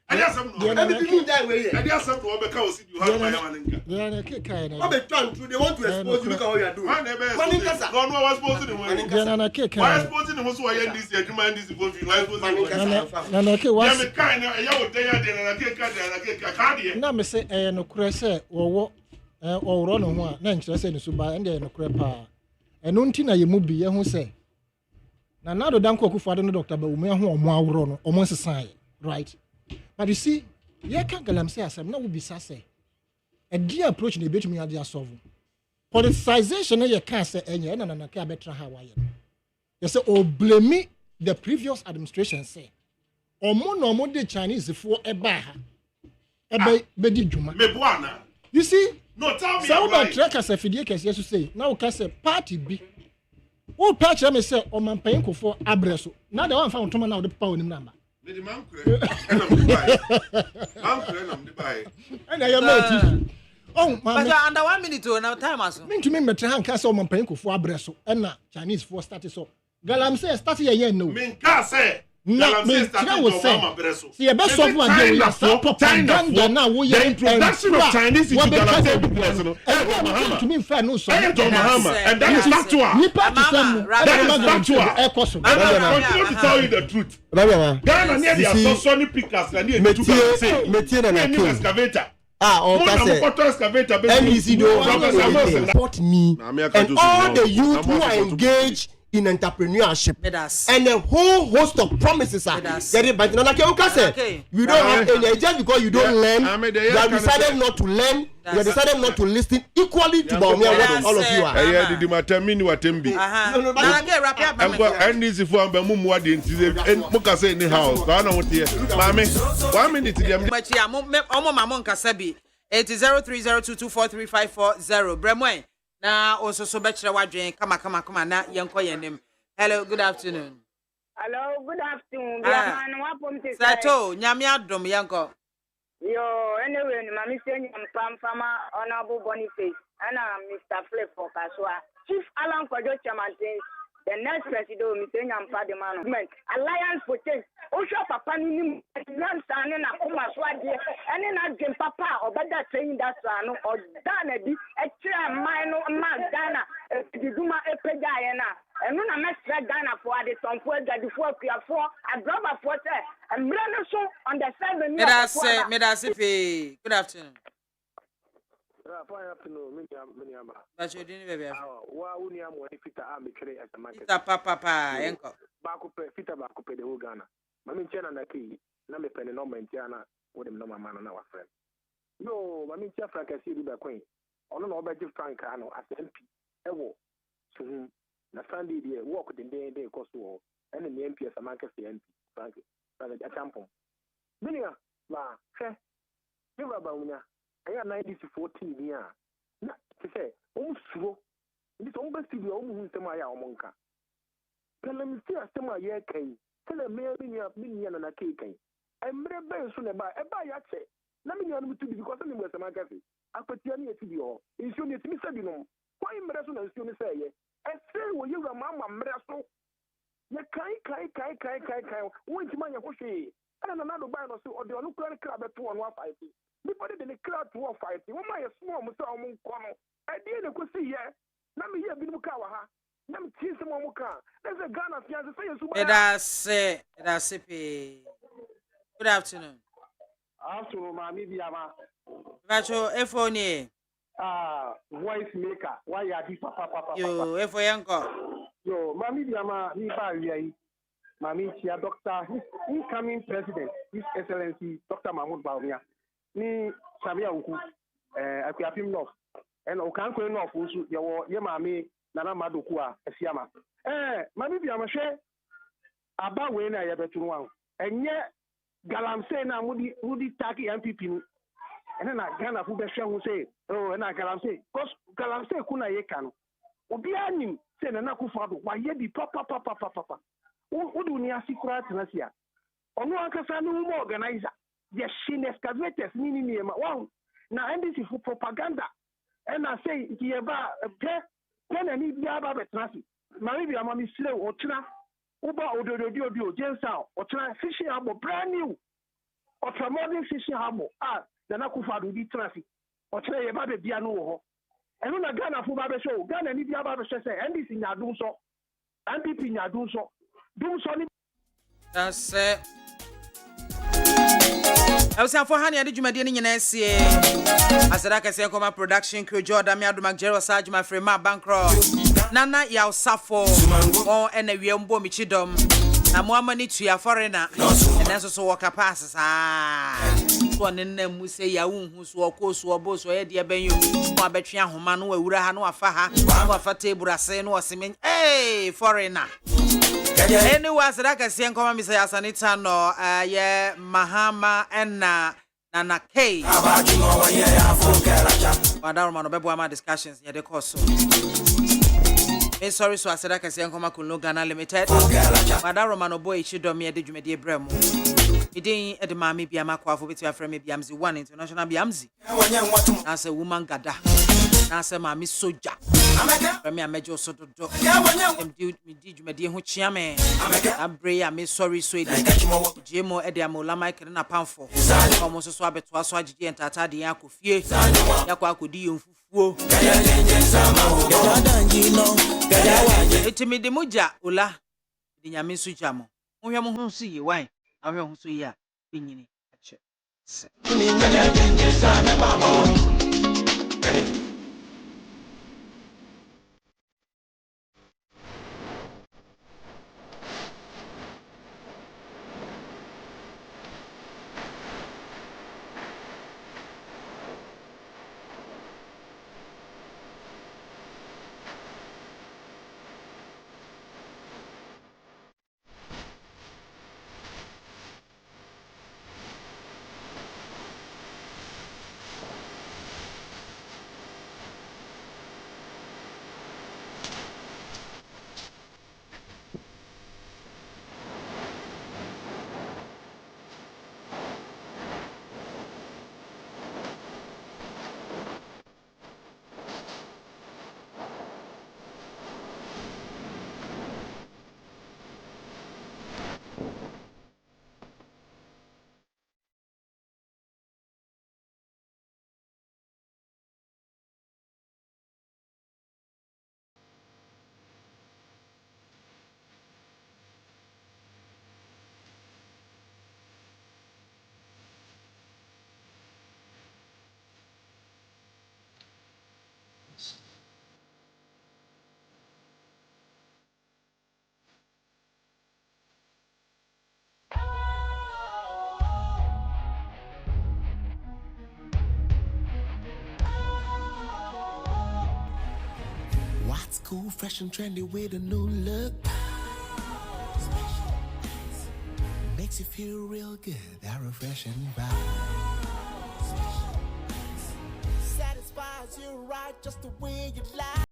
I just have no. They want to expose you. Look at what you are doing. ɛno nti na yɛ mu bi yɛ ho sɛ na nado danko akufo no Dr. Bawumia ho ɔmo aworo no ɔmo nsesan right but you see yɛ ka galamsey asɛm na wo bisa sɛ ɛdi approach na ebetumi ade asolve politicization yɛ ka sɛ ɛnyɛ ɛna na ka betra ha wa yɛ yɛ sɛ o blame the previous administration say ɔmo na ɔmo de Chinese fo ɛba ha ɛbɛ bedi dwuma Mebuana. you see No, tell me. so about trackers afidie kɛseɛ so say na wo ka sɛ party bi wo pa kyerɛ me sɛ ɔmampanyin kofo abrɛ so na de wɔn fa ntoma na wo de papa onim namba Lady Mankure, ɛnam de bae. Mankure ɛnam de bae. ɛna yɛ mɛ ti oh But mama under 1 minute to now time aso. me ntumi mɛtɛ ha nka sɛ ɔmampanyin kofo abrɛ so ɛna Chinese fo start so galamsey start yɛ no Minka sɛ. na me tira wo sɛ si ebe so fu ade we sa propaganda na wo The introduction of Chinese into Galamsey business no. to me fair no so John Mahama, and that is factual. nipa ti sɛ That is factual. ɛkɔ so And I continue to tell you the truth. Ghana near the Sony pickers and near the two metie na na new excavator. on ka say NDC do support me and all the youth who are engaged in entrepreneurship and a whole host of promises are getting but no like you say you don't have any just because you don't learn you have decided not to learn you have decided not to listen equally to Bawumia what all of you are eh did matamini watembi NDC for am mumu ade nti mo ka say any house na na wote maame 1 minute dem Machi omo mamo nkasa bi 8030224354 Bremwen na also so betre wadwen kama na yenko yenem. Hello, good afternoon. Hello, good afternoon. BIAMAH no wapom te Sato nyame adom yenko. Yo, anyway, mami say pam fama honorable Boniface and Mr. Flip for Kaswa. Chief Alan Kojo Chairman, the next president Mr. Nyampa the man Alliance for Change. Osho papa ni nan sane na kuma swade ene na dwen papa obeda saying that no or dana bi e kire man no ma Ghana diduma epega ye na eno na mesra Ghana for ade tonfo agadifo akuafo adroba for say emre no so understand me me da se fe good afternoon. Fine afternoon, Miniama. That's your dinner, baby. Wa uni am wani fita a me kire as a market. Fita papa enko. Fita ba ko pe de Ghana. Mami nchena na ki na me pene no mentiana wo dem no mama no na wa friend. No, mami ntia frank asi bi ba kwen. Ono na obaji frank ano as MP. Ewo. So na Sunday dey work the day cost wo. Ene me MP as a market MP. Frank. Frank a champion. Minia ba he. Ni ba unya. Aya 90-14 ni a na se suro ndi so mba studio hu nsem aya omonka kana mi ti asem aya kan kana me ni na kai kan emre ben so ne ba e ba ya che na mi nya no tu because ni mo sema kafe apatia ni eti bi ho nsuo ni eti mi sabi no kwa imre so na nsuo ni se ye e se wo yewra mama mre so ye kai wo nti ma nya ko hwe ana na do ba no so ode onu kura kra beto onu afa eti before they declare to war fight, one my small Musa Munkono, I didn't go see ye. Let me hear Binukawa. Let me teach some Muka. There's a gun of Fianza. That's it. Good afternoon. Afternoon, Mammy BIAMAH. Vacho Efoni. Voice maker. Why are you papa? Yo, Efo Yanko. Yo, Mammy BIAMAH, Niba, Mammy Chia, Doctor, his incoming president, His Excellency, Dr. Mahmoud Bawumia. Ni Sabia Uku, Akuapim North, and Okanko North, also, your mammy, Nana Madukua, Siama. Mammy BIAMAH, about when I ever to one, and yet Galamsey na Woody Taki MPP, and then I Ghana who who say, oh, and I Galamsey, because Galamsey Kuna Yekan, Obianim, say, and Nakufado, why ye be papa. Who do near secret Nasia? Or no Ankasanu organizer. Yes, she excavators meaning wow. Now NDC for propaganda. And I say here ba then any biaba betnasi. Maybe I'm a slow or tuna Uba odo Jensa or tuna fishing harbor brand new or modern fishing harbor. The Nakufadu di traffic or tuna yaba biano. And on a Ghana for Baba show, Ghana any biaba say NDC in Yadunso, NPP in Yadunso, Dumsoni. That's it. I was for honey, I did you my dinner in SCA. As I say, come production crew, Jordan, Miadumak, Jero Sajma, Frema, Bankroll. Nana yaw safo o ena wiembo michidom na mo amani tua foreigner ena so wo capacity so nenne mu se ya wonhu so okoso obo so ye de benyu mo abetwe ahoma no awura ha no afa ha no afa table ase no oseme foreigner anyway sadaka sie nkoma mi say asanita no ye mahama ena Nana K. Madam Romano bebo ama discussions ye de course. Me sorry so aseda kase nkoma kunlo Ghana Limited. Madam Romano boy chidom ye de dwumede brem. Idin e de maame BIAMAH AKWAFO beti afre me BIAMZI 1 international BIAMZI. As a woman gada. As a maame soja. From me amejo so dodo. Em di dwumede ho chia me. Abre ya me sorry so e jemo e de amola mic na pamfo. Omo so abeto aso agije entata de yakofie. Yakwa akodi yomfufuo. Etimi de moja ola de nyame so jamo. Mohwe mo ho so yi wan. Ahwe ho so yi a binyini ache. What's cool, fresh and trendy with a new look? Makes you feel real good, that refreshing vibe. Satisfies you right just the way you like.